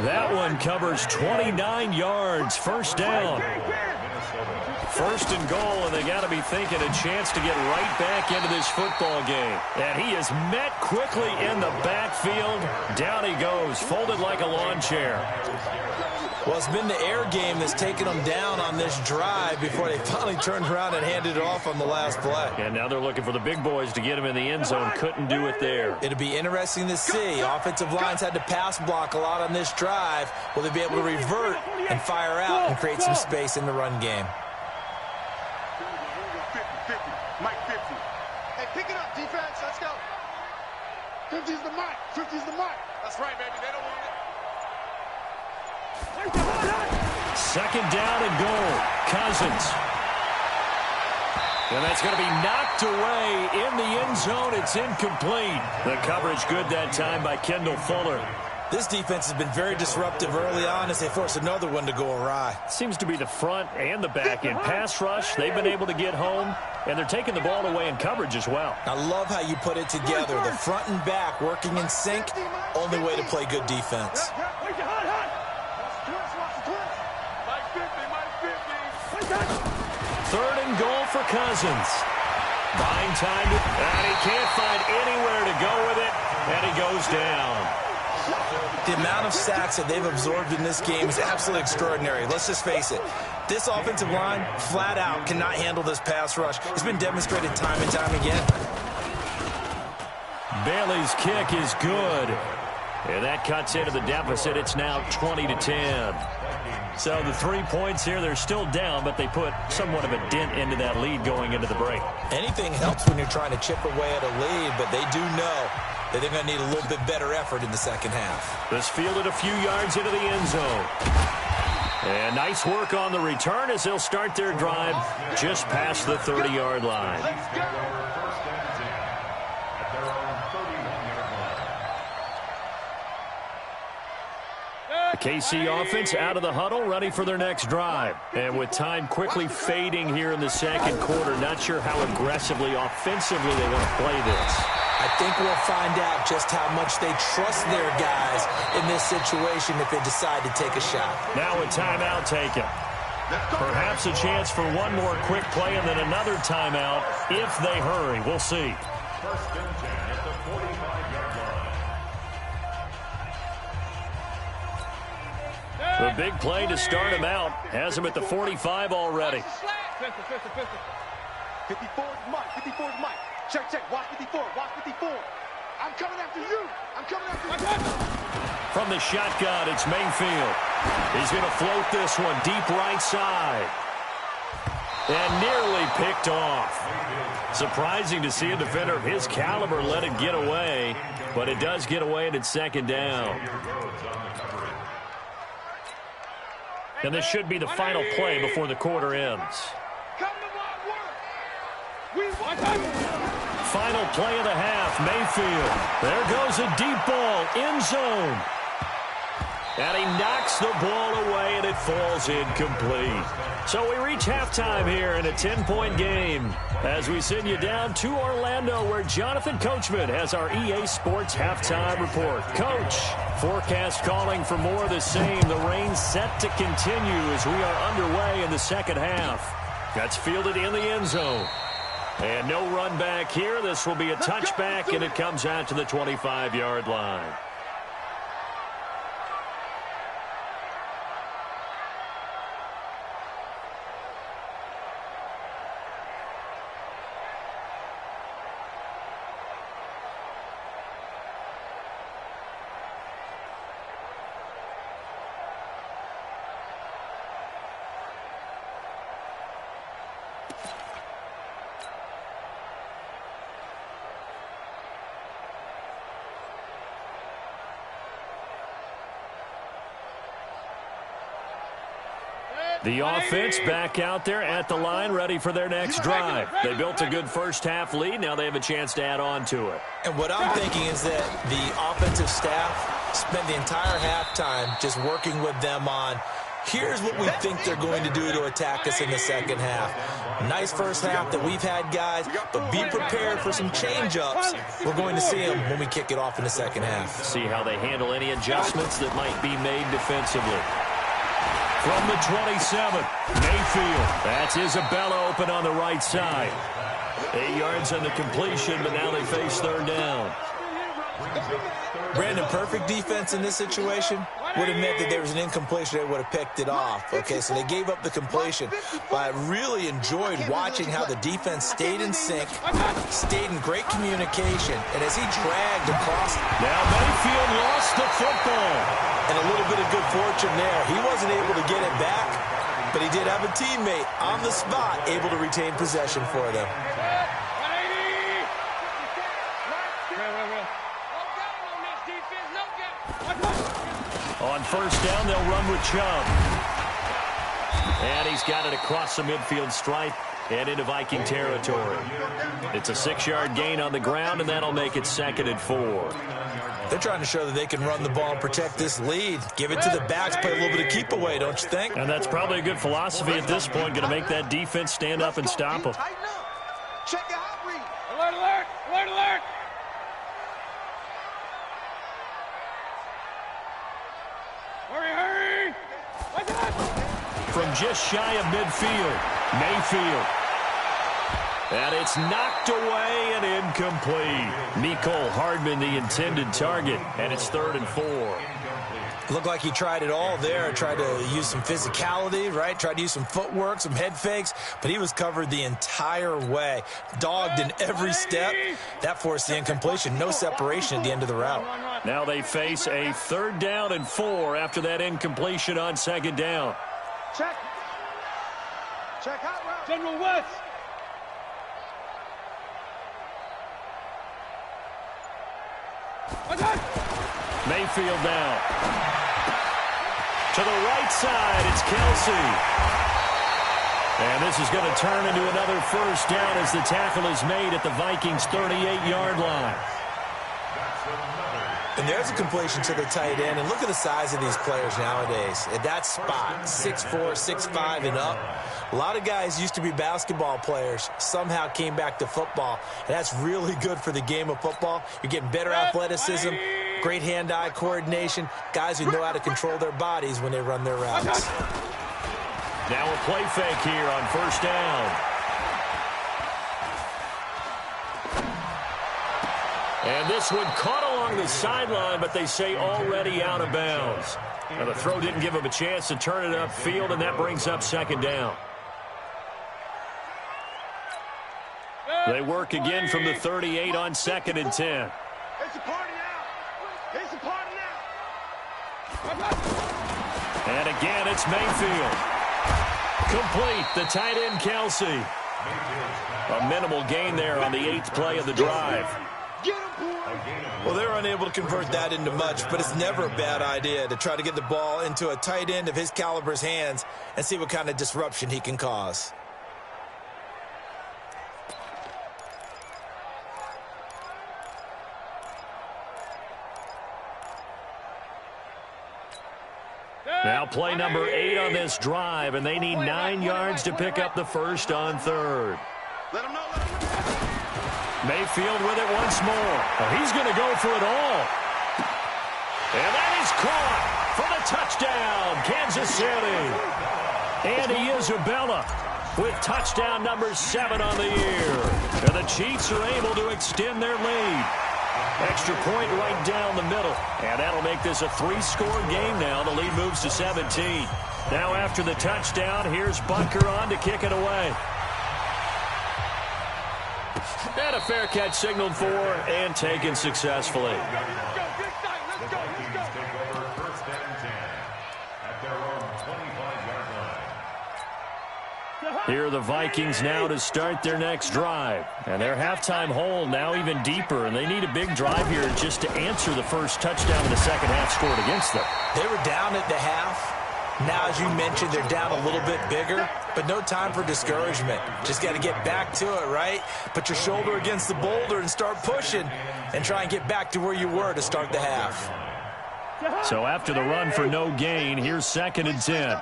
That one covers 29 yards, first down. First and goal, and they got to be thinking a chance to get right back into this football game. And he is met quickly in the backfield. Down he goes, folded like a lawn chair. Well, it's been the air game that's taken them down on this drive before they finally turned around and handed it off on the last play. And now they're looking for the big boys to get him in the end zone. Couldn't do it there. It'll be interesting to see. Offensive lines had to pass block a lot on this drive. Will they be able to revert and fire out and create some space in the run game? Mike 50. Hey, pick it up, defense. Let's go. 50's the Mike. 50's the Mike. That's right, baby. They don't want it. Second down and goal. Cousins. And that's going to be knocked away in the end zone. It's incomplete. The coverage good that time by Kendall Fuller. This defense has been very disruptive early on as they force another one to go awry. Seems to be the front and the back end. Pass rush, they've been able to get home, and they're taking the ball away in coverage as well. I love how you put it together. The front and back working in sync, only way to play good defense. Third and goal for Cousins. Buying time, and he can't find anywhere to go with it, and he goes down. The amount of sacks that they've absorbed in this game is absolutely extraordinary. Let's just face it. This offensive line, flat out, cannot handle this pass rush. It's been demonstrated time and time again. Bailey's kick is good. And that cuts into the deficit. It's now 20-10. So the 3 points here, they're still down, but they put somewhat of a dent into that lead going into the break. Anything helps when you're trying to chip away at a lead, but they do know that they're going to need a little bit better effort in the second half. This fielded a few yards into the end zone. And nice work on the return as they'll start their drive just past the 30-yard line. The KC offense out of the huddle, ready for their next drive. And with time quickly fading here in the second quarter, not sure how aggressively, offensively they want to play this. I think we'll find out just how much they trust their guys in this situation if they decide to take a shot. Now a timeout taken. Perhaps a chance for one more quick play and then another timeout if they hurry. We'll see. First and 10 at the 45-yard line. The big play to start him out has him at the 45 already. 54 is Mike. 54 is Mike. Check, check. Watch 54. Watch 54. I'm coming after you. I'm coming after you. From the shotgun, it's Mayfield. He's going to float this one deep right side. And nearly picked off. Surprising to see a defender of his caliber let it get away, but it does get away and it's second down. And this should be the final play before the quarter ends. Final play of the half, Mayfield. There goes a deep ball, end zone. And he knocks the ball away, and it falls incomplete. So we reach halftime here in a 10-point game as we send you down to Orlando, where Jonathan Coachman has our EA Sports halftime report. Coach, forecast calling for more of the same. The rain set to continue as we are underway in the second half. That's fielded in the end zone. And no run back here. This will be a touchback, and it comes out to the 25-yard line. The offense back out there at the line, ready for their next drive. They built a good first half lead. Now they have a chance to add on to it. And what I'm thinking is that the offensive staff spent the entire halftime just working with them on, here's what we think they're going to do to attack us in the second half. Nice first half that we've had, guys, but be prepared for some change-ups. We're going to see them when we kick it off in the second half. See how they handle any adjustments that might be made defensively. From the 27, Mayfield. That's Isabella open on the right side. 8 yards on the completion, but now they face third down. Brandon, perfect defense in this situation would have meant that there was an incompletion. They would have picked it off. Okay, so they gave up the completion. But I really enjoyed watching how the defense stayed in sync, stayed in great communication, and as he dragged across. Now Mayfield lost the football. And a little bit of good fortune there. He wasn't able to get it back, but he did have a teammate on the spot able to retain possession for them. On first down, they'll run with Chubb. And he's got it across the midfield stripe and into Viking territory. It's a 6-yard gain on the ground, and that'll make it 2nd and 4. They're trying to show that they can run the ball and protect this lead. Give it to the backs, play a little bit of keep away, don't you think? And that's probably a good philosophy at this point, going to make that defense stand up and stop them. Check your hot read. Alert, alert, alert, alert. Hurry, hurry. From just shy of midfield, Mayfield. And it's knocked away and incomplete. Mecole Hardman, the intended target, and it's 3rd and 4. Looked like he tried it all there, tried to use some physicality, right? Tried to use some footwork, some head fakes, but he was covered the entire way. Dogged in every step. That forced the incompletion. No separation at the end of the route. Now they face a 3rd down and 4 after that incompletion on 2nd down. Check. Check hot route. General West. Mayfield now. To the right side, it's Kelsey. And this is going to turn into another 1st down as the tackle is made at the Vikings' 38-yard line. And there's a completion to the tight end. And look at the size of these players nowadays. At that spot, 6'4", 6'5", and up. A lot of guys used to be basketball players, somehow came back to football. And that's really good for the game of football. You're getting better athleticism, great hand-eye coordination, guys who know how to control their bodies when they run their routes. Now a play fake here on 1st down. And this one caught along the sideline, but they say already out of bounds. Now the throw didn't give him a chance to turn it upfield, and that brings up 2nd down. They work again from the 38 on 2nd and 10. It's a party now. It's a party now. And again, it's Mayfield. Complete, the tight end, Kelsey. A minimal gain there on the 8th play of the drive. Well, they're unable to convert that into much, but it's never a bad idea to try to get the ball into a tight end of his caliber's hands and see what kind of disruption he can cause. Now play number 8 on this drive, and they need 9 yards to pick up the 1st on 3rd. Mayfield with it once more. Oh, he's going to go for it all. And that is caught for the touchdown, Kansas City. Andy Isabella with touchdown number 7 on the year. And the Chiefs are able to extend their lead. Extra point right down the middle. And that'll make this a 3-score game now. The lead moves to 17. Now after the touchdown, here's Bunker on to kick it away. And a fair catch signaled for and taken successfully. Here are the Vikings now to start their next drive. And their halftime hole now even deeper, and they need a big drive here just to answer the first touchdown in the second half scored against them. They were down at the half. Now, as you mentioned, they're down a little bit bigger, but no time for discouragement. Just got to get back to it, right? Put your shoulder against the boulder and start pushing and try and get back to where you were to start the half. So after the run for no gain, here's 2nd and 10.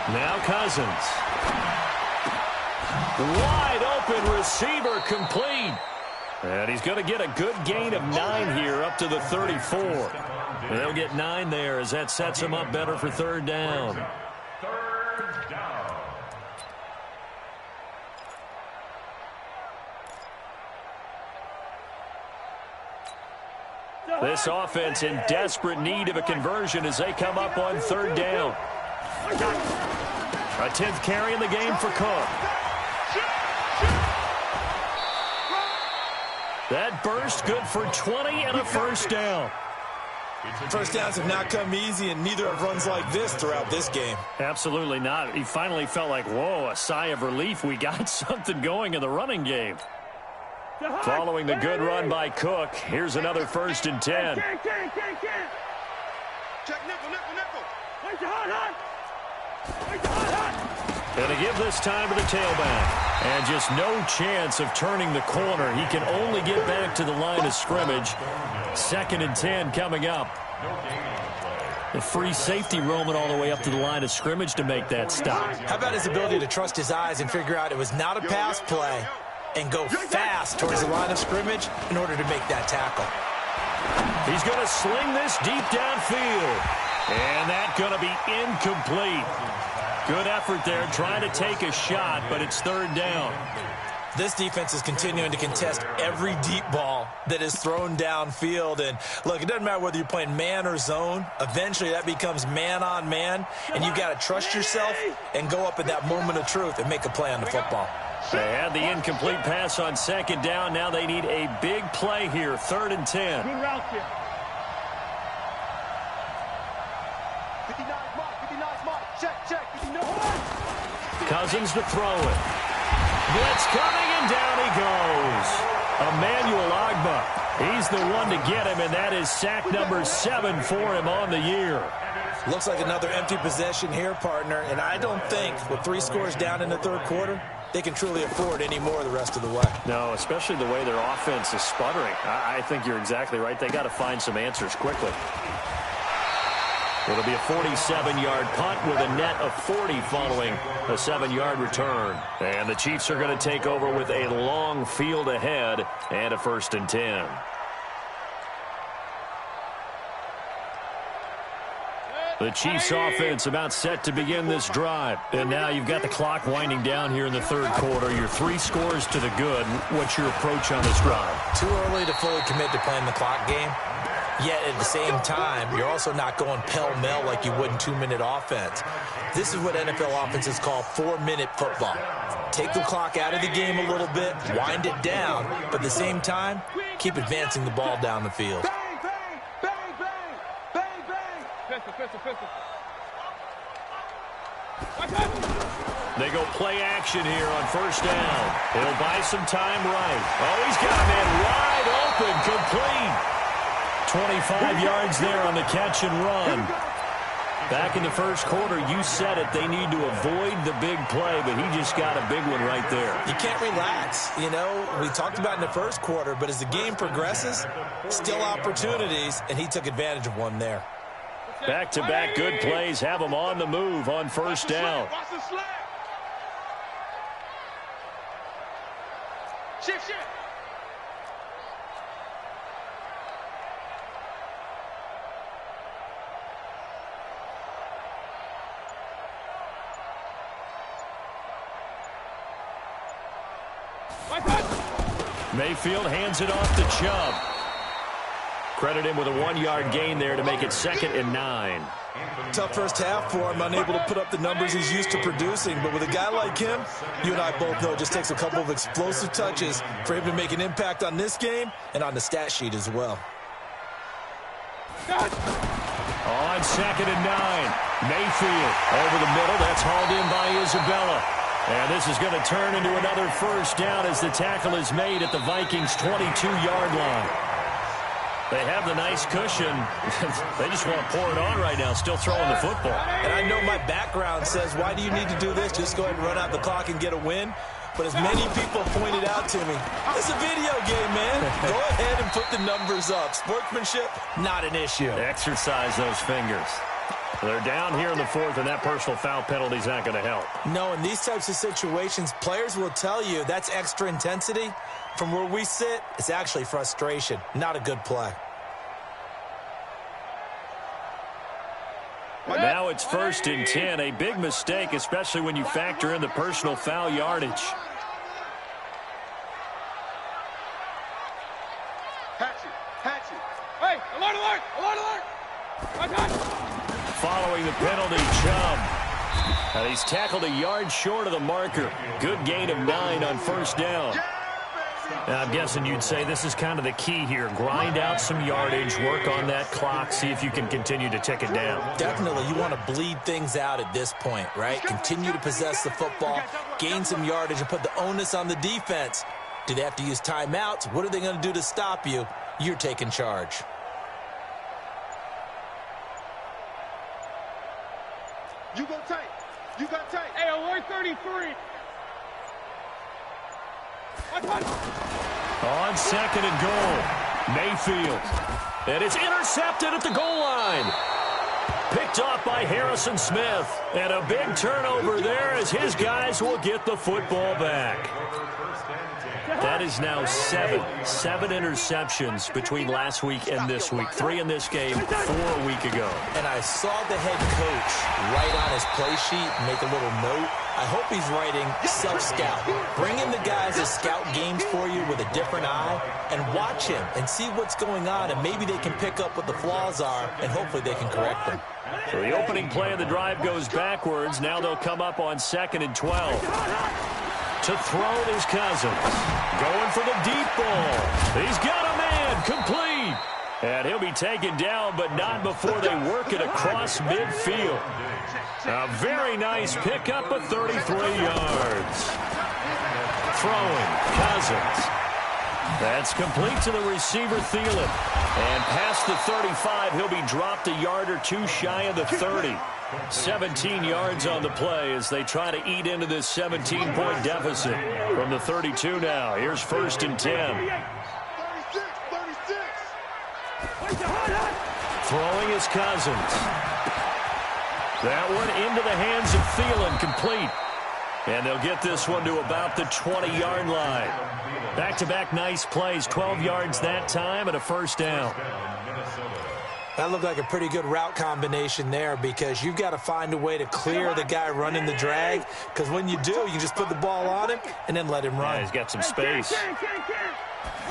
Now Cousins. Wide open receiver complete. And he's going to get a good gain of 9 here up to the 34. And they'll get 9 there as that sets him up better for 3rd down. This offense in desperate need of a conversion as they come up on 3rd down. A 10th carry in the game for Cook. That burst good for 20 and a 1st down. First downs have not come easy, and neither have runs like this throughout this game. Absolutely not. He finally felt like, whoa, a sigh of relief. We got something going in the running game. Following the good run by Cook, here's another 1st and 10. Check nickel. Wait your hot. And to give this time to the tailback. And just no chance of turning the corner. He can only get back to the line of scrimmage. 2nd and 10 coming up. The free safety roaming all the way up to the line of scrimmage to make that stop. How about his ability to trust his eyes and figure out it was not a pass play and go fast towards the line of scrimmage in order to make that tackle. He's going to sling this deep downfield. And that's going to be incomplete. Good effort there, trying to take a shot, but it's 3rd down. This defense is continuing to contest every deep ball that is thrown downfield. And, look, it doesn't matter whether you're playing man or zone. Eventually, that becomes man-on-man, and you've got to trust yourself and go up at that moment of truth and make a play on the football. They had the incomplete pass on 2nd down. Now they need a big play here, 3rd and 10. Good route here. 59 mark. Check. Cousins to throw it. Blitz coming, and down he goes. Emmanuel Ogbah. He's the one to get him, and that is sack number 7 for him on the year. Looks like another empty possession here, partner, and I don't think with 3 scores down in the 3rd quarter, they can truly afford any more the rest of the way. No, especially the way their offense is sputtering. I think you're exactly right. They got to find some answers quickly. It'll be a 47-yard punt with a net of 40 following a 7-yard return. And the Chiefs are going to take over with a long field ahead and a 1st and 10. The Chiefs offense about set to begin this drive. And now you've got the clock winding down here in the 3rd quarter. Your 3 scores to the good. What's your approach on this drive? Too early to fully commit to playing the clock game. Yet at the same time, you're also not going pell-mell like you would in 2-minute offense. This is what NFL offenses call 4-minute football. Take the clock out of the game a little bit, wind it down, but at the same time, keep advancing the ball down the field. Pistol. They go play action here on 1st down. He'll buy some time right. Oh, he's got a man wide open, complete. 25 yards there on the catch and run. Back in the 1st quarter, you said it, they need to avoid the big play, but he just got a big one right there. You can't relax. You know, we talked about in the 1st quarter, but as the game progresses, still opportunities, and he took advantage of one there. Back-to-back good plays have him on the move on 1st down. Watch the slap. Shift. Mayfield hands it off to Chubb. Credit him with a 1-yard gain there to make it 2nd and 9. Tough first half for him, unable to put up the numbers he's used to producing. But with a guy like him, you and I both know it just takes a couple of explosive touches for him to make an impact on this game and on the stat sheet as well. On 2nd and 9, Mayfield over the middle. That's hauled in by Isabella. And this is going to turn into another 1st down as the tackle is made at the Vikings' 22-yard line. They have the nice cushion. They just want to pour it on right now, still throwing the football. And I know my background says, why do you need to do this? Just go ahead and run out the clock and get a win. But as many people pointed out to me, it's a video game, man. Go ahead and put the numbers up. Sportsmanship, not an issue. Exercise those fingers. They're down here in the 4th, and that personal foul penalty is not going to help. No, in these types of situations, players will tell you that's extra intensity. From where we sit, it's actually frustration, not a good play. Now it's 1st and 10, a big mistake, especially when you factor in the personal foul yardage. Hatchet. Hey, alert. Following the penalty, Chubb. And he's tackled a yard short of the marker. Good gain of 9 on 1st down. Now, I'm guessing you'd say this is kind of the key here. Grind out some yardage, work on that clock, see if you can continue to tick it down. Definitely, you want to bleed things out at this point, right? Continue to possess the football, gain some yardage, and put the onus on the defense Do they have to use timeouts? What are they going to do to stop you? You're taking charge. You go tight. You got tight. Hey, alert 33. On second and goal, Mayfield. And it's intercepted at the goal line. Picked off by Harrison Smith. And a big turnover there as his guys will get the football back. That is now seven interceptions between last week and this week. 3 in this game, 4 a week ago. And I saw the head coach write on his play sheet, make a little note. I hope he's writing self-scout. Bring in the guys to scout games for you with a different eye and watch him and see what's going on, and maybe they can pick up what the flaws are, and hopefully they can correct them. So the opening play of the drive goes backwards. Now they'll come up on 2nd and 12. To throw is Cousins. Going for the deep ball. He's got a man. Complete. And he'll be taken down, but not before they work it across midfield. A very nice pickup of 33 yards. Throwing, Cousins. That's complete to the receiver, Thielen. And past the 35, he'll be dropped a yard or two shy of the 30. 17 yards on the play as they try to eat into this 17-point deficit. From the 32 now, here's 1st and 10. Throwing is Cousins. That one into the hands of Thielen, complete. And they'll get this one to about the 20-yard line. Back-to-back nice plays, 12 yards that time and a first down. That looked like a pretty good route combination there because you've got to find a way to clear the guy running the drag, because when you do, you can just put the ball on him and then let him run. Yeah, he's got some space.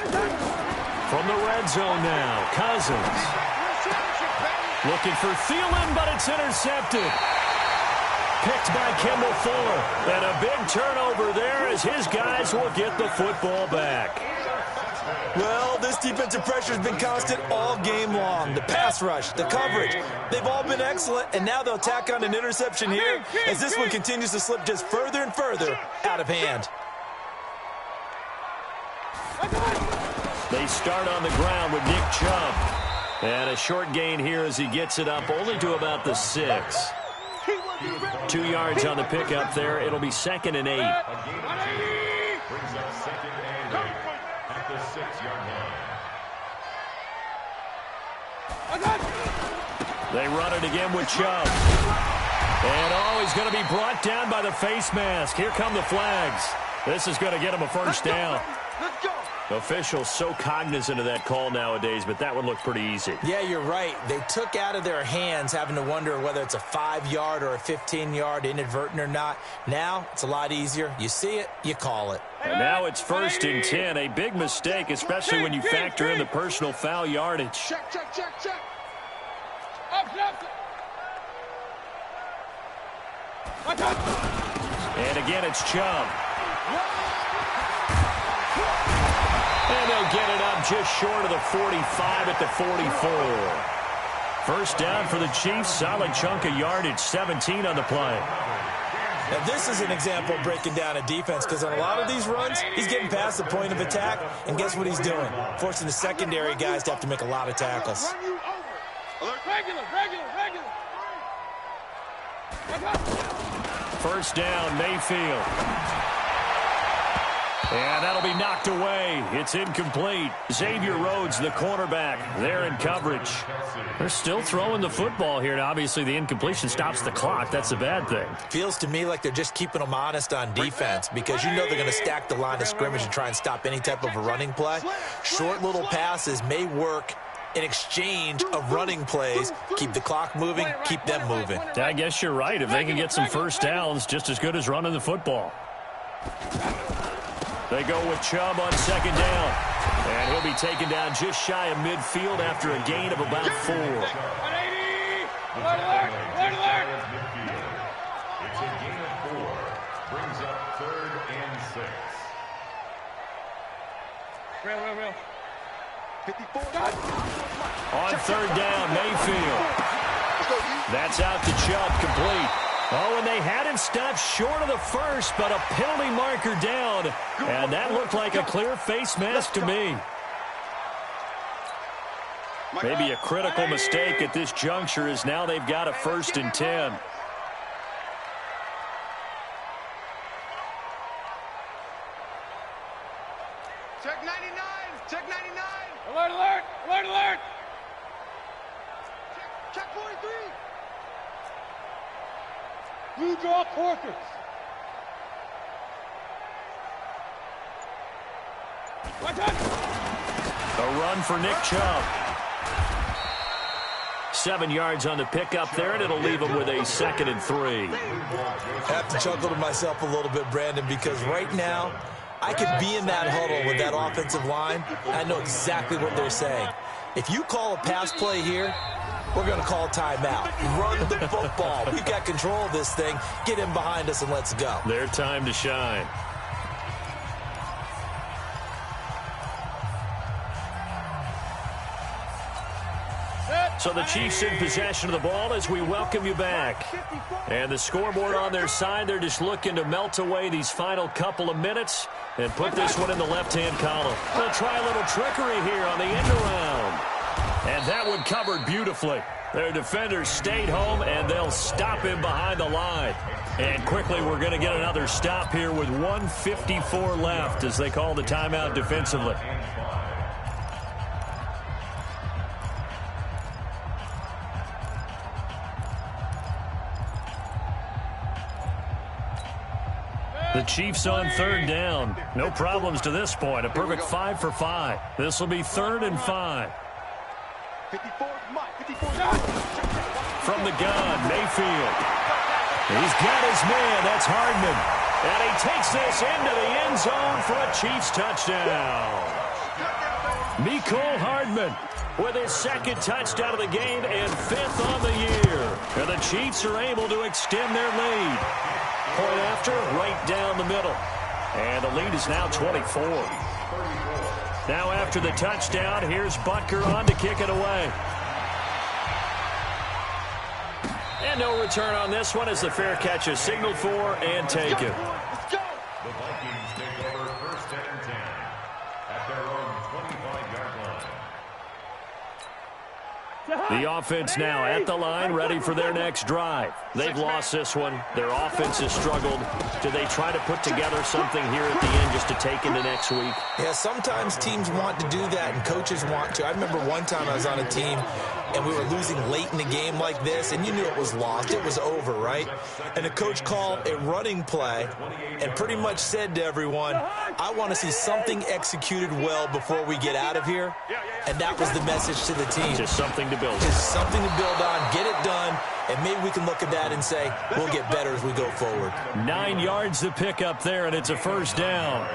From the red zone now, Cousins. Looking for Thielen, but it's intercepted. Picked by Kendall Fuller. And a big turnover there as his guys will get the football back. Well, this defensive pressure has been constant all game long. The pass rush, the coverage, they've all been excellent, and now they'll tack on an interception here as this one continues to slip just further and further out of hand. They start on the ground with Nick Chubb. And a short gain here as he gets it up only to about the 6. 2 yards on the pickup there. It'll be 2nd and 8. Brings up 2nd and 8 at the 6-yard line. They run it again with Chubb. And he's going to be brought down by the face mask. Here come the flags. This is going to get him a first down. Officials so cognizant of that call nowadays, but that one looked pretty easy. Yeah, you're right. They took out of their hands having to wonder whether it's a 5-yard or a 15-yard, inadvertent or not. Now, it's a lot easier. You see it, you call it. And now it's 1st and 10. A big mistake, especially when you factor in the personal foul yardage. Check. And again, it's Chubb. And they'll get it up just short of the 45 at the 44. First down for the Chiefs. Solid chunk of yardage, 17 on the play. Now, this is an example of breaking down a defense, because on a lot of these runs, he's getting past the point of attack, and guess what he's doing? Forcing the secondary guys to have to make a lot of tackles. Regular. First down, Mayfield. And that'll be knocked away. It's incomplete. Xavier Rhodes, the cornerback, there in coverage. They're still throwing the football here, and obviously the incompletion stops the clock. That's a bad thing. Feels to me like they're just keeping them honest on defense, because you know they're going to stack the line of scrimmage and try and stop any type of a running play. Short little passes may work in exchange of running plays. Keep the clock moving, keep them moving. I guess you're right. If they can get some first downs, just as good as running the football. They go with Chubb on 2nd down. And he'll be taken down just shy of midfield after a gain of about 4. It's a gain of 4. Brings up 3rd and 6. Real. 54. On 3rd down, Mayfield. That's out to Chubb, complete. Oh, and they had it stopped short of the first, but a penalty marker down. And that looked like a clear face mask to me. Maybe a critical mistake at this juncture is now they've got a 1st and 10. Check 99. Check 99. Alert, alert, alert, alert. Check 43. Blue draw Corkers. A run for Nick Chubb. 7 yards on the pickup there, and it'll leave him with a 2nd and 3. I have to chuckle to myself a little bit, Brandon, because right now I could be in that huddle with that offensive line. I know exactly what they're saying. If you call a pass play here, we're going to call a timeout. Run the football. We've got control of this thing. Get in behind us and let's go. Their time to shine. So the Chiefs in possession of the ball as we welcome you back. And the scoreboard on their side, they're just looking to melt away these final couple of minutes and put this one in the left-hand column. They'll try a little trickery here on the end around. And that one covered beautifully. Their defenders stayed home, and they'll stop him behind the line. And quickly, we're going to get another stop here with 1:54 left as they call the timeout defensively. The Chiefs on 3rd down. No problems to this point. A perfect 5 for 5. This will be 3rd and 5. 54, From the gun, Mayfield. He's got his man. That's Hardman. And he takes this into the end zone for a Chiefs touchdown. Mecole Hardman with his 2nd touchdown of the game and 5th on the year. And the Chiefs are able to extend their lead. Point after, right down the middle. And the lead is now 24. Now after the touchdown, here's Butker on to kick it away. And no return on this one as the fair catch is signaled for and taken. The Vikings take over 1st and 10 at their own 25-yard line. The offense now at the line, ready for their next drive. They've lost this one. Their offense has struggled. Do they try to put together something here at the end just to take into next week? Yeah, sometimes teams want to do that and coaches want to. I remember one time I was on a team and we were losing late in the game like this, and you knew it was lost. It was over, right? And the coach called a running play and pretty much said to everyone, I want to see something executed well before we get out of here. And that was the message to the team. Just something to build on. Just something to build on, get it done, and maybe we can look at that and say, we'll get better as we go forward. 9 yards to pick up there, and it's a 1st down.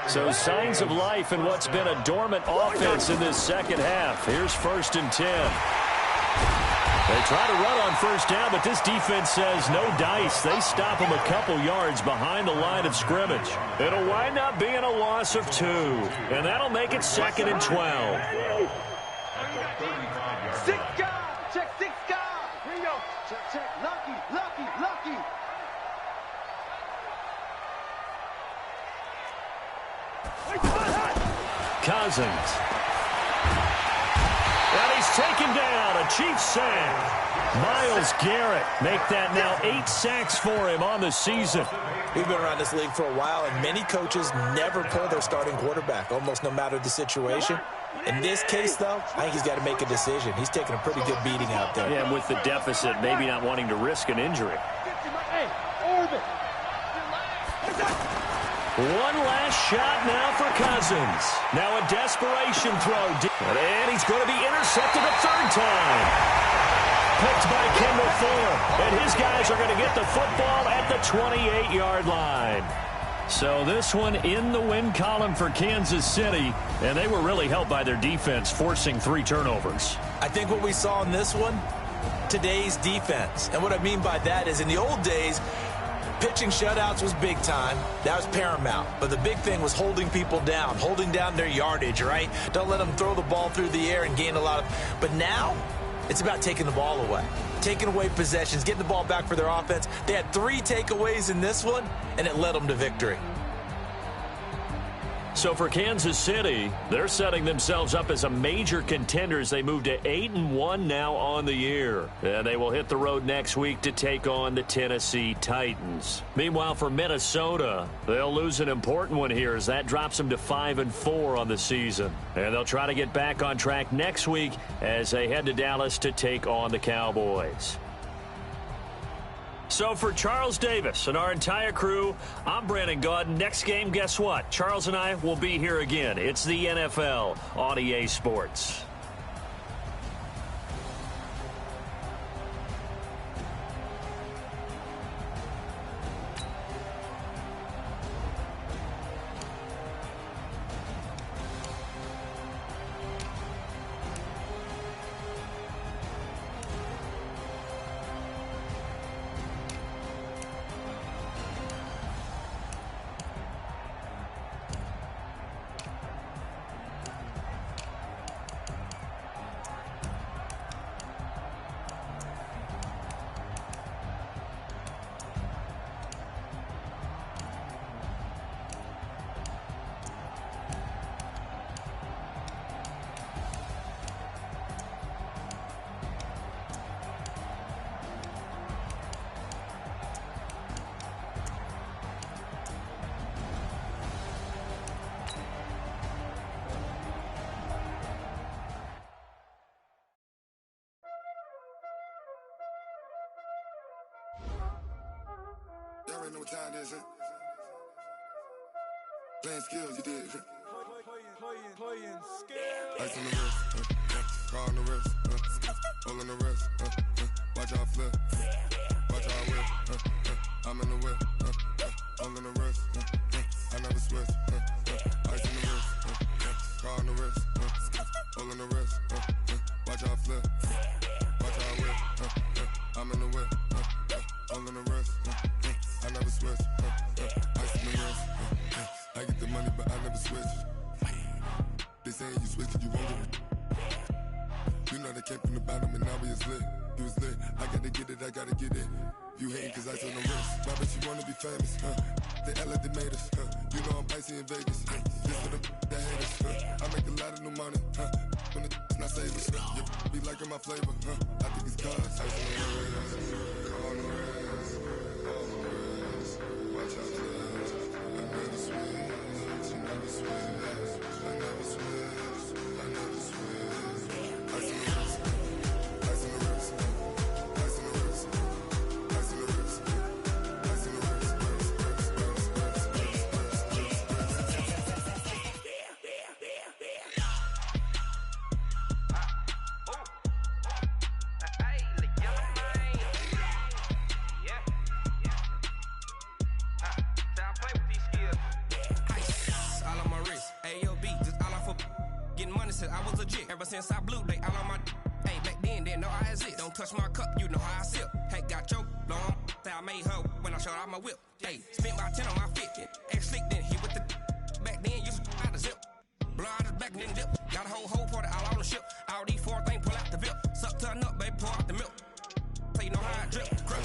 So signs of life in what's been a dormant offense in this 2nd half. Here's 1st and 10. They try to run on 1st down, but this defense says no dice. They stop them a couple yards behind the line of scrimmage. It'll wind up being a loss of 2, and that'll make it 2nd and 12. 6 guys. Check 6 guys. Here you go. Check. Lucky. Cousins. And he's taken down. A Chiefs sack. Myles Garrett make that now 8 sacks for him on the season. We've been around this league for a while, and many coaches never pull their starting quarterback, almost no matter the situation. In this case, though, I think he's got to make a decision. He's taking a pretty good beating out there. Yeah, and with the deficit, maybe not wanting to risk an injury. One last shot now for Cousins. Now a desperation throw. And he's going to be intercepted a 3rd time. Picked by Kendall Fuller. And his guys are going to get the football at the 28-yard line. So this one in the win column for Kansas City. And they were really helped by their defense, forcing 3 turnovers. I think what we saw in this one, today's defense. And what I mean by that is in the old days, pitching shutouts was big time. That was paramount. But the big thing was holding people down, holding down their yardage, right? Don't let them throw the ball through the air and gain a lot of... But now, It's about taking the ball away, taking away possessions, getting the ball back for their offense. They had 3 takeaways in this one, and it led them to victory. So for Kansas City, they're setting themselves up as a major contender as they move to 8-1 now on the year. And they will hit the road next week to take on the Tennessee Titans. Meanwhile, for Minnesota, they'll lose an important one here as that drops them to 5-4 on the season. And they'll try to get back on track next week as they head to Dallas to take on the Cowboys. So for Charles Davis and our entire crew, I'm Brandon Gaudin. Next game, guess what? Charles and I will be here again. It's the NFL on EA Sports. Y'all already know what time it is, huh? Playing skills, you did. Playing skills. Ice on the wrist, car on the wrist, all on the wrist, watch out flip, watch out whip, I'm in the whip, all on the wrist, I never switch, ice on the wrist, car on the wrist, all on the wrist, watch out flip, watch out whip, I'm in the whip, all on the wrist, I never switch, ice on the wrist, I get the money but I never switch. They saying you switch and you won't get it. You know they came from the bottom and now we is lit. You was lit, I gotta get it, I gotta get it. You hate cause ice on the wrist. Why bet you wanna be famous, They act like they made us, You know I'm icy in Vegas, Just for the that hate us, I make a lot of new money, When it's not savers, You be liking my flavor, I think it's cause ice on the wrist, on the wrist, on the wrist. Watch out for this, I never switch, you never switch. I never switch, I never switch. Ice on the wrist, ice on the wrist, ice on the wrist, ice on the wrist, ice on the wrist, I was legit. Ever since I blew, they all on my hey, back then, didn't know I exist. Don't touch my cup, you know how I sip. Hey, got choked, long. Say I made her when I showed out my whip. Hey, spent about 10 on my fit. Ex-slick, then hit with the back then, used to out the zip. Blow out his back, then dip. Got a whole party all on the ship. All these 4 things, pull out the VIP. Suck, turn up, baby, pour out the milk. So you know how I drip. Crush.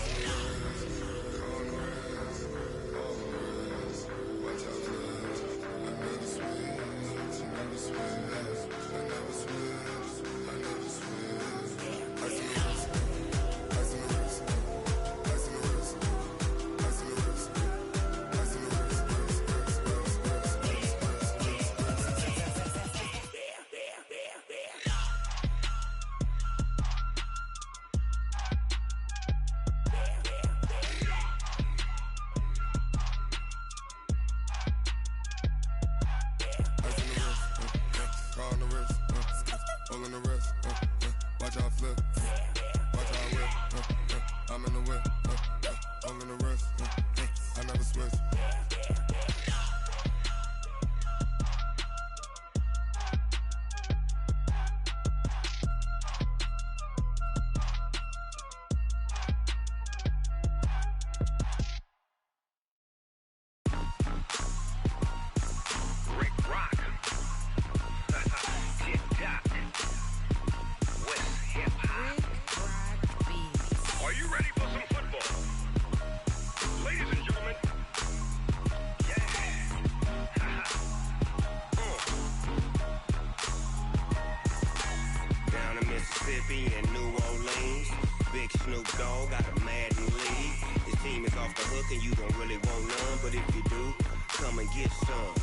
Mississippi and New Orleans. Big Snoop Dogg got a Madden league. His team is off the hook and you don't really want none, but if you do, come and get some.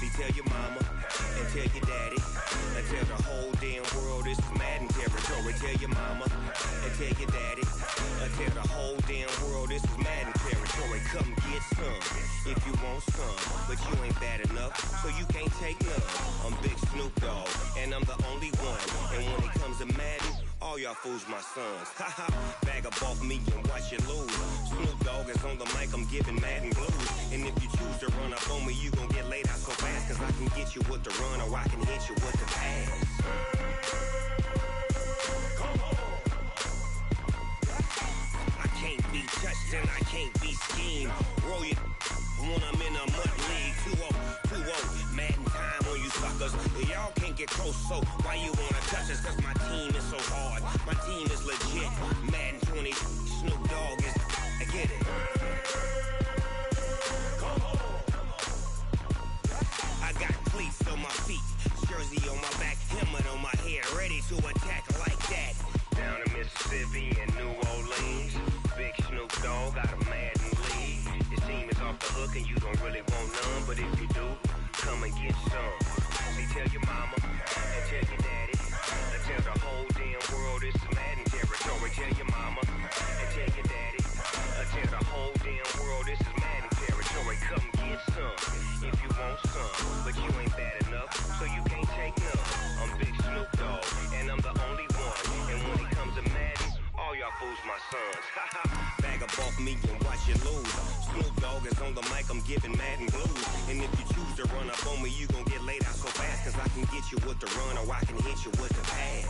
See, tell your mama and tell your daddy and tell the whole damn world this is Madden territory. Tell your mama and tell your daddy and tell the whole damn world this is Madden territory. Come get some if you want some, but you ain't bad enough, so you can't take none. I'm Big Snoop Dogg and I'm the only one. And when it comes to Madden, all y'all fools my sons. Haha, bag up off me and watch you lose. Snoop Dogg is on the mic, I'm giving Madden blues. And if you choose to run up on me, you gon' get laid out so fast. Cause I can get you with the run or I can hit you with the pass. Come on. I can't be touched and I can't be schemed. Roll you when I'm in a mud league. 2-0, Madden time on you suckers. Y'all can't get close, so why you wanna touch us? Cause my team is so hard. My team is legit. Madden 20, Snoop Dogg is, I get it. Come on. I got cleats on my feet, jersey on my back, helmet on my head, ready to attack like that. Down in Mississippi and New Orleans, Big Snoop Dogg got a Madden league. His team is off the hook and you don't really want none, but if you do, come and get some. See, tell your mama and tell your daddy and tell the whole damn world this is Madden territory. Tell your mama and tell your daddy and tell the whole damn world this is Madden territory. Come get some if you want some, but you ain't bad enough, so you can't take none. I'm Big Snoop Dogg and I'm the only one. And when it comes to Madden, all y'all fools my sons. Haha, bag up off me and watch you lose. Snoop Dogg is on the mic, I'm giving Madden blues. And if you choose to run up on me, you gon' get laid out so fast. Cause I can get you with the run or I can hit you with the pass.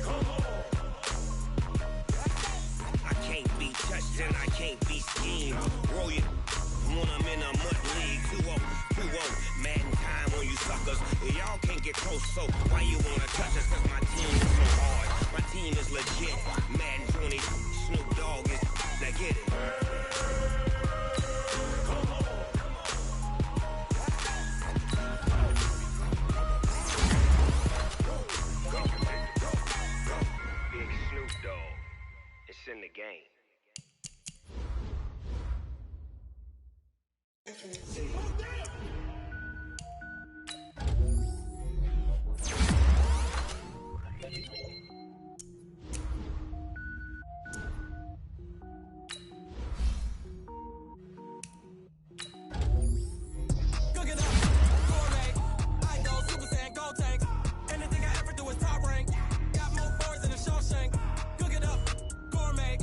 Come on. I can't be touched and I can't be schemed. Roll you when I'm in a mud league. 2-0, Madden time on you suckers. Y'all can't get close, so why you wanna touch us? Cause my team is so hard. My team is legit. Madden 20, Snoop Dogg is, now get it. Come on. Big Snoop Dogg, it's in the game. Cook it up, gourmet. I go Super Saiyan, gold tank. Anything I ever do is top rank. Got more boards than a Shawshank. Cook it up, gourmet.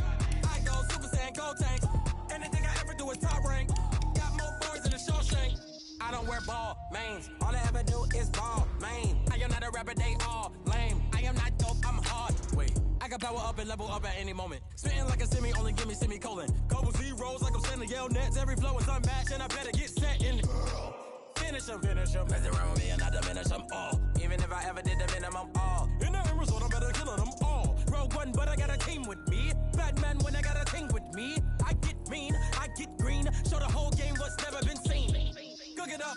I go Super Saiyan, gold tank. Anything I ever do is top rank. Got more boards than a Shawshank. I don't wear ball mains. All I ever do is ball main. I am not a rapper, they all lame. I am not dope, I'm hard. Wait, I can power up and level up at any moment. Spitting like a semi, only give me semicolon. Couple zeros like I'm sending yell nets. Every flow is unmatched and I better get set in. Finish them. Mess around with me and I diminish them all. Even if I ever did the minimum all. In the end result, I better kill them all. Rogue One, but I got a team with me. Batman when I got a team with me. I get mean, I get green. Show the whole game what's never been seen. Cook it up,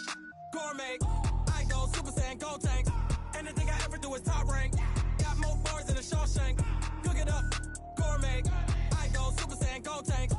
gourmet. I go Super Saiyan, gold tank. Anything I ever do is top rank. Got more bars than a Shawshank. Cook it up, gourmet. I go Super Saiyan, gold tank.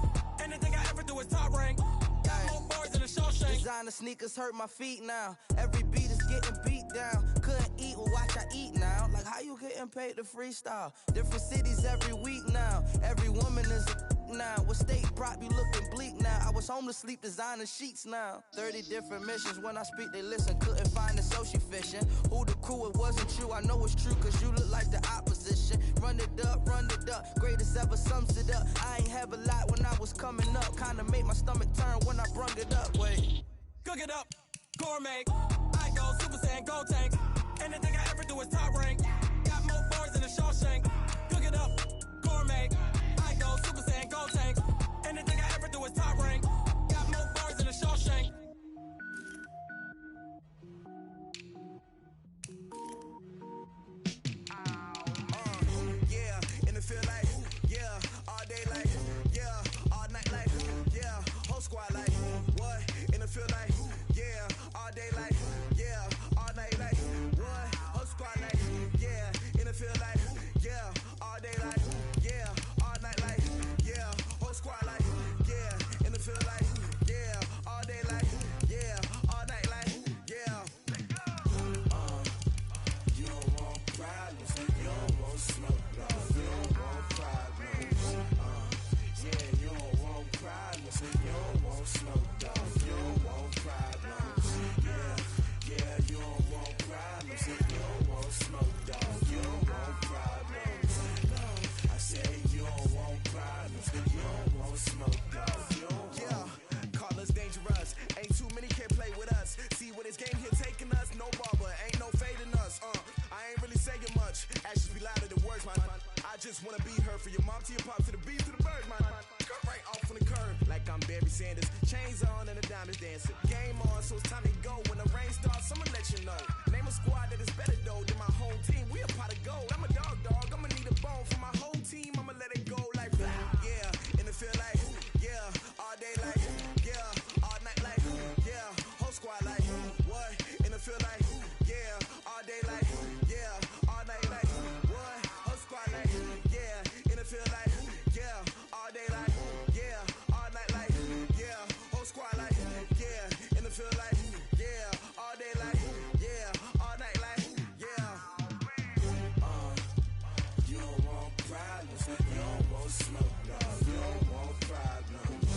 Anything I ever do is top rank. Got more bars than a Shawshank. Designer sneakers hurt my feet now. Every beat is getting beat down. Couldn't eat, well watch I eat now. Like how you getting paid to freestyle? Different cities every week now. Every woman is a now. What state prop you looking bleak now? I was home to sleep, designer sheets now. 30 different missions. When I speak they listen. Couldn't find it, so she fishing. Who the crew, it wasn't you. I know it's true cause you look like the opposition. Run it up, greatest ever sums it up. I ain't have a lot when I was coming up. Kinda made my stomach turn when I brung it up. Wait, cook it up, gourmet. I go Super Saiyan, gold tank. Anything I ever do is top rank. Got more bars than a Shawshank. Cook it up, gourmet. I go Super Saiyan, gold tank. Anything I ever do is top rank. Got more bars than a Shawshank. yeah, in the field like, yeah, all day like, yeah, all night like, yeah, whole squad like, what? In the field like, yeah, all day like, yeah, all night like, what? Whole squad like, just wanna be her. For your mom to your pop to the beat to the bird, man. Cut right off on the curb, like I'm Barry Sanders. Chains on and the diamonds dancing. Game on, so it's time to go. When the rain starts, I'ma let you know. Name a squad that is better though than my whole team. We a pot of gold. I'm a dog. I'ma need a bone for my whole team. I'ma let it go like yeah. And it feel like yeah. All day like yeah. All night like yeah. Whole squad like what? And it feel like yeah. All day like yeah. All night like what? Whole squad like yeah. And it feel like yeah. All day like yeah. All night like yeah. Whole squad like yeah. And it feel like yeah. All day like yeah. All night like yeah. You don't want problems. You don't want smoke, no. You don't want problems.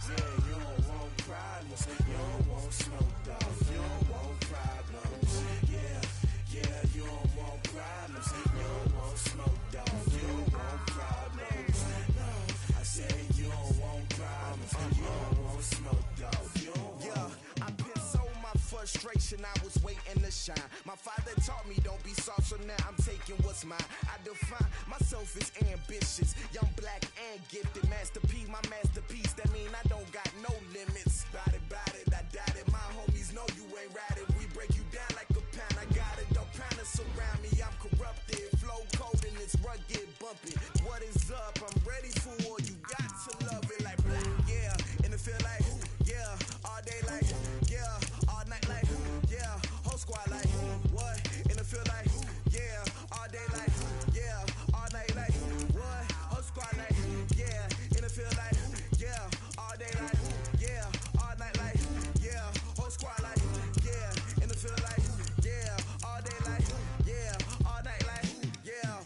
Yeah, you don't want problems. You don't want smoke, dog. You don't want problems. Yeah, you don't want problems. You don't want smoke, dog. You don't want problems. No, I said you don't want problems. You don't want smoke, dog. You don't want. I pissed so my frustration. I was waiting to shine. My father taught me don't be soft, so now I'm taking what's mine. I define myself as ambitious, young, black, and gifted. Master P, my masterpiece. That mean I don't got no limits. Bout it, I doubt it. My homies know you ain't ratted. We break you down like a pound. I got it, don't pound to surround me. I'm corrupted, flow cold and it's rugged, bumpy. What is up? I'm ready for war. You got to love it like black, yeah. And it feel like yeah. All day like yeah. All night like yeah. Whole squad like what? And it feel like yeah. All day like yeah. All night like what? Whole squad like yeah. And it feel like yeah. All day like yeah. All night like yeah. Whole squad like yeah. And it feel like yeah. All day like yeah. All night like yeah.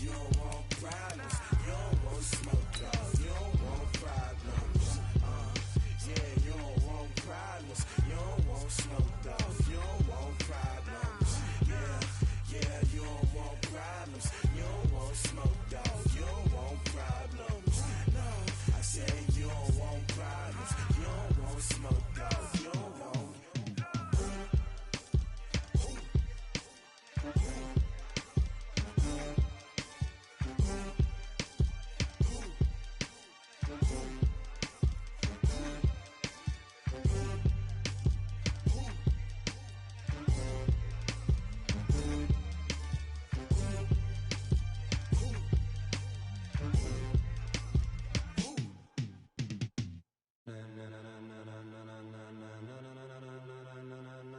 You don't want problems. You don't want smoke, dog. You don't want problems. Yeah, you don't want problems. You don't want smoke, dog. You don't want problems. Yeah, you don't want problems. You don't want smoke, dog. You don't want problems. No, I said you don't want problems. You don't want smoke, dog. You don't want.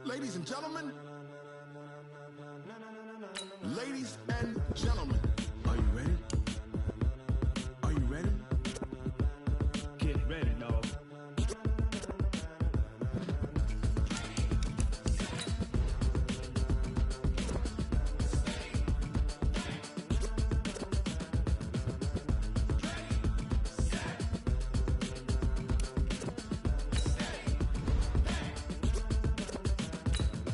Ladies and gentlemen, ladies and gentlemen, are you ready? Are you ready? Get ready, dog.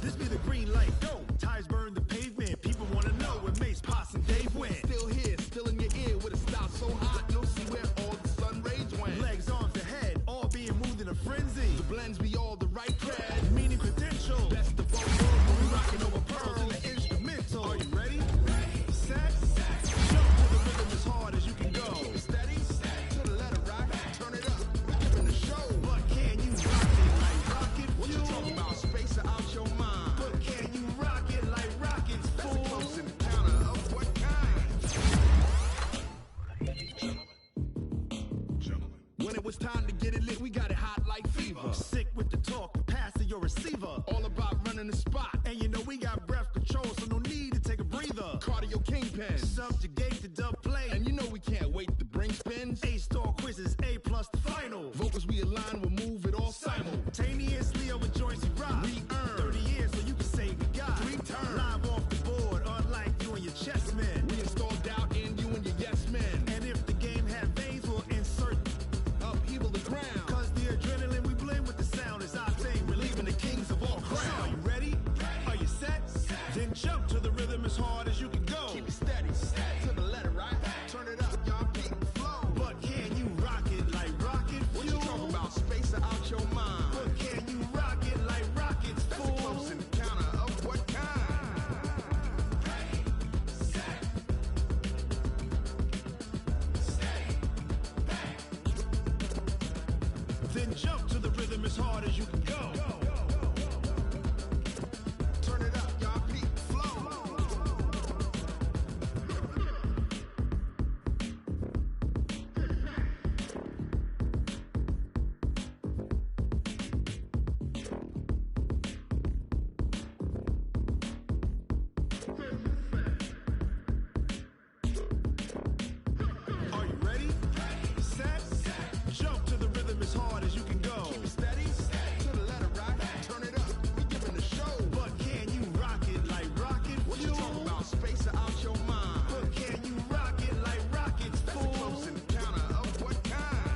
This be the green light, go. Tires burn the pavement. People wanna know where Mace, Poss, and Dave went. Still here, still in your ear with a style so hot, you'll see where all the sun rays went. Legs, arms, and head, all being moved in a frenzy. The blends be all the right cred, meaning credential. Best of both worlds, we rocking over pearls in the instrumental. Are you ready? Set, jump to the rhythm as hard as you can go. Steady, to the letter rock, turn it up. We're giving the show. But can you rock it like rocket fuel? What you talking about? Space out your mind. But can you rock it like rockets, fool? That's close in the counter of what kind? When it was time to get it lit, we got it hot like fever. Sick with the talk, passing your receiver. All about running the spot. And you know we got breath control, so no need to take a breather. Cardio kingpin, subjugate the dub play. And you know we can't wait to bring spins. A-star quizzes, A+ the final. Vocals we align, we'll move it all simultaneously over joints we rock. We earn 30 years, so you can say we got 3 turns. Live off the board, unlike you and your chess men. We install doubt in you and your yes men. And if the game had veins, we'll insert upheaval the ground. Cause the adrenaline we blend with the sound is our thing, relieving the kings of all crowns. So are you ready? Are you set? Then jump to the rhythm as hard as you can go. Keep it steady, to the letter, right? Turn it up, y'all, keep the flow. But can you rock it like rocket fuel? What you talking about? Space out your mind. But can you rock it like rockets, fool? That's close in the counter of what kind? Then jump to the rhythm as hard as you can go. Turn it up, y'all. Peak flow. Are you ready? Set. Jump to the rhythm as hard as you can go. Keep it steady. To the letter right. Turn it up. We giving the show. But can you rock it like rocket fuel? What you talking about? Space out your mind. But can you rock it like rockets, fool? That's a close encounter of what kind?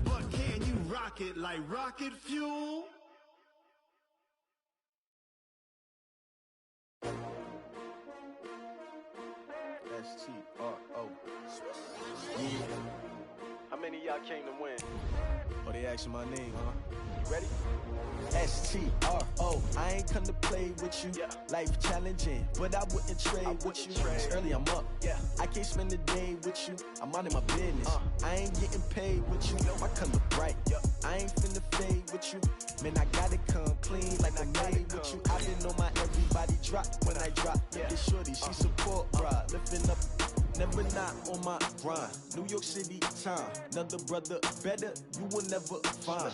But can you rock it like rocket fuel? S-T-R-O. Yeah. How many of y'all came to win? Oh, they asking my name, huh? You ready? S-T-R-O. I ain't come to play with you. Life challenging, but I wouldn't trade with you. It's early, I'm up. I can't spend the day with you. I'm out of my business. I ain't getting paid with you. I come look bright. I ain't finna fade with you. Man, I gotta come clean like I made with you. I didn't know my everybody drop when I drop. This shorty, she support, bruh. Lifting up. Never not on my grind. New York City time. Another brother better, you will never find.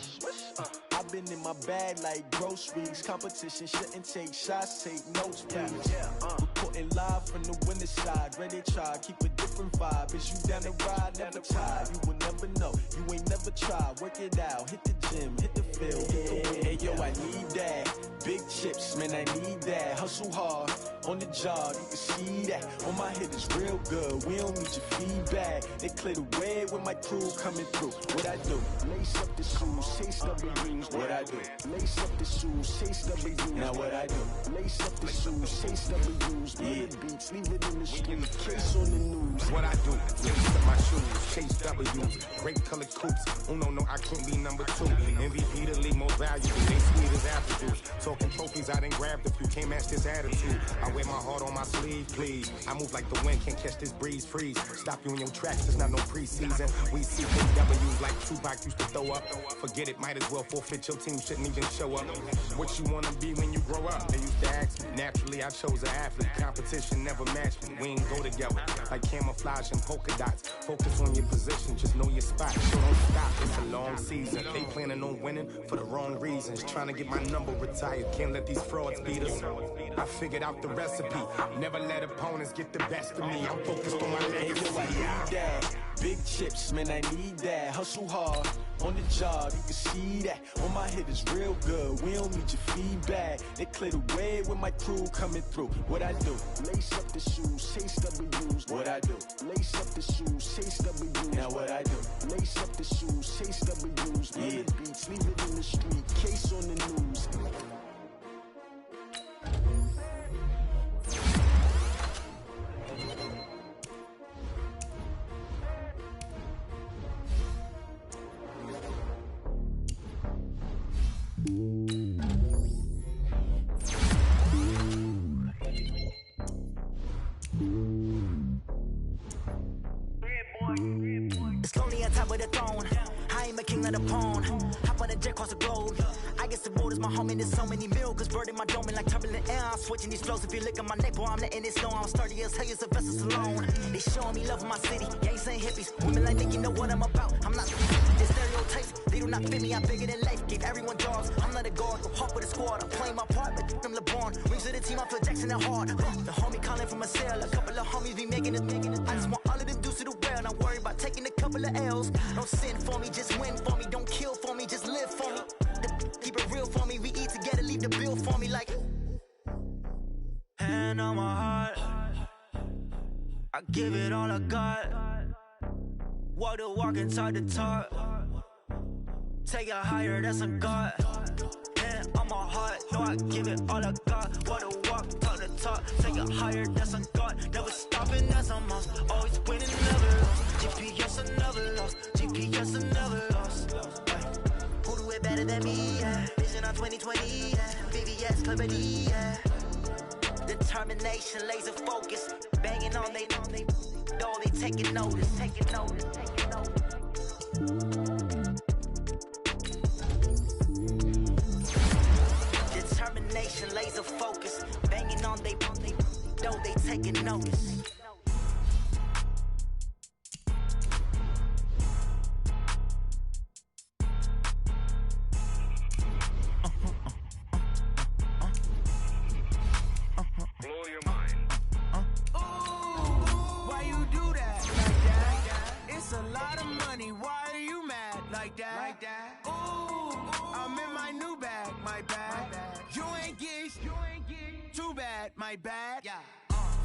I've been in my bag like groceries. Competition shouldn't take shots, take notes, please. Reporting live from the winter side. Ready to try, keep a different vibe. Is you down the ride, never tired. You will never know, you ain't never tried. Work it out, hit the gym, hit the field, hit the hey yo, I need that. Big chips, man, I need that. Hustle hard, on the job, you can see that. On my head is real good, we don't need your feedback. They clear the way with my crew coming through. What I do? Lace up the shoes, chase W's. What I do? Lace up the shoes, chase W's. Now what I do? Lace up the shoes, chase W's. Bring the beats, leave it in the street, case on the news. What I do? Lace up my shoes, chase W's. Great colored coops. Oh no, I can't be number 2. MVP the league most valuable. They sweet as apple juice. Talking trophies, I done grabbed a few. Can't match this attitude. I wear my heart on my sleeve, please. I move like the wind, can't catch this breeze, freeze. Stop you in your tracks, it's not no preseason. We see W's like Tupac used to throw up. Forget it, might as well forfeit your team, shouldn't even show up. What you wanna be when you grow up? They used to ask me. Naturally, I chose an athlete. Competition never matched me. We ain't go together like camouflage and polka dots. Focus on your position, just know your spot. So don't stop, it's a long season. They planning on winning for the wrong reasons. Trying to get my number retired, can't let these frauds beat us. I figured out the recipe. Never let opponents get the best of me. I'm focused on my legacy. I need that. Big chips, man, I need that. Hustle hard, on the job, you can see that. On my head is real good, we don't need your feedback. They clear the way with my crew coming through. What I do? Lace up the shoes, chase W's. What I do? Lace up the shoes, chase W's. Now what I do? Lace up the shoes, chase W's. Bring the beats, leave it in the street, case on the news. It's lonely on top of the throne. I am a king of the pawn. Hop on a jet across the globe. I guess the road is my home and there's so many milkers bird in my dome and like turbulent air. I'm switching these flows. If you look at my neck, boy, I'm letting it snow. I'm sturdy as hell, as a vessel alone. They showing me love in my city. Gangs ain't hippies. Women like Nick, you know what I'm about. I'm not the stereotypes. They do not fit me. I'm bigger than life. Gave everyone jobs. I'm not a guard. Go hop with a squad. I'm playing my part, but I'm LeBron. Rings to the team. I feel Jackson and hard. The homie calling from a cell. A couple of homies be making it. I just want all of them dudes to do well. Not worry about taking a couple of L's. Don't sin for me, just win for me. Don't kill for me, just live for me. Keep it real for me. We eat together, leave the bill for me like. Hand on my heart, I give it all I got. Walk the walk and talk the talk. Take it higher, that's a God. Hand on my heart, no, I give it all I got. Walk the walk, talk the talk. Take it higher, that's a God. Never stopping, that's a must. Always winning, never lost. GPS, I never lost. GPS, I never lost. Who do it better than me? Yeah. Vision on 2020. Yeah. VVS, Club D. Yeah. The Determination, laser focus, banging on they door, they taking notice. Determination, laser focus, banging on they door, they taking notice. My bad. Yeah.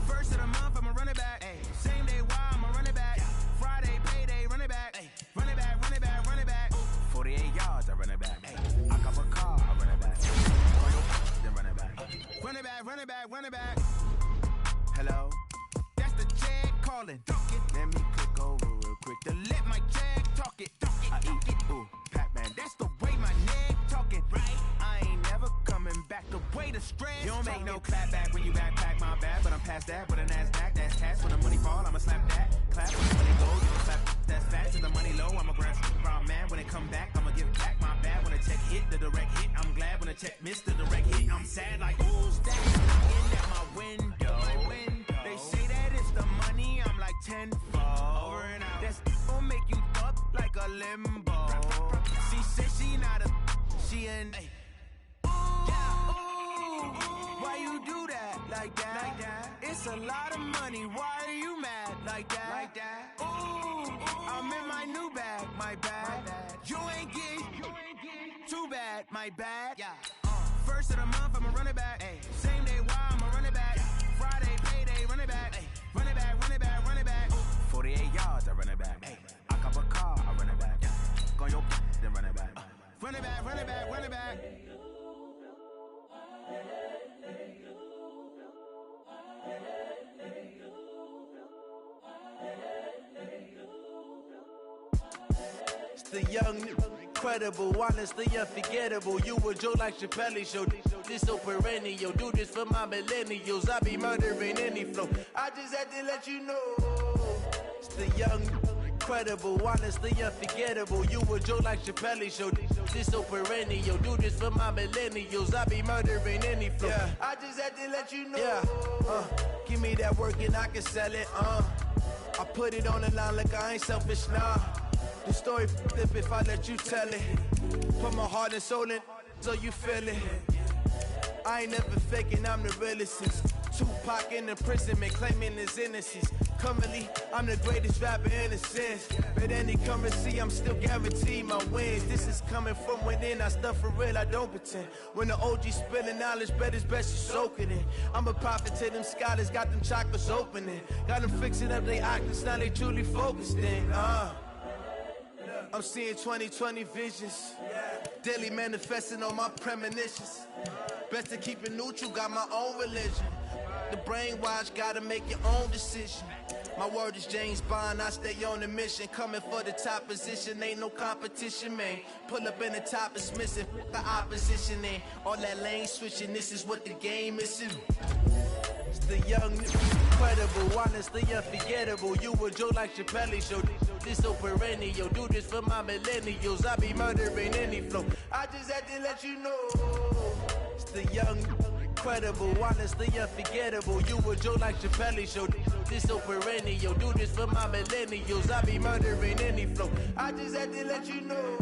First of the month, I'ma run it back. Ay. Same day, why I'ma run it back. Yeah. Friday, payday, run it back. Ay. Run it back, run it back, run it back. 48 yards, I run it back. Ay. I cop a car, I run it back. Then run it back. Run it back, run it back, run it back. Hello? That's the jag calling. Let me click over real quick to let my jag talk it. I eat it. Ooh, Pac-Man, that's the way my neck talking. Right? I ain't never coming back the way the stress. You don't make no clap back when you backpack my bad, but I'm past that with a NASDAQ. That's cash when the money fall, I'ma slap that. Clap when the money go, you don't slap. That's fast to the money low. I'ma grab brown man when it come back. I'ma give back my bad when the check hit the direct hit. I'm glad when the check missed the direct hit. I'm sad like who's that knocking at my window? They say that it's the money. I'm like tenfold. Over and out. That's gon' make you up like a limbo. She said she not a. She an. Why you do that like that? It's a lot of money. Why are you mad like that? Ooh, I'm in my new bag, my bad. You ain't get too bad, my bad. Yeah. First of the month, I'ma run it back. Ay. Same day, why I'ma run it back. Friday, payday, run it back. Ay. Run it back, run it back, run it back. 48 yards, I run it back. Ay. I cop a car, I run it back. Go your then run it back. Run it back, run it back, run it back. It's the young, incredible, honestly unforgettable. You a Joe like Chappelle show. This so perennial. Do this for my millennials. I be murdering any flow. I just had to let you know. It's the young, incredible, honestly unforgettable. You a Joe like Chappelle show. This so perennial. Do this for my millennials. I be murdering any flow. Yeah. I just had to let you know. Yeah. Give me that work and I can sell it. I put it on the line like I ain't selfish, nah. The story flip if I let you tell it. Put my heart and soul in so you feel it. I ain't never faking, I'm the realest since Tupac in imprisonment, claiming his innocence. Currently, I'm the greatest rapper in a sense. But any currency, I'm still guaranteed my wins. This is coming from within, I stuff for real, I don't pretend. When the OG spilling knowledge, bet it's best you soak it in. I'm a prophet to them scholars, got them chakras opening. Got them fixing up their octaves, now they truly focused in. I'm seeing 2020 visions. Daily manifesting on my premonitions. Best to keep it neutral, got my own religion. The brainwash, gotta make your own decision. My word is James Bond, I stay on a mission. Coming for the top position, ain't no competition, man. Pull up in the top, it's missing, the opposition in. All that lane switching, this is what the game is. It's the young, incredible, honestly unforgettable. You a Joe like Chappelle show. This so perennial. Do this for my millennials. I be murdering any flow. I just had to let you know. It's the young, incredible, honestly unforgettable. You a Joe like Chappelle show. This so perennial. Do this for my millennials. I be murdering any flow. I just had to let you know.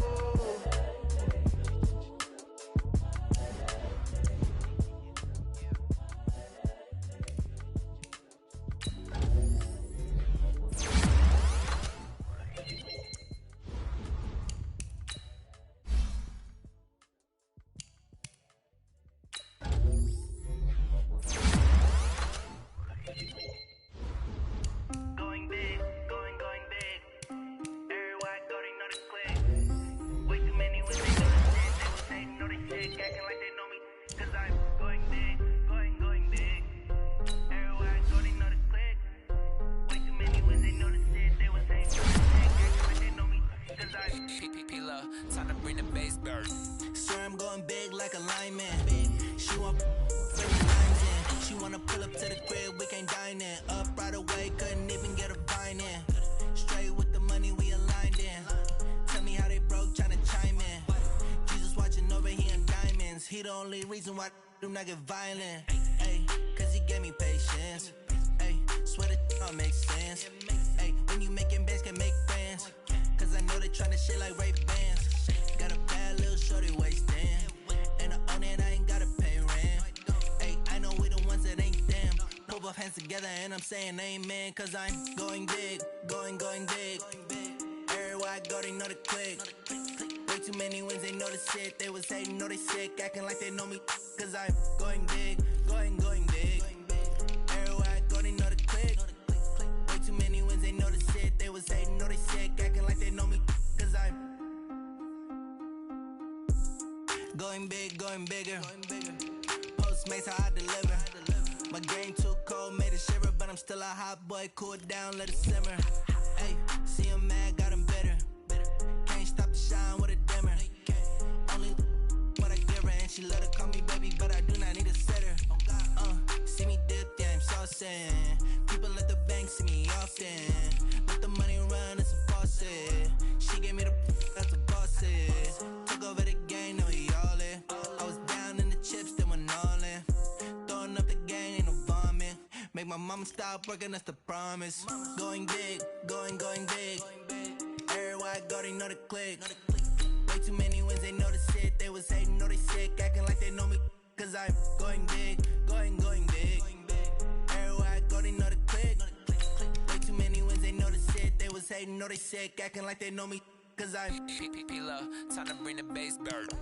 Time to bring the bass burst. Sir, I'm going big like a lineman. She want bring the lines in. She wanna pull up to the crib, we can't dine in. Up right away, couldn't even get a vine in. Straight with the money, we aligned in. Tell me how they broke, tryna chime in. Jesus watching over here in diamonds. He the only reason why I do not get violent. Ay, cause he gave me patience. Ay, swear that don't make sense. Ay, when you making bands, can make friends. Cause I know they tryna shit like Ray-Bans. Got a bad little shorty wasting. And I own it, I ain't gotta pay rent. Ay, I know we the ones that ain't them. Pull both hands together and I'm saying amen. Cause I'm going big, going big. Everywhere I go, they know the click. Way too many wins, they know the shit. They was hating, know they sick, acting like they know me. Cause I'm going big, going big. Everywhere I go, they know the click. Way too many wins, they know the shit. They was hating, know they sick, acting like they know me. Cause I'm going big, going bigger. Postmates, how I deliver. My game too cold, made it shiver. But I'm still a hot boy, cool it down, let it simmer. Hey, see him mad, got him bitter. Can't stop the shine with a dimmer. Only what I give her, and she love to call me baby, but I do not need a sitter. See me dip, yeah, I'm saucing. People at the bank see me often. Let the money run, it's a faucet. She gave me the that's a boss is. Took over the game, now we all in. I was down in the chips, then went all in. Throwing up the gang, ain't no vomit. Make my mama stop working, that's the promise. Going big, going big. Everywhere I go, they know the click. Way too many wins, they know the shit. They was hating, know they sick, acting like they know me. Cause I'm going big, going big. Everywhere I go, they know the click. Way too many wins, they know the shit. They was hating, know they sick, acting like they know me. Cause I'm P-Love, time to bring the bass bird.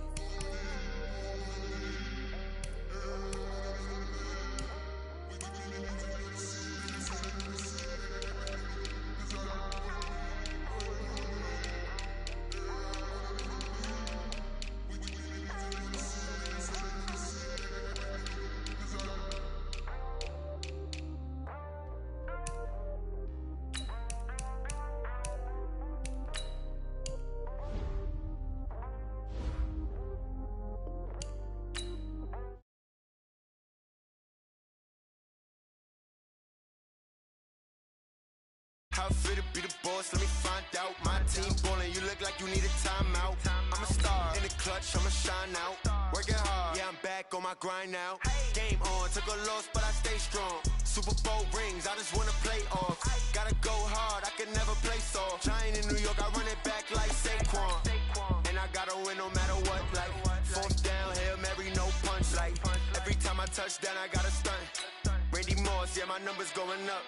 How fit to be the boss, let me find out. My team ballin', you look like you need a timeout. I'm a star, in the clutch, I'ma shine out. Working hard, yeah, I'm back on my grind now. Game on, took a loss, but I stay strong. Super Bowl rings, I just wanna play off. Gotta go hard, I can never play soft. Giant in New York, I run it back like Saquon. And I gotta win no matter what, like fourth down, Hail Mary, no punch. Like every time I touch down, I gotta stunt. Randy Moss, yeah, my numbers going up.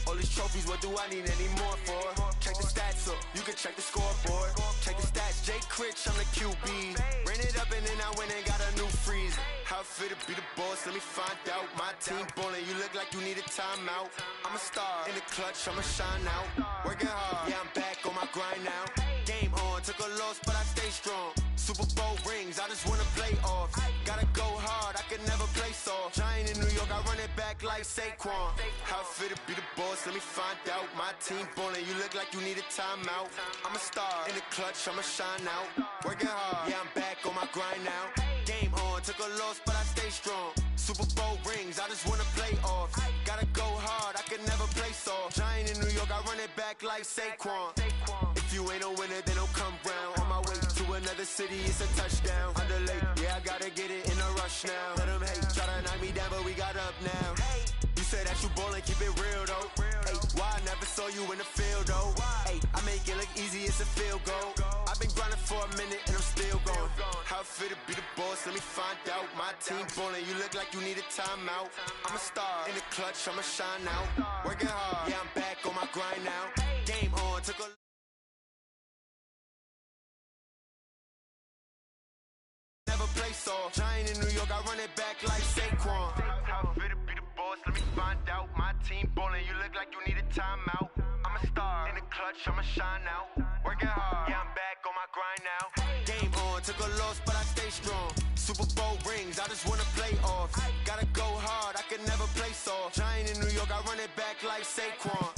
All these trophies, what do I need any more for? Check the stats up, you can check the scoreboard. Check the stats, Jay Critch, I'm the QB. Ran it up and then I went and got a new freeze. How fit to be the boss, let me find out. My team ballin', you look like you need a timeout. I'm a star, in the clutch, I'ma shine out. Working hard, yeah, I'm back on my grind now. Game on, took a loss, but I stay strong. Super Bowl rings, I just wanna play off. Gotta go hard, I can never play soft. Giant in New York, I run it back like Saquon. How fit to be the boss, let me find out. My team ballin', you look like you need a timeout. I'm a star, in the clutch, I'ma shine out. Working hard, yeah, I'm back on my grind now. Game on, took a loss, but I stay strong. Super Bowl rings, I just wanna play off. Gotta go hard, I can never play soft. Giant in New York, I run it back like Saquon. If you ain't a winner, then don't come round. On my way to another city, it's a touchdown. Underlay, yeah, I gotta get it in a rush now. Let them hate, try to knock me down, but we got up now. You said that you ballin', keep it real though. Hey, why I never saw you in the field though? Hey, I make it look easy, it's a field goal. I've been grinding for a minute and I'm still going. How fit to be the boss, let me find out. My team ballin', you look like you need a timeout. I'm a star, in the clutch, I'ma shine out. Working hard, yeah, I'm back on my grind now. Game on, took a never play soft. Giant in New York, I run it back like Saquon. How fit to be the boss, let me find out. My team ballin', you look like you need a timeout. I'm a star, in the clutch, I'ma shine out. Working hard, yeah, I'm back on my grind now. Game on, took a loss, but I stay strong. Super Bowl rings, I just wanna play off. Gotta go hard, I can never play soft. Giant in New York, I run it back like Saquon.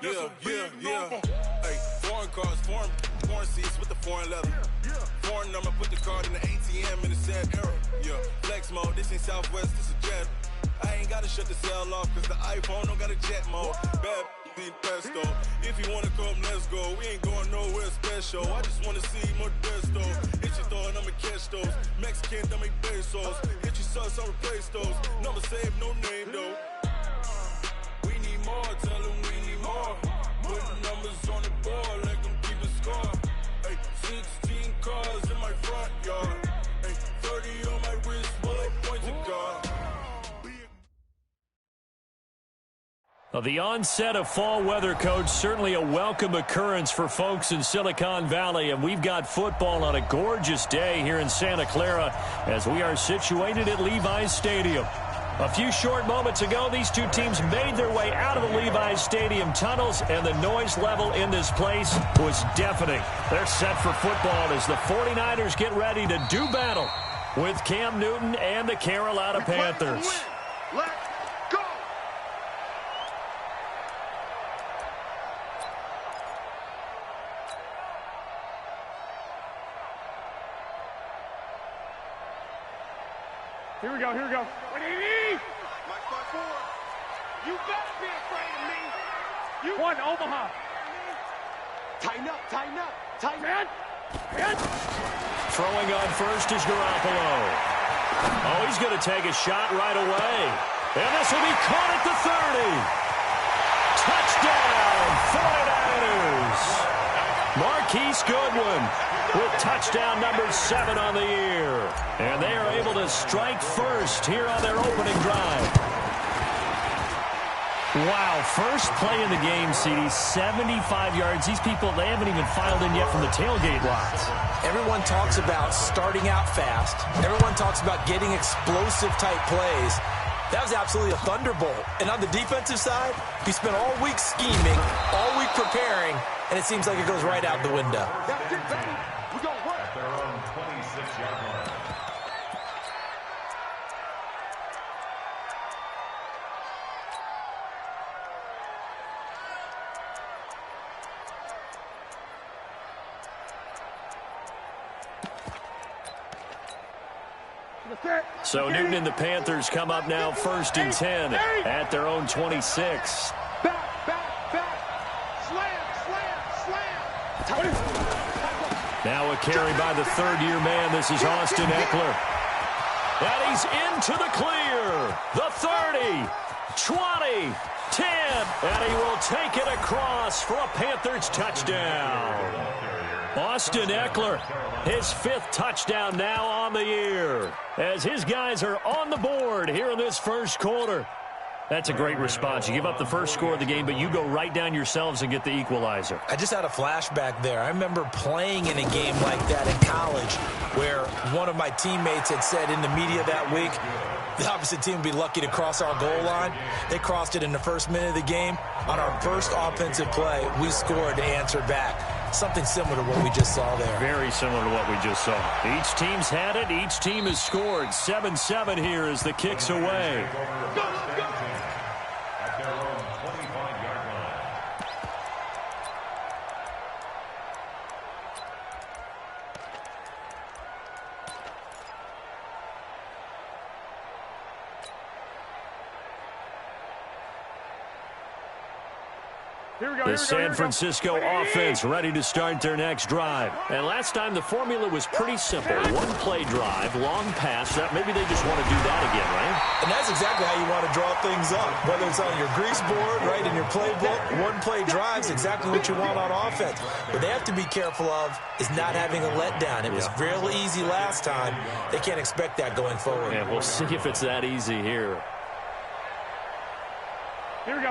Yeah. Hey, foreign cars, foreign seats with the foreign leather. Foreign number, put the card in the ATM in the sad era. Yeah, flex mode, this ain't Southwest, this a jet. I ain't gotta shut the cell off, cause the iPhone don't got a jet mode. Bad be pesto. If you wanna come, let's go. We ain't going nowhere special. I just wanna see Modesto. Hit your thought, I'ma catch those. Mexican, don't make pesos. Hit your sauce, I'll replace those. Number saved, no name though. We need more, tell them we need more. Putting numbers on the board, like them keep a score. Hey, 16 cars in my front yard. Hey, 30 on my wrist, while I point to God. Well, the onset of fall weather, Coach, certainly a welcome occurrence for folks in Silicon Valley, and we've got football on a gorgeous day here in Santa Clara as we are situated at Levi's Stadium. A few short moments ago, these two teams made their way out of the Levi's Stadium tunnels, and the noise level in this place was deafening. They're set for football as the 49ers get ready to do battle with Cam Newton and the Carolina Panthers. Let's go! Here we go. What do you need? Mike 5-4. You better be afraid of me. You won Omaha. Tighten up. Man. Throwing on first is Garoppolo. Oh, he's going to take a shot right away. And this will be caught at the 30. Touchdown, 49ers. Marquise Goodwin with touchdown number 7 on the year. And they are able to strike first here on their opening drive. Wow, first play in the game, CD, 75 yards. These people, they haven't even filed in yet from the tailgate lots. Everyone talks about starting out fast. Everyone talks about getting explosive-type plays. That was absolutely a thunderbolt. And on the defensive side, he spent all week scheming, all week preparing, and it seems like it goes right out the window. That's it, baby. We're going to work. At their own 26-yard line. So Newton and the Panthers come up now 1st and 10 at their own 26. Now a carry by the third-year man. This is Austin Eckler. And he's into the clear. The 30, 20, 10. And he will take it across for a Panthers touchdown. Austin Eckler, his 5th touchdown now on the year, as his guys are on the board here in this first quarter. That's a great response. You give up the first score of the game, but you go right down yourselves and get the equalizer. I just had a flashback there. I remember playing in a game like that in college where one of my teammates had said in the media that week, the opposite team would be lucky to cross our goal line. They crossed it in the first minute of the game. On our first offensive play, we scored to answer back. Something similar to what we just saw there. Very similar to what we just saw. Each team's had it. Each team has scored. 7-7 here as the kick's away. At their own 25-yard line. The San Francisco offense ready to start their next drive. And last time the formula was pretty simple. One-play drive, long pass. Maybe they just want to do that again, right? And that's exactly how you want to draw things up. Whether it's on your grease board, right, in your playbook, one-play drives exactly what you want on offense. What they have to be careful of is not having a letdown. It was real easy last time. They can't expect that going forward. Yeah, we'll see if it's that easy here.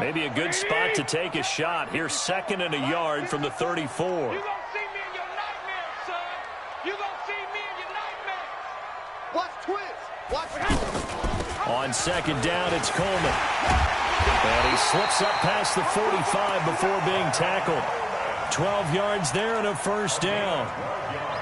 Maybe a good spot to take a shot. Here's 2nd and a yard from the 34. You're going to see me in your nightmares, son. You're going to see me in your nightmares. Watch twist. Watch twist. On 2nd down, it's Coleman. And he slips up past the 45 before being tackled. 12 yards there and a first down.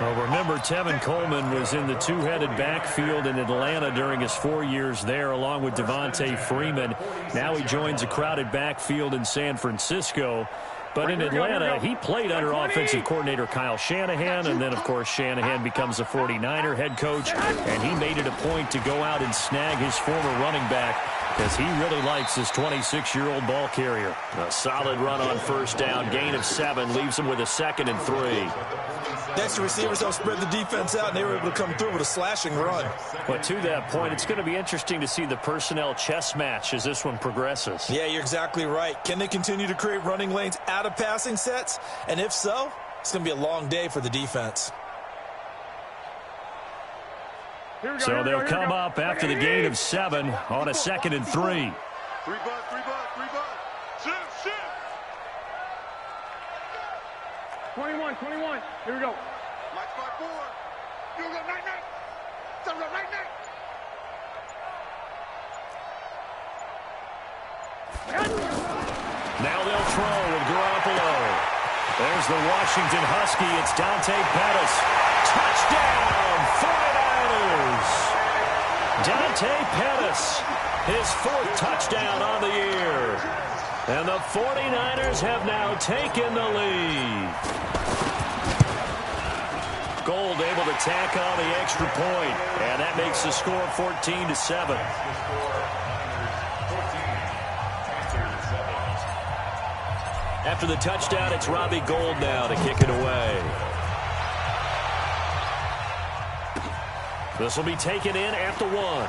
Well, remember, Tevin Coleman was in the two-headed backfield in Atlanta during his 4 years there, along with Devontae Freeman. Now he joins a crowded backfield in San Francisco. But in Atlanta, he played under offensive coordinator Kyle Shanahan, and then, of course, Shanahan becomes a 49er head coach, and he made it a point to go out and snag his former running back because he really likes his 26-year-old ball carrier. A solid run on first down, gain of 7, leaves him with a 2nd and 3. Next, the receivers helped spread the defense out, and they were able to come through with a slashing run. But to that point, it's going to be interesting to see the personnel chess match as this one progresses. Yeah, you're exactly right. Can they continue to create running lanes out of passing sets? And if so, it's going to be a long day for the defense. So they'll come up after the gain of 7 on a 2nd and 3. 3 bucks, 3 bucks, 3 bucks. Shift. 21. Here we go. Mike spot 4. You go night. Tell them night. Now they'll throw with Garoppolo. There's the Washington Husky. It's Dante Pettis. Touchdown, 49ers. Dante Pettis, his 4th touchdown on the year. And the 49ers have now taken the lead. Gold able to tack on the extra point, and that makes the score 14-7. After the touchdown, it's Robbie Gould now to kick it away. This will be taken in at the 1.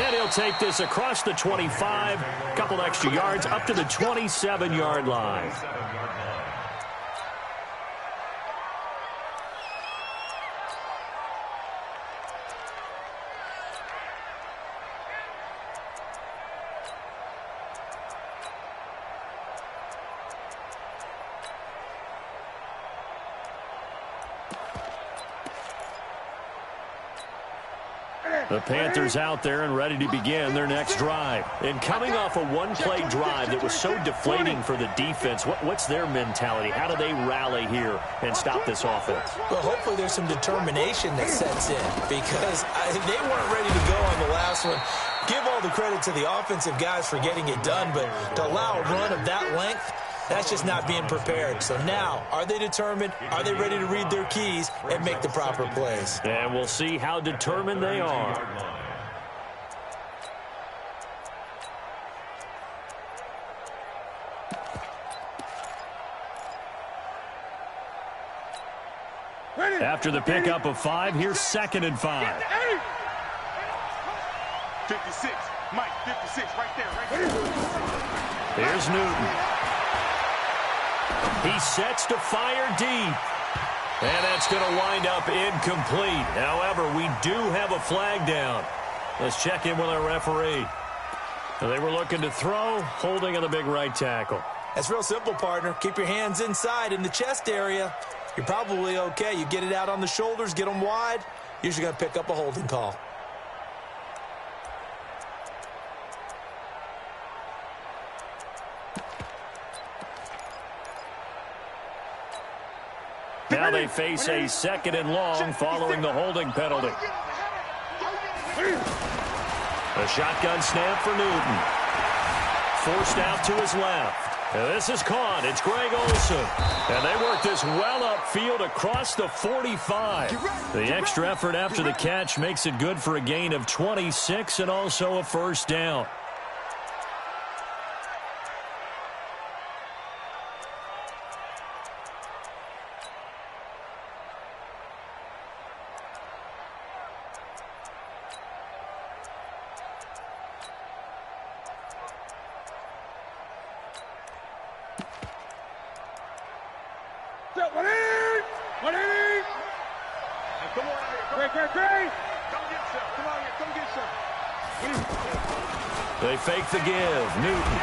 And he'll take this across the 25, a couple extra yards up to the 27-yard line. The Panthers out there and ready to begin their next drive. And coming off a one-play drive that was so deflating for the defense, what's their mentality? How do they rally here and stop this offense? Well, hopefully there's some determination that sets in because they weren't ready to go on the last one. Give all the credit to the offensive guys for getting it done, but to allow a run of that length, that's just not being prepared. So now, are they determined? Are they ready to read their keys and make the proper plays? And we'll see how determined they are. After the pickup of 5, here's 2nd and 5. 56. Mike, 56, right there. Here's Newton. He sets to fire deep. And that's going to wind up incomplete. However, we do have a flag down. Let's check in with our referee. They were looking to throw, holding on the big right tackle. That's real simple, partner. Keep your hands inside in the chest area. You're probably okay. You get it out on the shoulders, get them wide. Usually going to pick up a holding call. Now they face a 2nd and long following the holding penalty. A shotgun snap for Newton. Forced out to his left. And this is caught. It's Greg Olsen. And they work this well upfield across the 45. The extra effort after the catch makes it good for a gain of 26 and also a first down. They fake the give. Newton.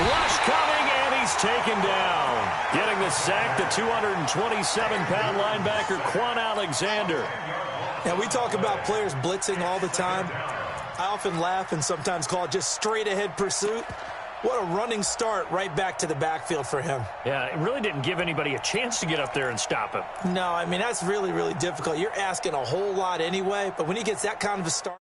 Rush coming, and he's taken down. Getting the sack, the 227-pound linebacker, Quan Alexander. Now, we talk about players blitzing all the time. I often laugh and sometimes call it just straight-ahead pursuit. What a running start right back to the backfield for him. Yeah, it really didn't give anybody a chance to get up there and stop him. No, I mean, that's really, really difficult. You're asking a whole lot anyway, but when he gets that kind of a start.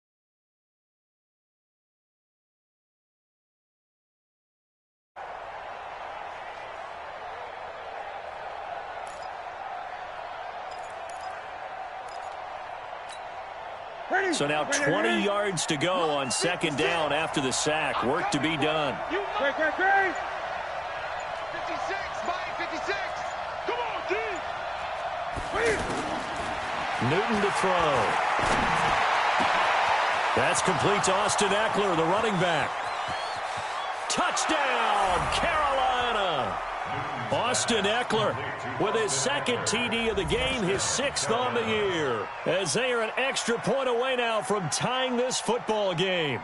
So now 20 yards to go on second down after the sack. Work to be done. Great. 56, Mike, 56. Come on, G. Newton to throw. That's complete to Austin Eckler, the running back. Touchdown, Carolina. Austin Eckler with his second TD of the game, his 6th on the year, as they are an extra point away now from tying this football game.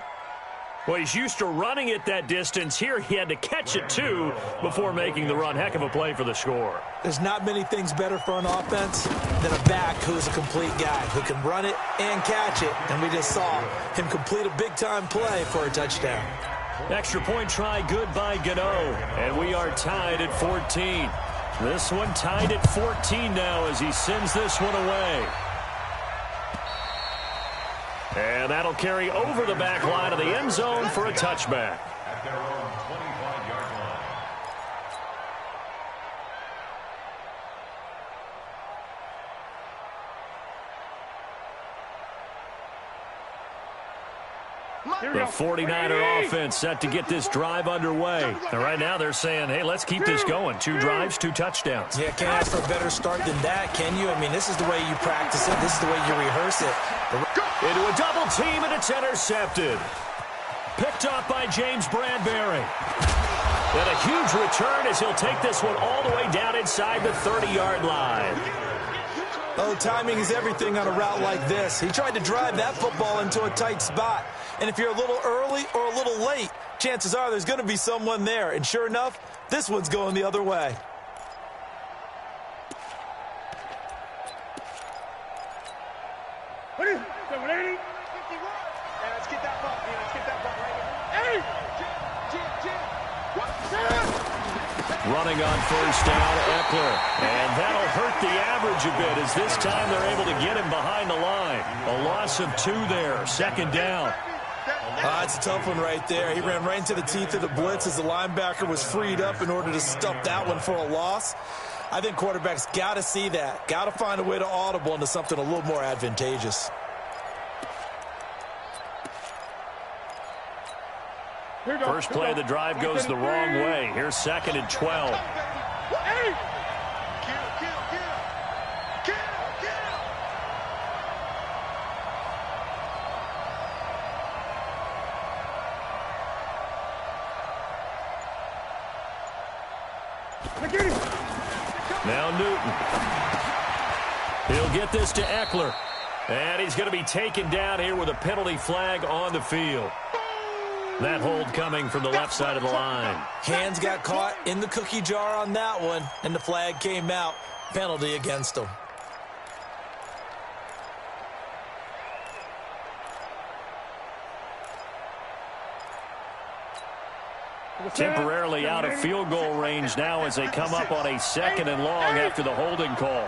Well, he's used to running it that distance. Here he had to catch it, too, before making the run. Heck of a play for the score. There's not many things better for an offense than a back who's a complete guy, who can run it and catch it. And we just saw him complete a big-time play for a touchdown. Extra point try good by Gano. And we are tied at 14. This one tied at 14 now as he sends this one away. And that'll carry over the back line of the end zone for a touchback. At their own 25-yard line. The 49er offense set to get this drive underway. And right now they're saying, hey, let's keep this going. 2 drives, 2 touchdowns. Yeah, can't ask for a better start than that, can you? I mean, this is the way you practice it. This is the way you rehearse it. Into a double team, and it's intercepted. Picked off by James Bradbury. And a huge return as he'll take this one all the way down inside the 30-yard line. Oh, timing is everything on a route like this. He tried to drive that football into a tight spot. And if you're a little early or a little late, chances are there's going to be someone there. And sure enough, this one's going the other way. What is it? 780? 51. Yeah, let's get that ball. Yeah, let's get that ball right here. 80. Running on first down, Eckler. And that'll hurt the average a bit as this time they're able to get him behind the line. A loss of 2 there, second down. That's a tough one right there. He ran right into the teeth of the blitz as the linebacker was freed up in order to stuff that one for a loss. I think quarterbacks got to see that. Got to find a way to audible into something a little more advantageous. First play of the drive goes the wrong way. Here's 2nd and 12. Now Newton. He'll get this to Eckler. And he's going to be taken down here with a penalty flag on the field. That hold coming from the left side of the line. Hands got caught in the cookie jar on that one, and the flag came out. Penalty against him. Temporarily out of field goal range now as they come up on a 2nd and long after the holding call.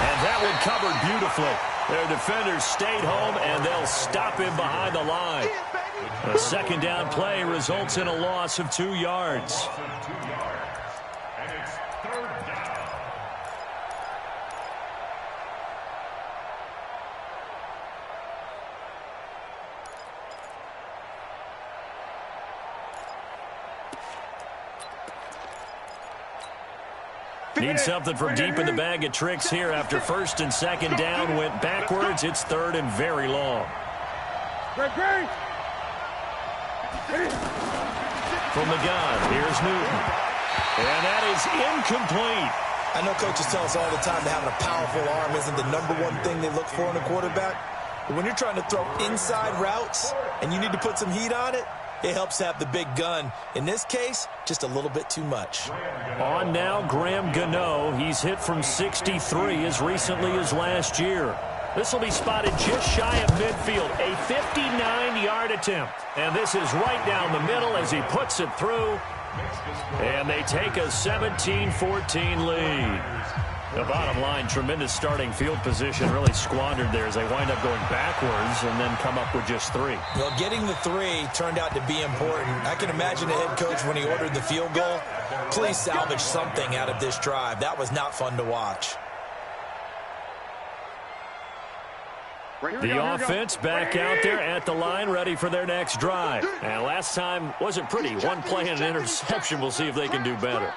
And that one covered beautifully. Their defenders stayed home, and they'll stop him behind the line. A 2nd down play results in a loss of 2 yards. And it's 3rd down. Need something from deep in the bag of tricks here after 1st and 2nd down went backwards. It's 3rd and very long. From the gun, here's Newton. And that is incomplete. I know coaches tell us all the time that having a powerful arm isn't the #1 thing they look for in a quarterback. But when you're trying to throw inside routes and you need to put some heat on it, it helps have the big gun. In this case, just a little bit too much. On now, Graham Gano. He's hit from 63 as recently as last year. This will be spotted just shy of midfield. A 59-yard attempt. And this is right down the middle as he puts it through. And they take a 17-14 lead. The bottom line, tremendous starting field position, really squandered there as they wind up going backwards and then come up with just 3. Well, getting the 3 turned out to be important. I can imagine the head coach when he ordered the field goal. Please salvage something out of this drive. That was not fun to watch. The offense back out there at the line, ready for their next drive. And last time wasn't pretty. One play and an interception. We'll see if they can do better.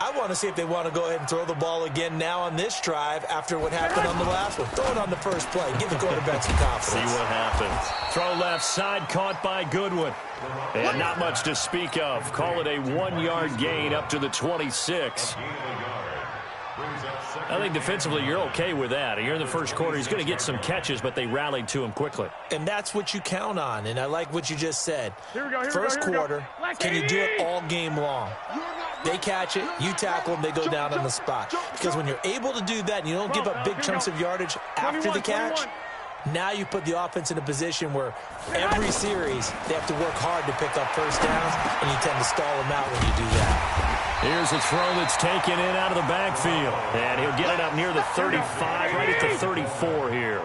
I want to see if they want to go ahead and throw the ball again now on this drive after what happened on the last one. Throw it on the first play. Give the quarterback some confidence. See what happens. Throw left side, caught by Goodwin. And not much to speak of. Call it a 1-yard gain up to the 26. I think defensively you're okay with that. Here in the first quarter, he's going to get some catches, but they rallied to him quickly. And that's what you count on, and I like what you just said. First we go. quarter, can you do it all game long? They catch it, you tackle them, they go down on the spot. Because when you're able to do that and you don't give up big chunks of yardage after the catch, now you put the offense in a position where every series they have to work hard to pick up first downs, and you tend to stall them out when you do that. Here's a throw that's taken in out of the backfield. And he'll get it up near the 35, right at the 34 here.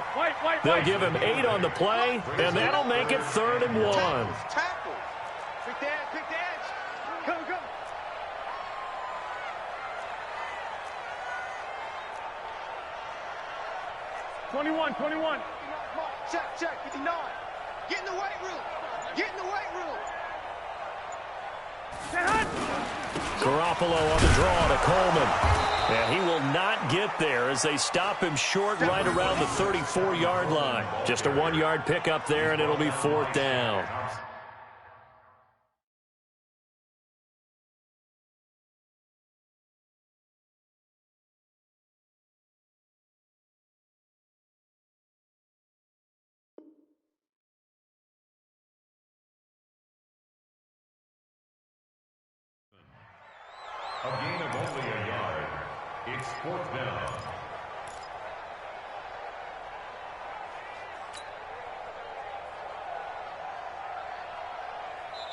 They'll give him 8 on the play, and that'll make it 3rd and 1. Tackle. Pick the edge, pick the edge. Go, go. Twenty-one. Check, 59. Get in the weight room. Get in the weight room. Garoppolo on the draw to Coleman. And he will not get there as they stop him short right around the 34-yard line. Just a 1-yard pickup there, and it'll be 4th down. A gain of only a yard. It's 4th down.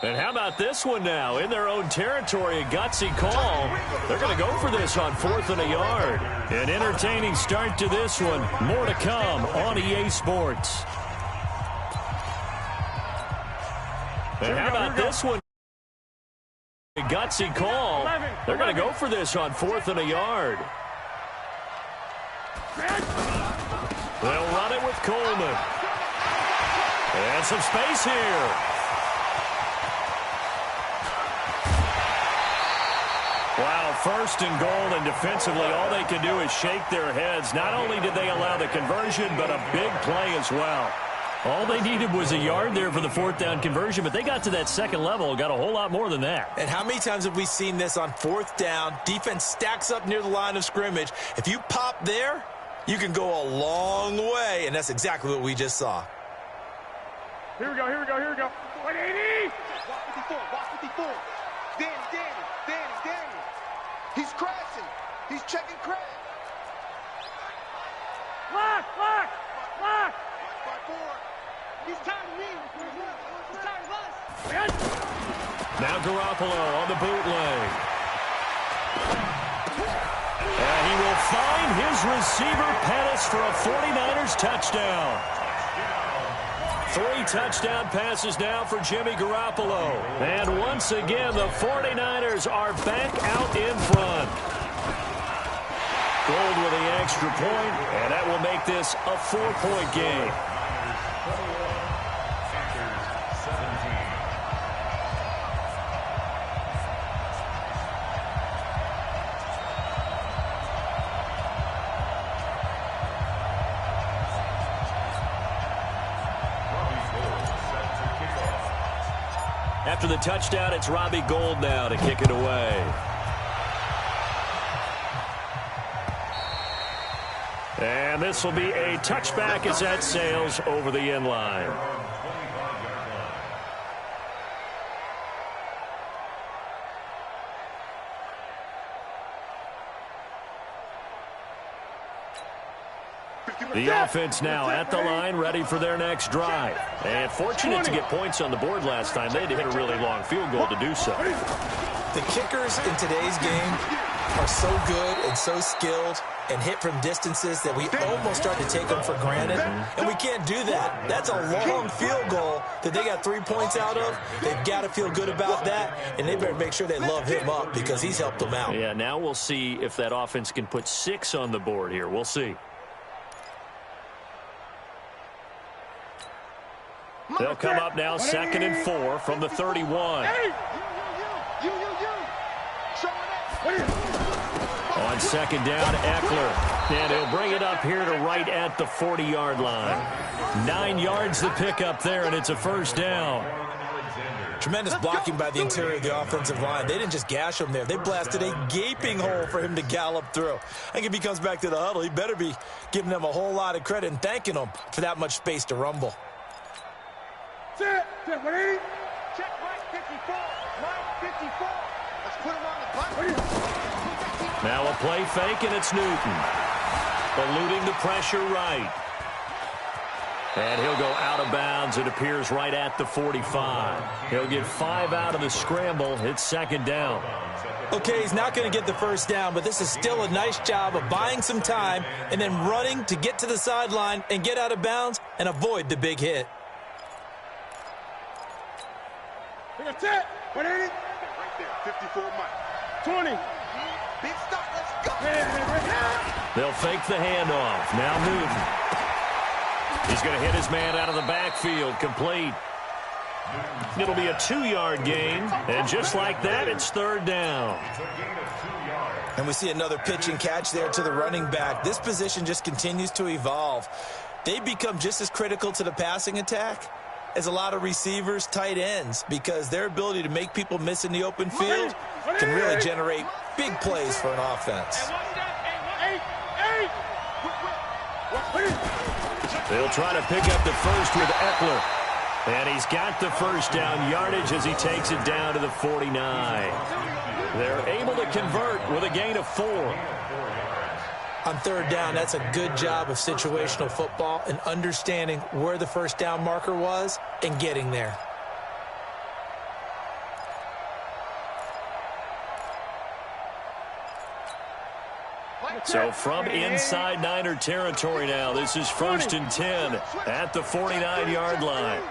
And how about this one now? In their own territory, a gutsy call. They're going to go for this on 4th and a yard. An entertaining start to this one. More to come on EA Sports. And how about this one? A gutsy call. They're going to go for this on 4th and a yard. They'll run it with Coleman. And some space here. Wow, 1st and goal, and defensively all they can do is shake their heads. Not only did they allow the conversion, but a big play as well. All they needed was a yard there for the 4th down conversion, but they got to that second level, got a whole lot more than that. And how many times have we seen this on 4th down? Defense stacks up near the line of scrimmage. If you pop there, you can go a long way, and that's exactly what we just saw. Here we go. 180. Watch 54. Danny. He's crashing. He's checking crash. Lock. He's tired of me. He's tired of us. Now Garoppolo on the bootleg. And he will find his receiver, Pettis, for a 49ers touchdown. 3 touchdown passes now for Jimmy Garoppolo. And once again, the 49ers are back out in front. Gold with the extra point, and that will make this a 4-point game. After the touchdown, it's Robbie Gould now to kick it away. And this will be a touchback as that sails over the end line. The offense now at the line, ready for their next drive. And fortunate to get points on the board last time. They had to hit a really long field goal to do so. The kickers in today's game are so good and so skilled and hit from distances that we almost start to take them for granted. And we can't do that. That's a long field goal that they got 3 points out of. They've got to feel good about that, and they better make sure they love him up because he's helped them out. Yeah, now we'll see if that offense can put 6 on the board here. We'll see. They'll come up now 2nd and 4 from the 31. On 2nd down, Eckler. And he'll bring it up here to right at the 40-yard line. 9 yards to pick up there, and it's a first down. Tremendous blocking by the interior of the offensive line. They didn't just gash him there. They blasted a gaping hole for him to gallop through. I think if he comes back to the huddle, he better be giving them a whole lot of credit and thanking them for that much space to rumble. Check right 54. Right 54. Let's put him on the button. Now a play fake, and it's Newton. Eluding the pressure right. And he'll go out of bounds. It appears right at the 45. He'll get 5 out of the scramble. It's 2nd down. Okay, he's not going to get the first down, but this is still a nice job of buying some time and then running to get to the sideline and get out of bounds and avoid the big hit. That's it. What is it? Right there, 54 Mike. 20. Big stop, let's go. They'll fake the handoff. Now Newton. He's going to hit his man out of the backfield. Complete. It'll be a 2-yard gain. And just like that, it's 3rd down. And we see another pitch and catch there to the running back. This position just continues to evolve. They become just as critical to the passing attack as a lot of receivers, tight ends, because their ability to make people miss in the open field can really generate big plays for an offense. They'll try to pick up the first with Eckler. And he's got the first down yardage as he takes it down to the 49. They're able to convert with a gain of 4. On 3rd down, that's a good job of situational football and understanding where the first down marker was and getting there. So from inside Niner territory now, this is 1st and 10 at the 49-yard line.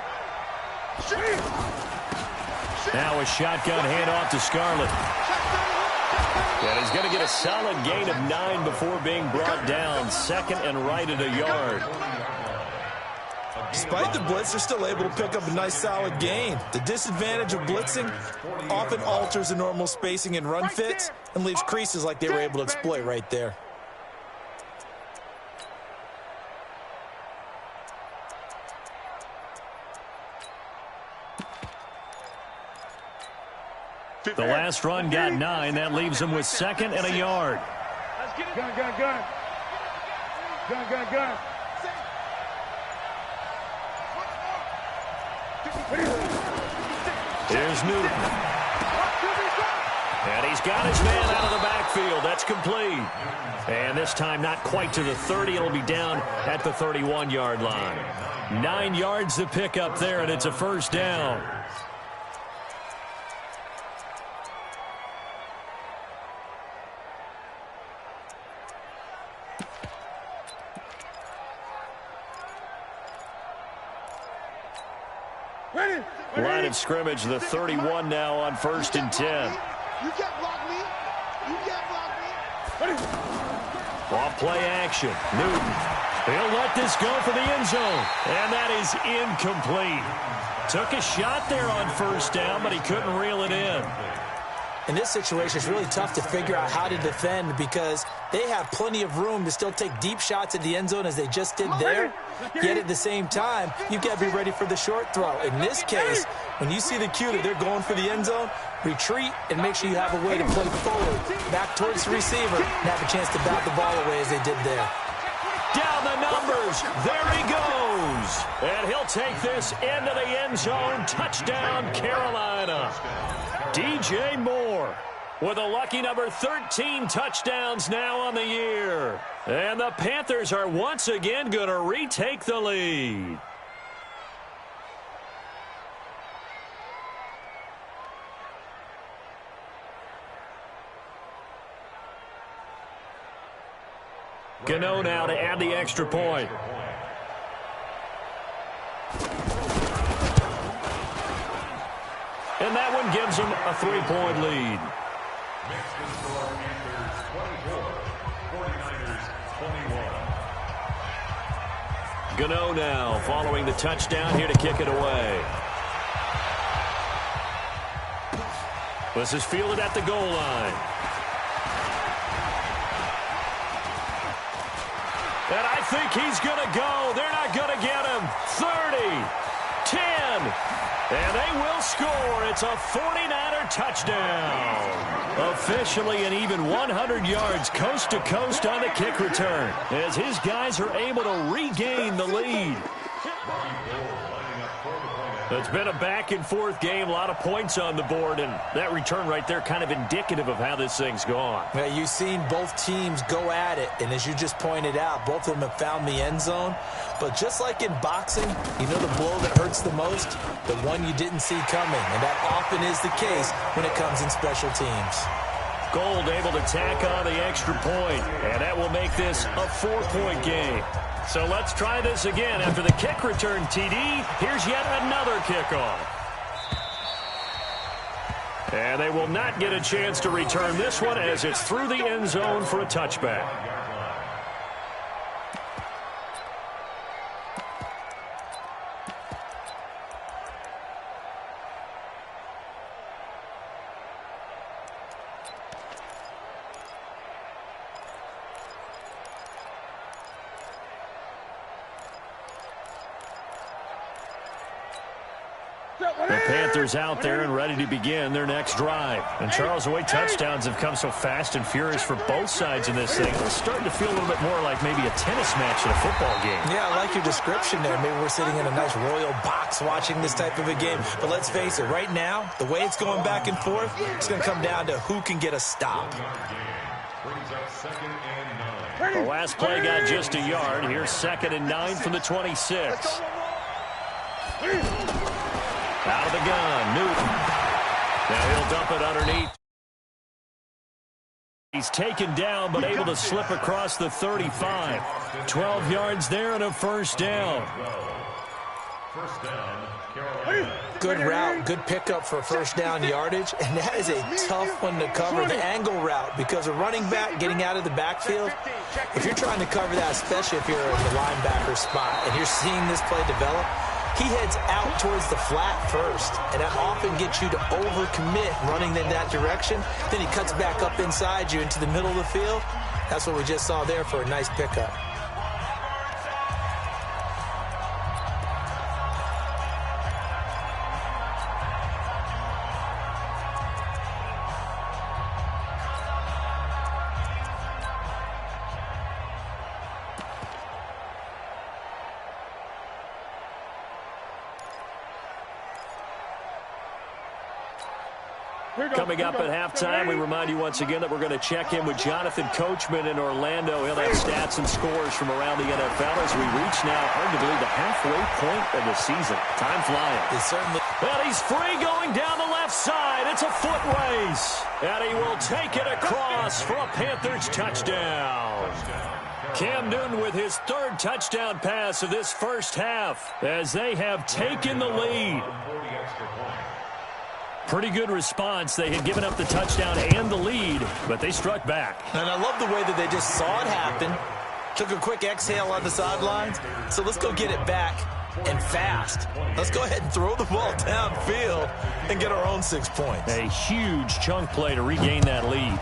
Now a shotgun handoff to Scarlett. And he's going to get a solid gain of 9 before being brought down. 2nd and right at a yard. Despite the blitz, they're still able to pick up a nice solid gain. The disadvantage of blitzing often alters the normal spacing and run fits and leaves creases like they were able to exploit right there. The last run got 9. That leaves him with 2nd and a yard. Gun. Here's Newton. And he's got his man out of the backfield. That's complete. And this time not quite to the 30. It'll be down at the 31-yard line. 9 yards to pick up there, and it's a first down. Line of scrimmage, the 31 now on 1st and 10. You can't block me. You can't block me. Off play action. Newton. He'll let this go for the end zone. And that is incomplete. Took a shot there on 1st down, but he couldn't reel it in. In this situation, it's really tough to figure out how to defend because they have plenty of room to still take deep shots at the end zone as they just did there. Yet at the same time, you've got to be ready for the short throw. In this case, when you see the cue that they're going for the end zone, retreat and make sure you have a way to play forward, back towards the receiver, and have a chance to bat the ball away as they did there. Down the numbers. There he goes. And he'll take this into the end zone. Touchdown, Carolina. DJ Moore. with a lucky number 13 touchdowns now on the year. And the Panthers are once again going to retake the lead. Gano now to add the extra point. And that one gives them a 3-point lead. Gano now following the touchdown here to kick it away. This is fielded at the goal line. And I think he's going to go. They're not going to get him. 30, 10, and they will score. It's a 49er touchdown. Officially an even 100 yards coast to coast on the kick return as his guys are able to regain the lead. It's been a back-and-forth game, a lot of points on the board, and that return right there kind of indicative of how this thing's gone. Well, you've seen both teams go at it, and as you just pointed out, both of them have found the end zone. But just like in boxing, you know the blow that hurts the most? The one you didn't see coming, and that often is the case when it comes in special teams. Gold able to tack on the extra point, and that will make this a 4-point game. So let's try this again. After the kick return, TD, here's yet another kickoff. And they will not get a chance to return this one as it's through the end zone for a touchback. The Panthers out there and ready to begin their next drive. And Charles, the way touchdowns have come so fast and furious for both sides in this thing, it's starting to feel a little bit more like maybe a tennis match in a football game. Yeah, I like your description there. Maybe we're sitting in a nice royal box watching this type of a game. But let's face it, right now, the way it's going back and forth, it's going to come down to who can get a stop. The last play got just a yard. Here's 2nd and 9 from the 26. Out of the gun, Newton. Now he'll dump it underneath. He's taken down, but able to slip across the 35. 12 yards there and a first down. Good route, good pickup for first down yardage, and that is a tough one to cover, the angle route, because a running back getting out of the backfield, if you're trying to cover that, especially if you're in the linebacker spot and you're seeing this play develop, he heads out towards the flat first, and that often gets you to overcommit running in that direction. Then he cuts back up inside you into the middle of the field. That's what we just saw there for a nice pickup. Coming up at halftime, we remind you once again that we're going to check in with Jonathan Coachman in Orlando. He'll have stats and scores from around the NFL as we reach now, hard to believe, the halfway point of the season. Time flying. It certainly. Well, he's free going down the left side. It's a foot race. And he will take it across for a Panthers touchdown. Cam Newton with his 3rd touchdown pass of this first half as they have taken the lead. Pretty good response. They had given up the touchdown and the lead, but they struck back. And I love the way that they just saw it happen, took a quick exhale on the sidelines. So let's go get it back and fast. Let's go ahead and throw the ball downfield and get our own 6 points. A huge chunk play to regain that lead.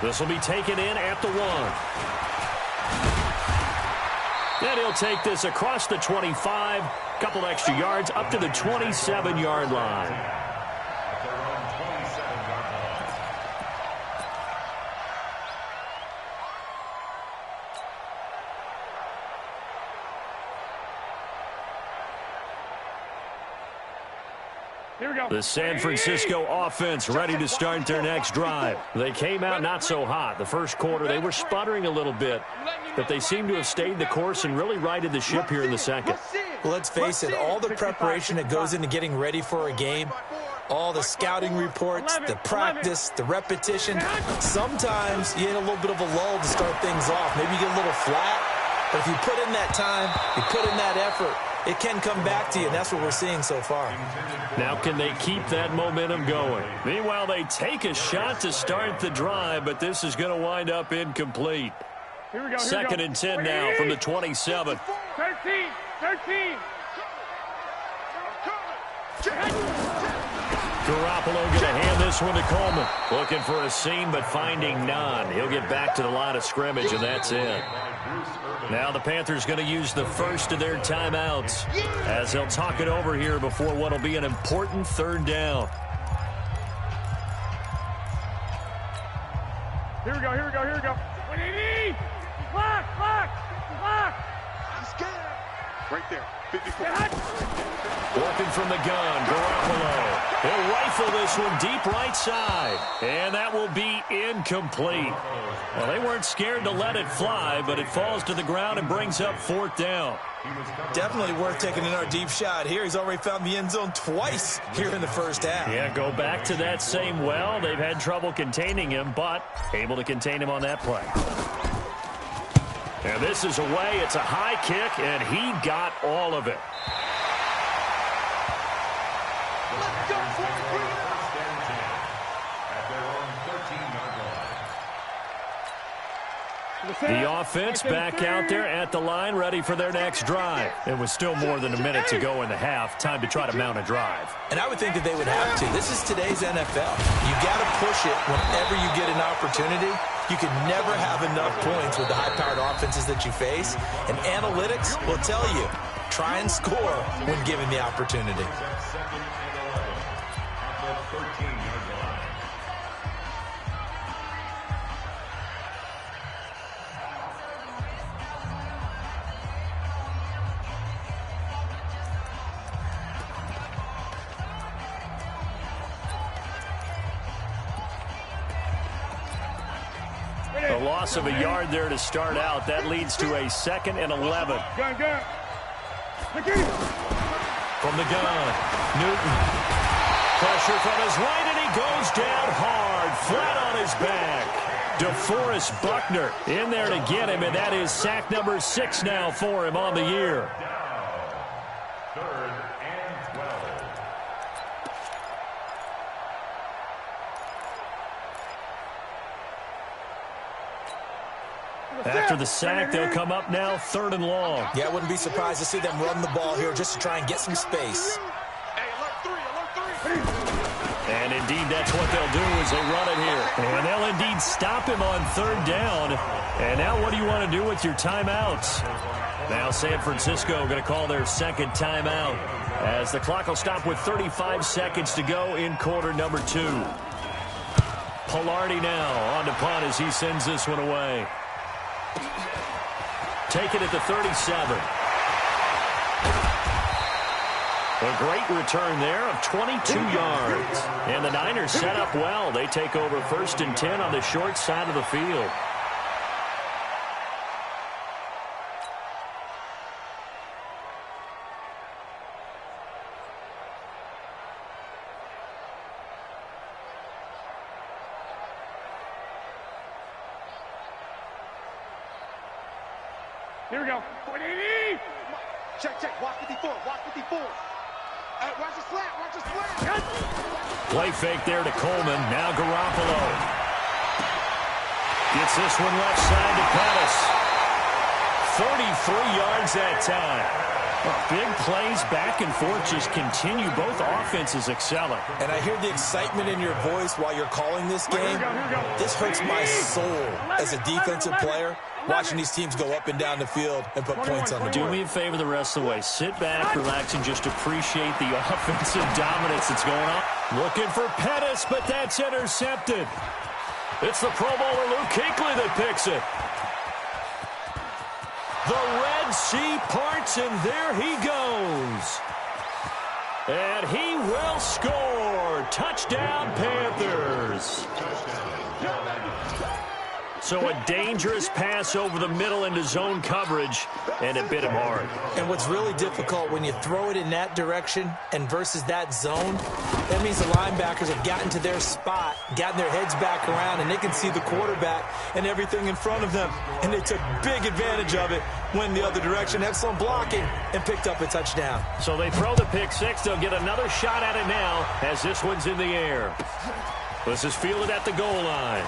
This will be taken in at the 1. And he'll take this across the 25. Couple extra yards up to the 27-yard line. The San Francisco offense ready to start their next drive. They came out not so hot. The first quarter, they were sputtering a little bit, but they seem to have stayed the course and really righted the ship here in the second. Well, let's face it, all the preparation that goes into getting ready for a game, all the scouting reports, the practice, the repetition, sometimes you hit a little bit of a lull to start things off. Maybe you get a little flat, but if you put in that time, you put in that effort, it can come back to you, and that's what we're seeing so far. Now, can they keep that momentum going? Meanwhile, they take a shot to start the drive, but this is going to wind up incomplete. Second and 10 now from the 27. 13. Garoppolo going to hand this one to Coleman. Looking for a seam, but finding none. He'll get back to the line of scrimmage, and that's it. Now the Panthers going to use the first of their timeouts as they'll talk it over here before what will be an important third down. Here we go. What do you need? Clock. He's scared. Right there. 54. Working from the gun, Garoppolo. He'll rifle this one deep right side. And that will be incomplete. Well, they weren't scared to let it fly, but it falls to the ground and brings up fourth down. Definitely worth taking in our deep shot here. He's already found the end zone twice here in the first half. Yeah, go back to that same well. They've had trouble containing him, but able to contain him on that play. And this is away. It's a high kick, and he got all of it. Let's go for it. Bring it up. At their own 13-yard line. The offense back out there at the line, ready for their next drive. It was still more than a minute to go in the half. Time to try to mount a drive. And I would think that they would have to. This is today's NFL. You got to push it whenever you get an opportunity. You can never have enough points with the high-powered offenses that you face. And analytics will tell you, try and score when given the opportunity. Second and 11 at the 13-yard line. A loss of a yard there to start out. That leads to a second and 11. Gun. From the gun, Newton. Pressure from his right, and he goes down hard, flat on his back. DeForest Buckner in there to get him, and that is sack number 6 now for him on the year. Third and 12. After the sack, they'll come up now third and long. Yeah, I wouldn't be surprised to see them run the ball here just to try and get some space. Alert 3. And indeed, that's what they'll do is they run it here. And they'll indeed stop him on third down. And now what do you want to do with your timeouts? Now San Francisco going to call their second timeout as the clock will stop with 35 seconds to go in quarter number 2. Pilardi now on to punt as he sends this one away. Take it at the 37. A great return there of 22 yards. And the Niners set up well. They take over first and 10 on the short side of the field. Here we go. Check. Watch 54. Watch the slant. Play fake there to Coleman. Now Garoppolo. Gets this one left side to Pettis. 33 yards that time. Big plays back and forth just continue. Both offenses excelling. And I hear the excitement in your voice while you're calling this game. This hurts my soul as a defensive player, watching these teams go up and down the field and put points on the board. Do me a favor the rest of the way. Sit back, relax, and just appreciate the offensive dominance that's going on. Looking for Pettis, but that's intercepted. It's the Pro Bowler Luke Kuechly that picks it. The Red Sea parts, and there he goes. And he will score. Touchdown, Panthers. So a dangerous pass over the middle into zone coverage, and it bit him hard. And what's really difficult when you throw it in that direction and versus that zone, that means the linebackers have gotten to their spot, gotten their heads back around, and they can see the quarterback and everything in front of them. And they took big advantage of it, went the other direction, excellent blocking, and picked up a touchdown. So they throw the pick six. They'll get another shot at it now as this one's in the air. This is fielded at the goal line.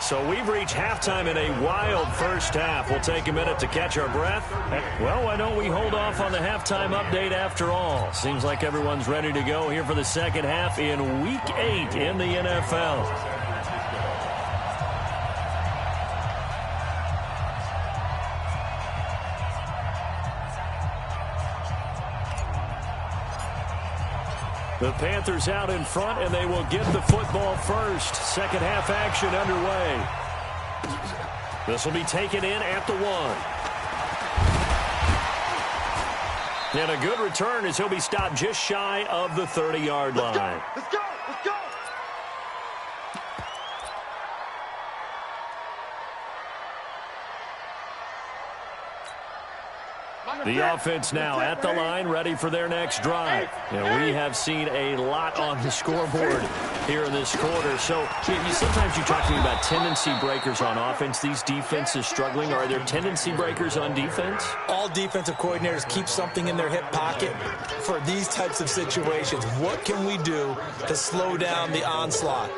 So we've reached halftime in a wild first half. We'll take a minute to catch our breath. Well, why don't we hold off on the halftime update after all? Seems like everyone's ready to go here for the second half in Week 8 in the NFL. The Panthers out in front, and they will get the football first. Second half action underway. This will be taken in at the 1. And a good return as he'll be stopped just shy of the 30-yard line. Let's go! Let's go! The offense now at the line, ready for their next drive. And we have seen a lot on the scoreboard here in this quarter. So sometimes you talk to me about tendency breakers on offense. These defenses struggling. Are there tendency breakers on defense? All defensive coordinators keep something in their hip pocket for these types of situations. What can we do to slow down the onslaught?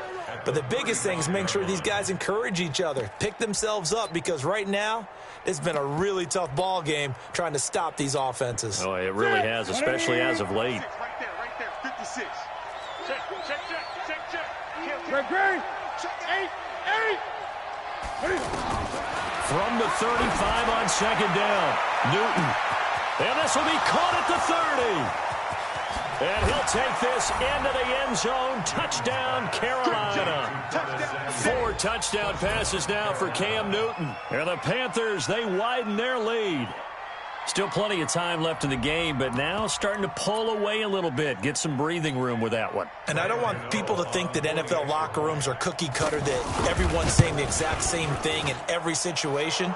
But the biggest thing is make sure these guys encourage each other, pick themselves up, because right now it's been a really tough ball game trying to stop these offenses. Oh, it really has, especially as of late. Right there, 56. Check. Green. 8. From the 35 on second down, Newton. And this will be caught at the 30. And he'll take this into the end zone. Touchdown, Carolina. 4 touchdown passes now for Cam Newton. And the Panthers, they widen their lead. Still plenty of time left in the game, but now starting to pull away a little bit. Get some breathing room with that one. And I don't want people to think that NFL locker rooms are cookie cutter, that everyone's saying the exact same thing in every situation.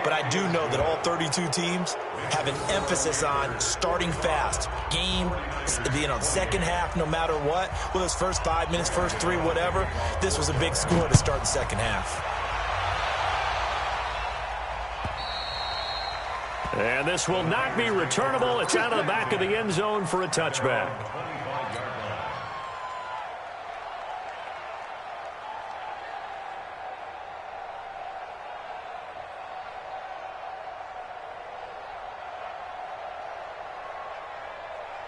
But I do know that all 32 teams have an emphasis on starting fast. Game, the second half, no matter what. Well, those first 5 minutes, first 3, whatever. This was a big score to start the second half. And this will not be returnable. It's out of the back of the end zone for a touchback.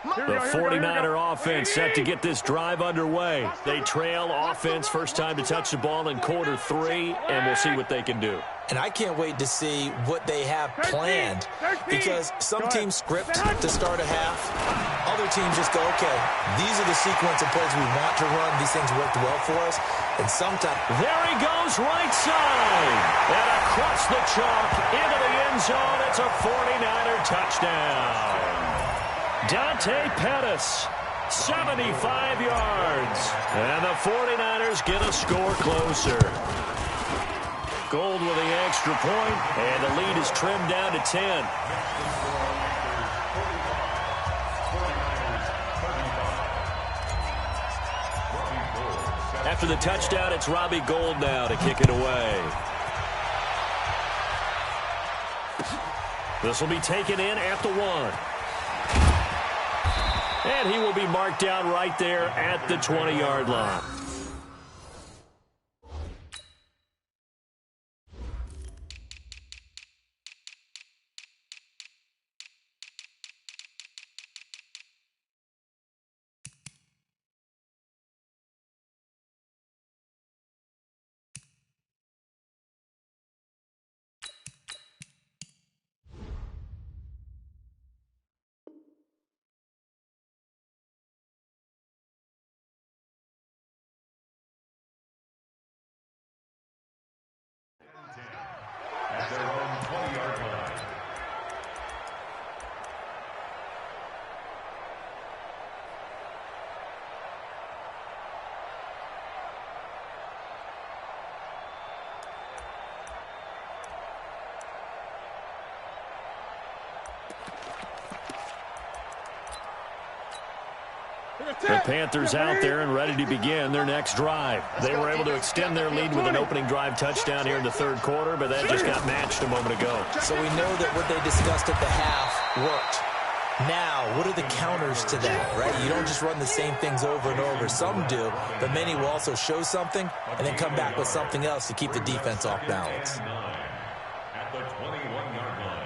The 49er offense set to get this drive underway. They trail offense first time to touch the ball in quarter 3, and we'll see what they can do. And I can't wait to see what they have planned, because some teams script to start a half. Other teams just go, okay, these are the sequence of plays we want to run. These things worked well for us. And sometimes... There he goes, right side. And across the chalk into the end zone. It's a 49er touchdown. Dante Pettis, 75 yards. And the 49ers get a score closer. Gold with the extra point, and the lead is trimmed down to 10. After the touchdown, it's Robbie Gould now to kick it away. This will be taken in at the 1. And he will be marked down right there at the 20-yard line. The Panthers out there and ready to begin their next drive. They were able to extend their lead with an opening drive touchdown here in the third quarter, but that just got matched a moment ago. So we know that what they discussed at the half worked. Now, what are the counters to that, right? You don't just run the same things over and over. Some do, but many will also show something and then come back with something else to keep the defense off balance. At the 21-yard line.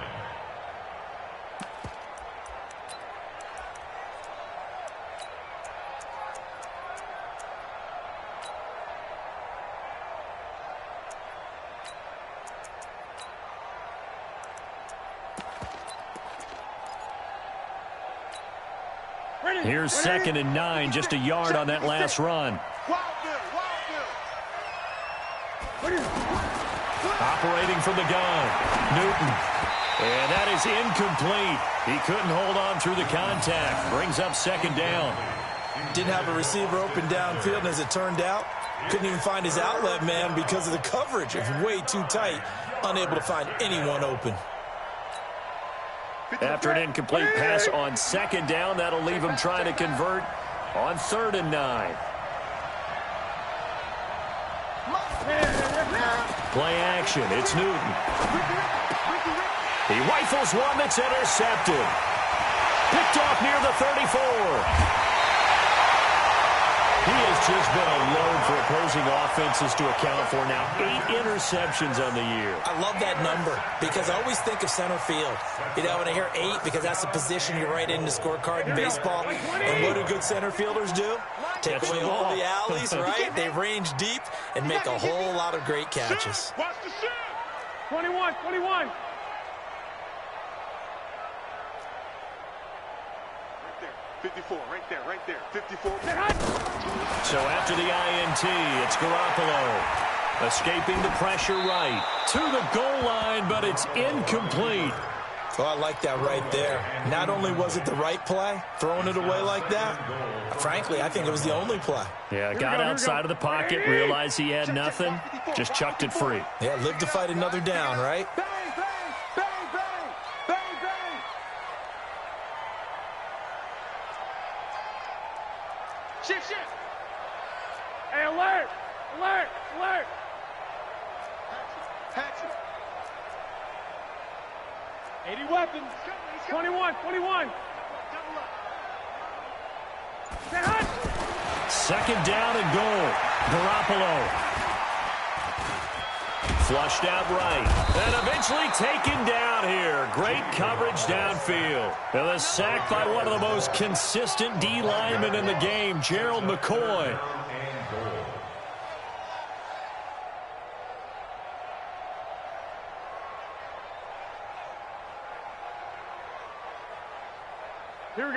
Here's 2nd and 9, just a yard on that last run. Operating from the gun, Newton. And that is incomplete. He couldn't hold on through the contact. Brings up 2nd down. Didn't have a receiver open downfield, and as it turned out, couldn't even find his outlet man because of the coverage. It was way too tight, unable to find anyone open. After an incomplete pass on 2nd down, that'll leave him trying to convert on 3rd and 9. Play action. It's Newton. He rifles one that's intercepted. Picked off near the 34. He has just been a load for opposing offenses to account for now. 8 interceptions on the year. I love that number because I always think of center field. You know, when I hear 8, because that's the position you write in the scorecard in baseball. And what do good center fielders do? Take away all the alleys, right? They range deep and make a whole lot of great catches. 21, 21. 54, right there, 54. So after the INT, it's Garoppolo. Escaping the pressure right to the goal line, but it's incomplete. Oh, I like that right there. Not only was it the right play, throwing it away like that, frankly, I think it was the only play. Yeah, got outside of the pocket, realized he had nothing, just chucked it free. Yeah, live to fight another down, right? Shift. Hey, alert! 80 weapons. 21. 2nd down and goal. Garoppolo. Flushed out right. And eventually taken down here. Great coverage downfield. And a sack by one of the most consistent D linemen in the game, Gerald McCoy.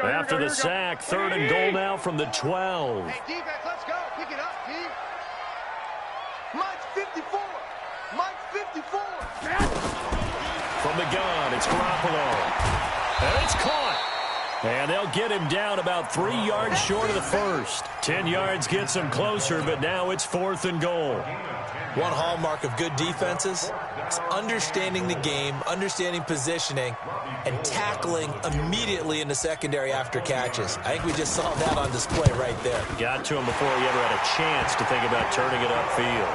After the sack, 3rd and goal now from the 12. Hey, defense, let's go. Pick it up, D. Mike's 54. From the gun, it's Garoppolo. And it's caught. And they'll get him down about 3 yards short of the first. 10 yards gets him closer, but now it's 4th and goal. One hallmark of good defenses is understanding the game, understanding positioning, and tackling immediately in the secondary after catches. I think we just saw that on display right there. Got to him before he ever had a chance to think about turning it upfield.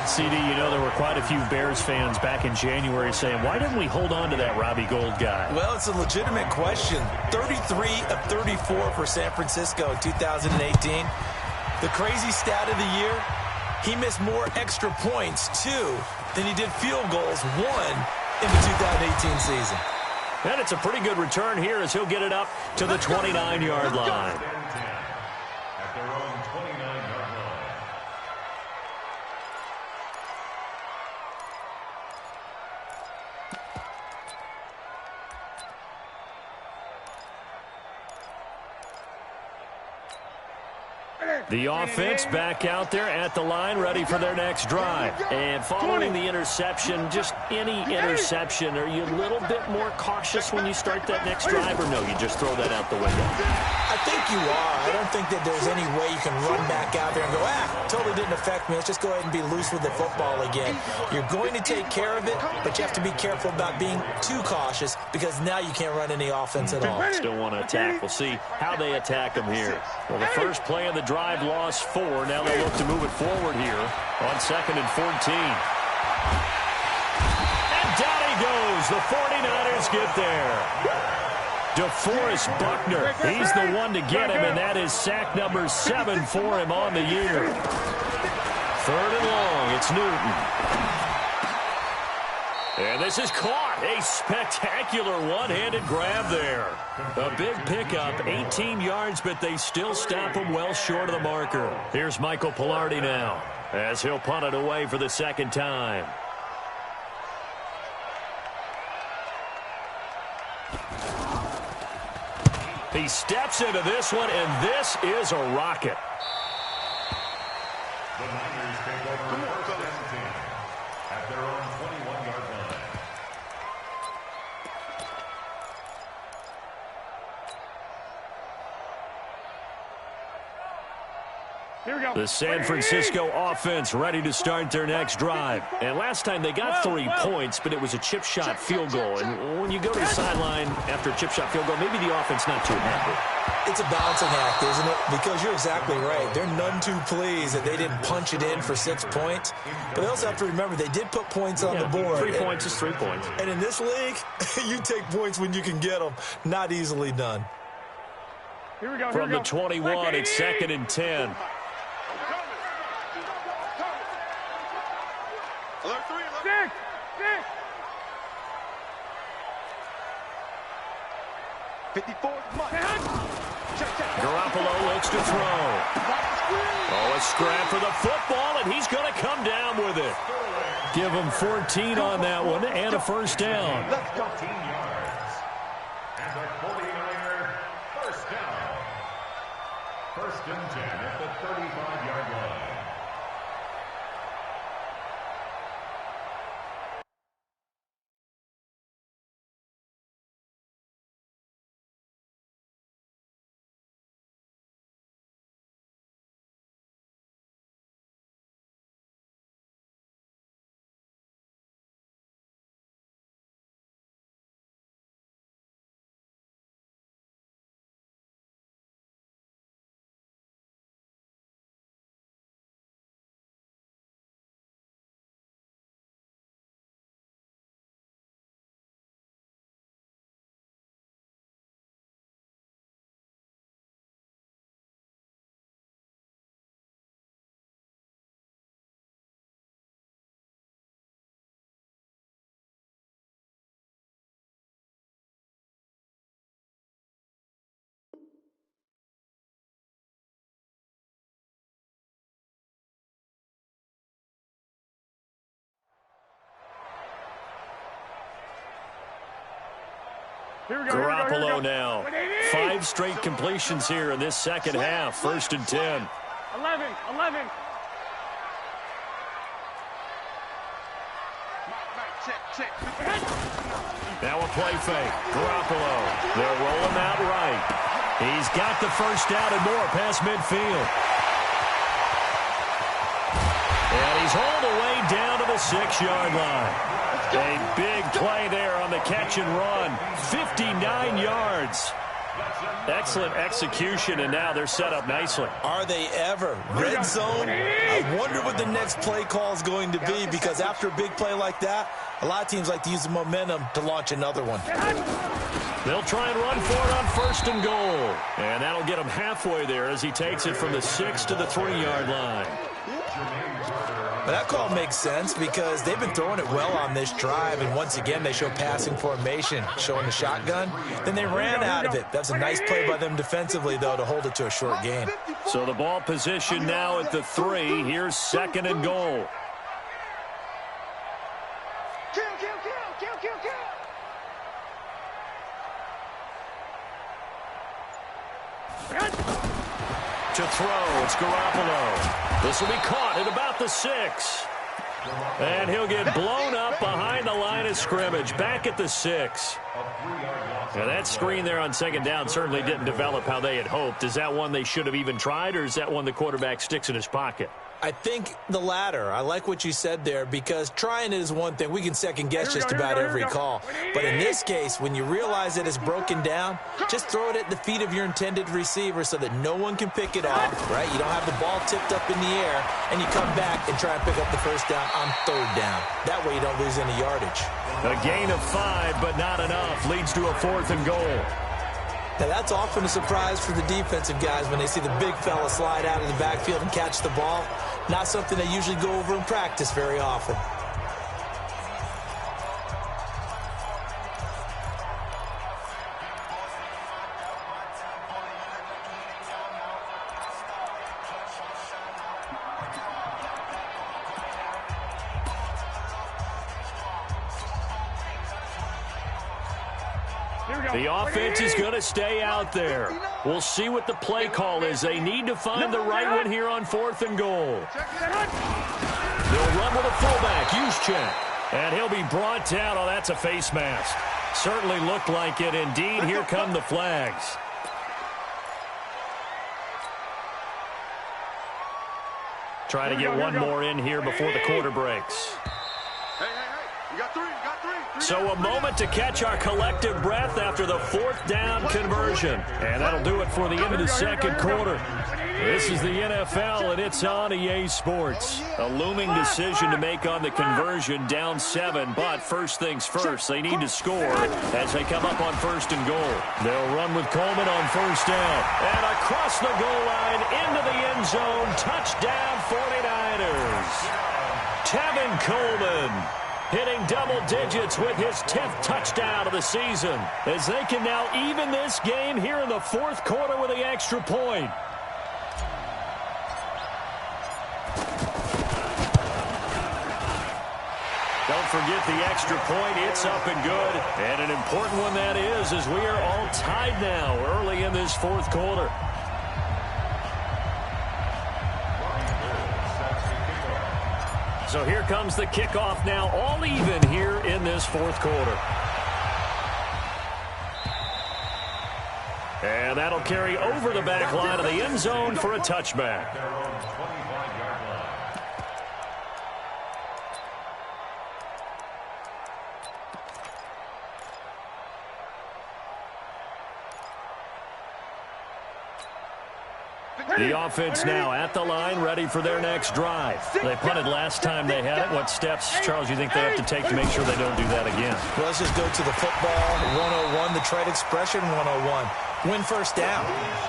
CD, you know there were quite a few Bears fans back in January saying, why didn't we hold on to that Robbie Gould guy? Well, it's a legitimate question. 33 of 34 for San Francisco in 2018. The crazy stat of the year, he missed more extra points, 2, than he did field goals, 1, in the 2018 season. And it's a pretty good return here as he'll get it up to the 29-yard line. At their own 29-yard line. The offense back out there at the line, ready for their next drive. And following the interception, just any interception, are you a little bit more cautious when you start that next drive, or no, you just throw that out the window? I think you are. I don't think that there's any way you can run back out there and go, totally didn't affect me. Let's just go ahead and be loose with the football again. You're going to take care of it, but you have to be careful about being too cautious because now you can't run any offense at all. Still want to attack. We'll see how they attack them here. Well, the first play of the drive lost 4. Now they look to move it forward here on 2nd and 14. And down he goes. The 49ers get there. DeForest Buckner, he's the one to get him, and that is sack number 7 for him on the year. 3rd and long, it's Newton. And this is caught. A spectacular one-handed grab there. A big pickup, 18 yards, but they still stop him well short of the marker. Here's Michael Pilardi now as he'll punt it away for the second time. He steps into this one, and this is a rocket. The Niners take over first and 10 at their own 21-yard line. The San Francisco offense ready to start their next drive. And last time they got 3 points, but it was a chip shot field goal. And when you go to the sideline after a chip shot field goal, maybe the offense not too happy. It's a balancing act, isn't it? Because you're exactly right. They're none too pleased that they didn't punch it in for 6 points. But they also have to remember they did put points on the board. 3 points is 3 points. And in this league, you take points when you can get them. Not easily done. Here we go. From the 21, it's 2nd and 10. Garoppolo looks to throw. Oh, a scrap for the football, and he's going to come down with it. Give him 14 on that one and a first down. 14 yards. And the 49er first down. 1st and 10 at the 35-yard line. Garoppolo now. 5 straight completions here in this second half. 1st and 10. 11. Now a play fake. Garoppolo. They'll roll him out right. He's got the first down and more past midfield. And he's hauled away down to the 6-yard line. A big play there on the catch and run. 59 yards. Excellent execution, and now they're set up nicely. Are they ever? Red zone? I wonder what the next play call is going to be, because after a big play like that, a lot of teams like to use the momentum to launch another one. They'll try and run for it on 1st and goal. And that'll get him halfway there as he takes it from the 6 to the 3-yard line. But that call makes sense because they've been throwing it well on this drive, and once again they show passing formation, showing the shotgun. Then they ran out of it. That's a nice play by them defensively, though, to hold it to a short gain. So the ball position now at the 3. Here's 2nd and goal. To throw, it's Garoppolo. This will be caught at about the 6. And he'll get blown up behind the line of scrimmage, back at the 6. Now that screen there on second down certainly didn't develop how they had hoped. Is that one they should have even tried, or is that one the quarterback sticks in his pocket? I think the latter. I like what you said there, because trying it is one thing. We can second-guess just about every call. But in this case, when you realize that it's broken down, just throw it at the feet of your intended receiver so that no one can pick it off, right? You don't have the ball tipped up in the air, and you come back and try and pick up the first down on third down. That way you don't lose any yardage. A gain of 5, but not enough. Leads to a 4th and goal. Now, that's often a surprise for the defensive guys when they see the big fella slide out of the backfield and catch the ball. Not something they usually go over in practice very often. The offense is going to stay out there. We'll see what the play call is. They need to find the right one here on 4th and goal. They'll run with a fullback, Juszczyk. And he'll be brought down. Oh, that's a face mask. Certainly looked like it. Indeed, here come the flags. Try to get one more in here before the quarter breaks. You got 3. So a moment to catch our collective breath after the 4th down conversion. And that'll do it for the end of the second quarter. This is the NFL, and it's on EA Sports. A looming decision to make on the conversion, down 7. But first things first, they need to score as they come up on 1st and goal. They'll run with Coleman on 1st down. And across the goal line into the end zone. Touchdown 49ers. Tevin Coleman hitting double digits with his 10th touchdown of the season, as they can now even this game here in the 4th quarter with the extra point. Don't forget the extra point. It's up and good. And an important one that is, as we are all tied now early in this 4th quarter. So here comes the kickoff now, all even here in this 4th quarter. And that'll carry over the back line of the end zone for a touchback. The offense now at the line, ready for their next drive. They punted last time they had it. What steps, Charles, you think they have to take to make sure they don't do that again? Well, let's just go to the football 101, the trade expression 101. Win first down.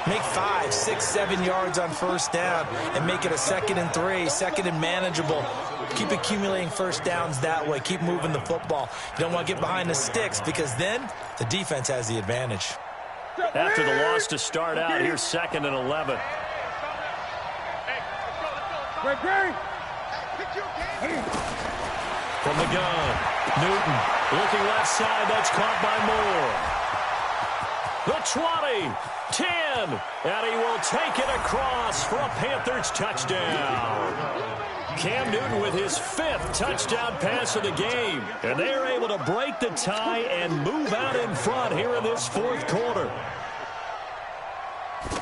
Make 5, 6, 7 yards on first down and make it a 2nd and 3, 2nd and manageable. Keep accumulating first downs that way. Keep moving the football. You don't want to get behind the sticks, because then the defense has the advantage. After the loss to start out, here's 2nd and 11. From the gun, Newton looking left side. That's caught by Moore. The 20, 10, and he will take it across for a Panthers touchdown. Cam Newton with his 5th touchdown pass of the game. And they are able to break the tie and move out in front here in this 4th quarter.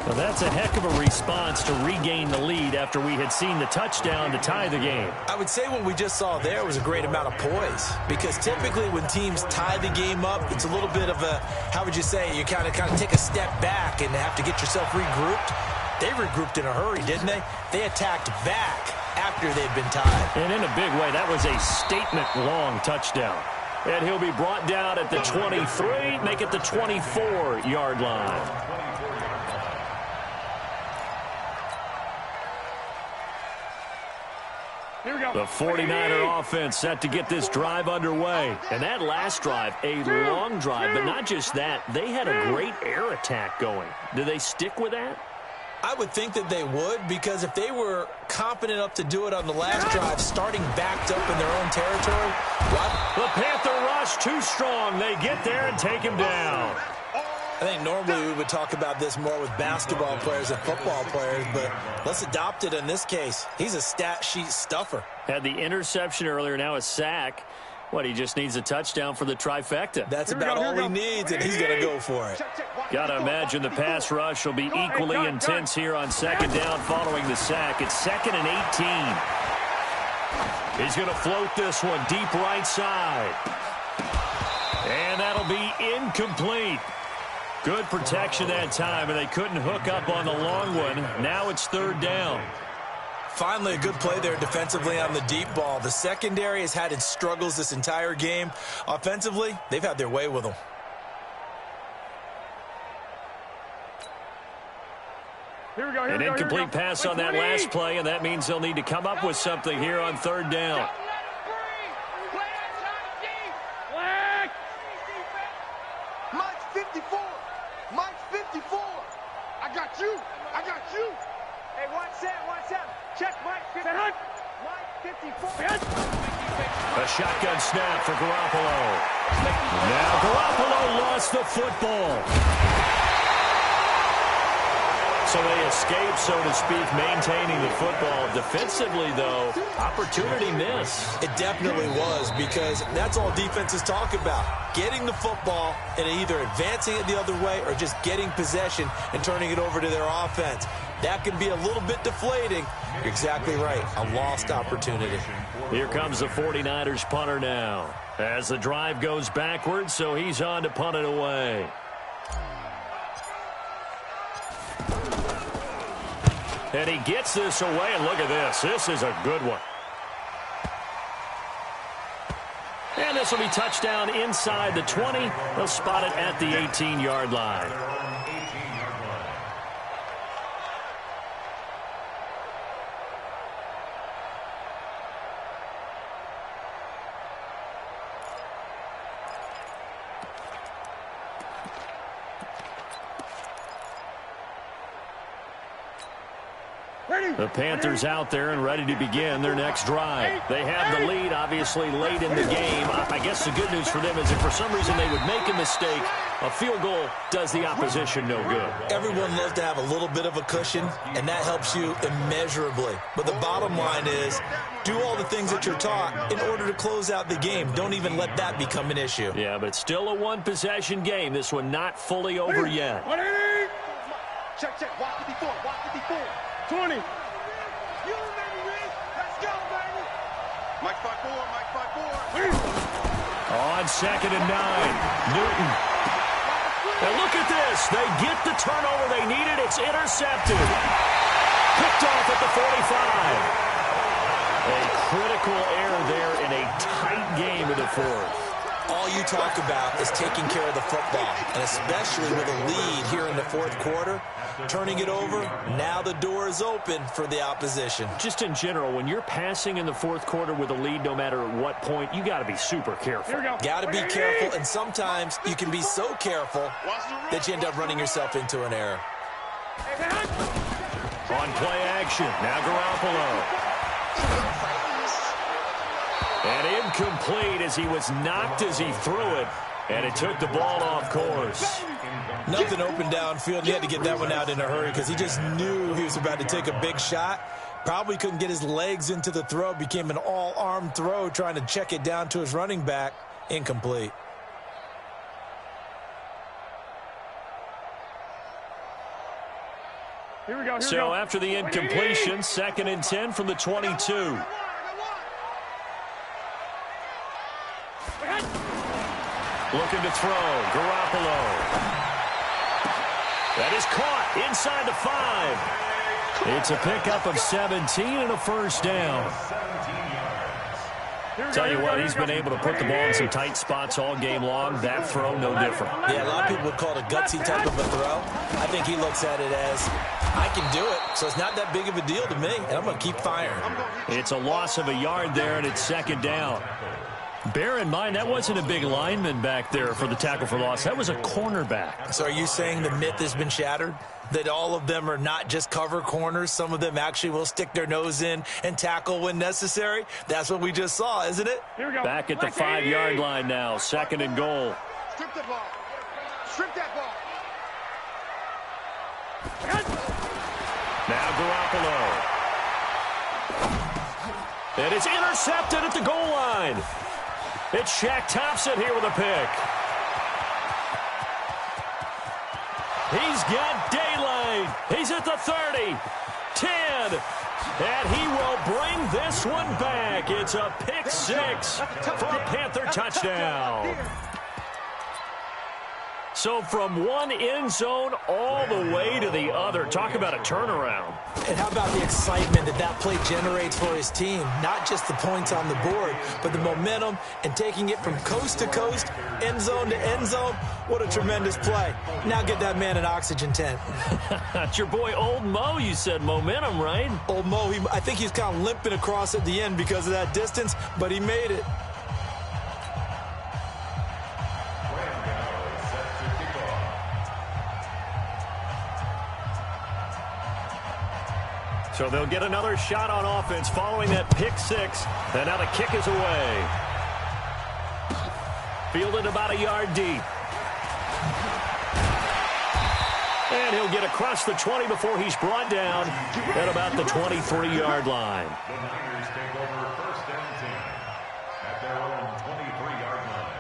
Well, that's a heck of a response to regain the lead after we had seen the touchdown to tie the game. I would say what we just saw there was a great amount of poise, because typically when teams tie the game up, it's a little bit of a, how would you say, you kind of take a step back and have to get yourself regrouped. They regrouped in a hurry, didn't they? They attacked back after they'd been tied. And in a big way, that was a statement-long touchdown. And he'll be brought down at the 23, make it the 24-yard line. The 49er offense set to get this drive underway. And that last drive, a long drive, but not just that. They had a great air attack going. Do they stick with that? I would think that they would, because if they were confident enough to do it on the last drive, starting backed up in their own territory, the Panther rush too strong. They get there and take him down. I think normally we would talk about this more with basketball players and football players, but let's adopt it in this case. He's a stat sheet stuffer. Had the interception earlier, now a sack. What, he just needs a touchdown for the trifecta. That's about all he needs, and he's going to go for it. Got to imagine the pass rush will be equally intense here on second down following the sack. It's 2nd and 18. He's going to float this one deep right side. And that'll be incomplete. Good protection that time, and they couldn't hook up on the long one. Now it's 3rd down. Finally, a good play there defensively on the deep ball. The secondary has had its struggles this entire game. Offensively, they've had their way with them. An incomplete pass on that last play, and that means they'll need to come up with something here on 3rd down. Mike's 54. Mike's 54. I got you. I got you. Hey, 1-7. Check Mike 54. Mike 54. A shotgun snap for Garoppolo. Now Garoppolo lost the football. So they escape, so to speak, maintaining the football. Defensively, though, opportunity miss. It definitely was, because that's all defenses talk about. Getting the football and either advancing it the other way or just getting possession and turning it over to their offense. That can be a little bit deflating. You're exactly right. A lost opportunity. Here comes the 49ers punter now. As the drive goes backwards, so he's on to punt it away. And he gets this away, and look at this. This is a good one. And this will be touchdown inside the 20. They'll spot it at the 18-yard line. The Panthers out there and ready to begin their next drive. They have the lead, obviously, late in the game. I guess the good news for them is if for some reason they would make a mistake, a field goal does the opposition no good. Everyone loves to have a little bit of a cushion, and that helps you immeasurably. But the bottom line is, do all the things that you're taught in order to close out the game. Don't even let that become an issue. Yeah, but still a one-possession game. This one not fully over yet. Check. Walk 54. 20. You remember this? Let's go, baby. Mike 5-4. On 2nd and 9. Newton. And look at this. They get the turnover they needed. It's intercepted. Picked off at the 45. A critical error there in a tight game in the 4th. All you talk about is taking care of the football, and especially with a lead here in the 4th quarter, turning it over, now the door is open for the opposition. Just in general, when you're passing in the 4th quarter with a lead, no matter at what point, you got to be super careful. Got to be careful, and sometimes you can be so careful that you end up running yourself into an error. On play action, now Garoppolo. And incomplete as he was knocked as he threw it, and it took the ball off course. Nothing open downfield. He had to get that one out in a hurry because he just knew he was about to take a big shot. Probably couldn't get his legs into the throw. Became an all-arm throw trying to check it down to his running back. Incomplete. Here we go. So after the incompletion, 2nd and 10 from the 22. Looking to throw. Garoppolo. That is caught inside the 5. It's a pickup of 17 and a first down. Tell you what, he's been able to put the ball in some tight spots all game long. That throw, no different. Yeah, a lot of people would call it a gutsy type of a throw. I think he looks at it as, I can do it, so it's not that big of a deal to me, and I'm going to keep firing. It's a loss of a yard there, and it's 2nd down. Bear in mind, that wasn't a big lineman back there for the tackle for loss. That was a cornerback. So are you saying the myth has been shattered? That all of them are not just cover corners? Some of them actually will stick their nose in and tackle when necessary? That's what we just saw, isn't it? Here we go. Back at the 5-yard line now. 2nd and goal. Strip the ball. Strip that ball. Now Garoppolo. And it's intercepted at the goal line. It's Shaq Thompson here with a pick. He's got daylight. He's at the 30, 10, and he will bring this one back. It's a pick six for a Panther touchdown. So from one end zone all the way to the other. Talk about a turnaround. And how about the excitement that play generates for his team? Not just the points on the board, but the momentum and taking it from coast to coast, end zone to end zone. What a tremendous play. Now get that man an oxygen tent. That's your boy Old Mo. You said momentum, right? Old Mo, I think he's kind of limping across at the end because of that distance, but he made it. So they'll get another shot on offense following that pick six. And now the kick is away. Fielded about a yard deep. And he'll get across the 20 before he's brought down at about the 23-yard line. The Niners take over first and 10 at their own 23-yard line.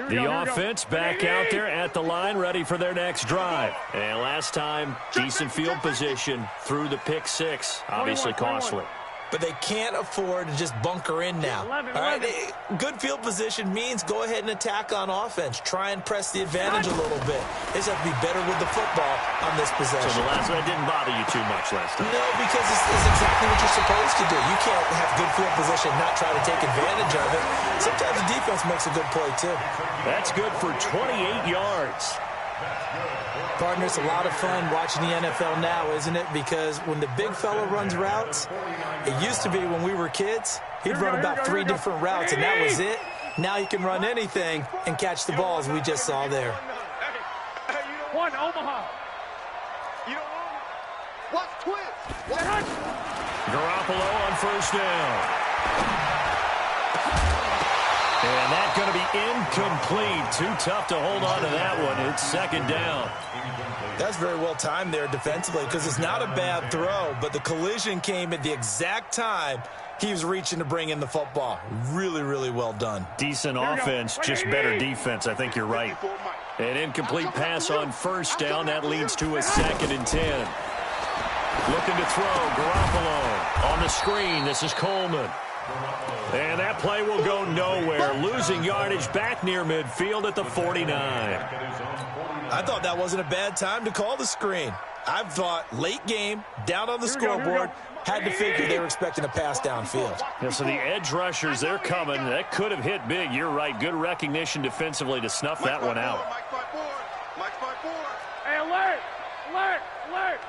The offense back out there at the line, ready for their next drive. And last time, decent field position through the pick six. Obviously costly. But they can't afford to just bunker in now. All right, good field position means go ahead and attack on offense. Try and press the advantage a little bit. They just have to be better with the football on this possession. So the last one didn't bother you too much last time? No, because it's exactly what you're supposed to do. You can't have good field position and not try to take advantage of it. Sometimes the defense makes a good play, too. That's good for 28 yards. Partner, it's a lot of fun watching the NFL now, isn't it? Because when the big fella runs routes, it used to be when we were kids, he'd run about 3 different routes, and that was it. Now he can run anything and catch the balls we just saw there. One, Omaha. You don't want watch twist. Garoppolo on first down. And that's going to be incomplete. Too tough to hold on to that one. It's second down. That's very well timed there defensively because it's not a bad throw, but the collision came at the exact time he was reaching to bring in the football. Really, really well done. Decent offense, just better defense. I think you're right. An incomplete pass on first down. That leads to a 2nd and 10. Looking to throw. Garoppolo on the screen. This is Coleman. And that play will go nowhere. Losing yardage back near midfield at the 49. I thought that wasn't a bad time to call the screen. I thought late game, down on the scoreboard, had to figure they were expecting a pass downfield. Yeah, so the edge rushers, they're coming. That could have hit big. You're right. Good recognition defensively to snuff that one out. Hey, alert! Alert! Alert!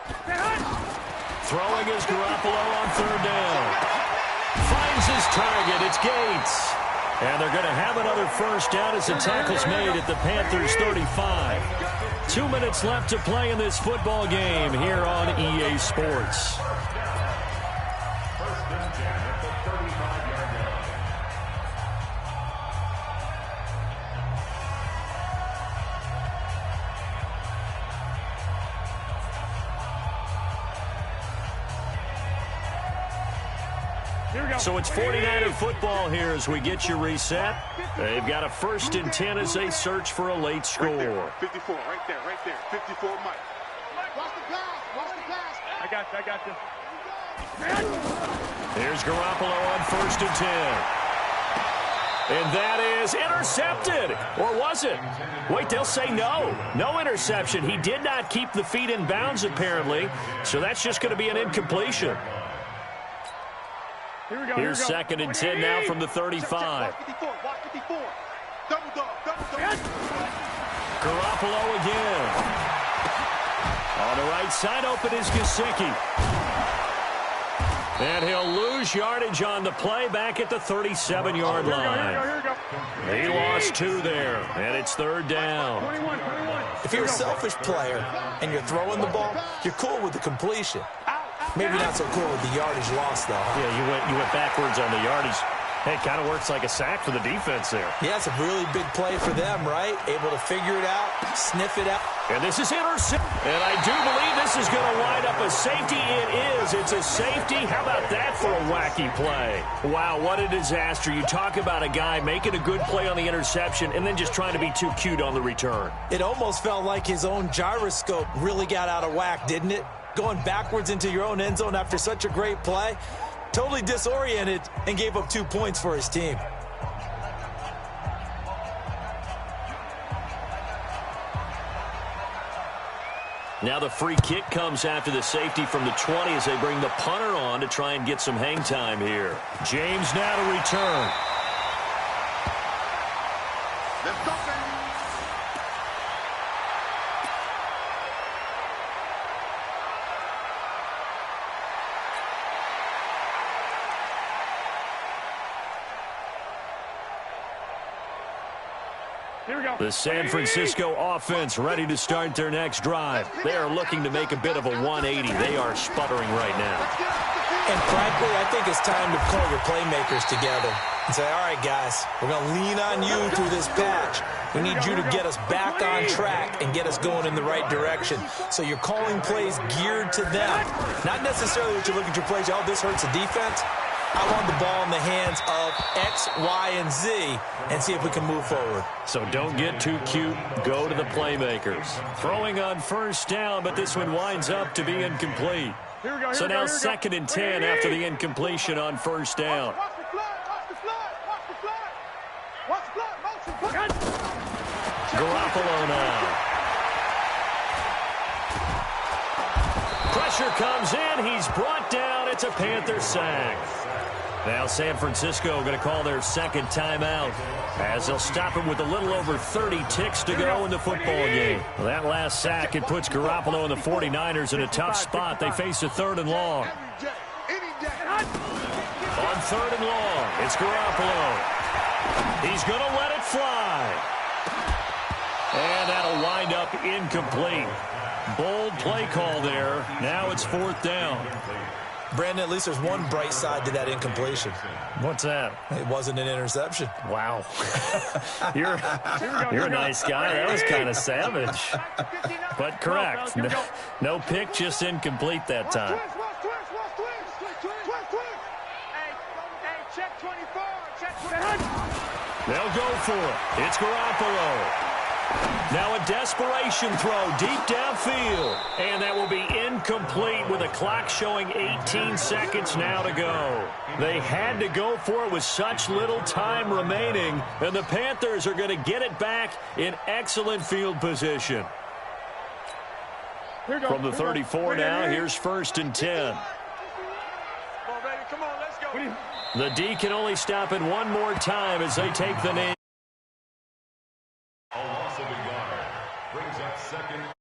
Throwing is Garoppolo on third down. Finds his target. It's Gates. And they're going to have another first down as the tackle's made at the Panthers' 35. 2 minutes left to play in this football game here on EA Sports. First and 10 at the 35-yard line. So it's 49er football here as we get you reset. They've got a 1st and 10 as they search for a late score. Right there, 54, right there, right there. 54, Mike. Watch the pass, watch the pass. I got you. Here's Garoppolo on 1st and 10. And that is intercepted. Or was it? Wait, they'll say no. No interception. He did not keep the feet in bounds, apparently. So that's just going to be an incompletion. Here's 2nd and 10 now from the 35. Watch 54, watch 54. Double dog. Garoppolo again. On the right side, open is Gesicki. And he'll lose yardage on the play back at the 37-yard line. He lost 2 there, and it's 3rd down. If you're a selfish player and you're throwing the ball, you're cool with the completion. Maybe not so cool with the yardage loss, though. Yeah, you went backwards on the yardage. It kind of works like a sack for the defense there. Yeah, it's a really big play for them, right? Able to figure it out, sniff it out. And this is intercept. And I do believe this is going to wind up a safety. It is. It's a safety. How about that for a wacky play? Wow, what a disaster. You talk about a guy making a good play on the interception and then just trying to be too cute on the return. It almost felt like his own gyroscope really got out of whack, didn't it? Going backwards into your own end zone after such a great play. Totally disoriented and gave up 2 points for his team. Now the free kick comes after the safety from the 20 as they bring the punter on to try and get some hang time here. James now to return. The San Francisco offense ready to start their next drive. They are looking to make a bit of a 180. They are sputtering right now. And frankly, I think it's time to call your playmakers together and say, all right, guys, we're going to lean on you through this patch. We need you to get us back on track and get us going in the right direction. So you're calling plays geared to them. Not necessarily that you look at your plays, oh, this hurts the defense. I want the ball in the hands of X, Y, and Z and see if we can move forward. So don't get too cute. Go to the playmakers. Throwing on first down, but this one winds up to be incomplete. So now 2nd and 10 after the incompletion on first down. Garoppolo now. Pressure comes in. He's brought down. It's a Panther sack. Now San Francisco going to call their second timeout as they'll stop it with a little over 30 ticks to go in the football game. Well, that last sack, it puts Garoppolo and the 49ers in a tough spot. They face a 3rd and long. On 3rd and long, it's Garoppolo. He's going to let it fly. And that'll wind up incomplete. Bold play call there. Now it's 4th down. Brandon, at least there's one bright side to that incompletion. What's that? It wasn't an interception. Wow. You're a nice guy. That was kind of savage. But correct. No pick, just incomplete that time. They'll go for it. It's Garoppolo. Now a desperation throw deep downfield. And that will be incomplete with a clock showing 18 seconds now to go. They had to go for it with such little time remaining. And the Panthers are going to get it back in excellent field position. From the 34 now, here's 1st and 10. The D can only stop it one more time as they take the knee. A loss of a yard brings up 2nd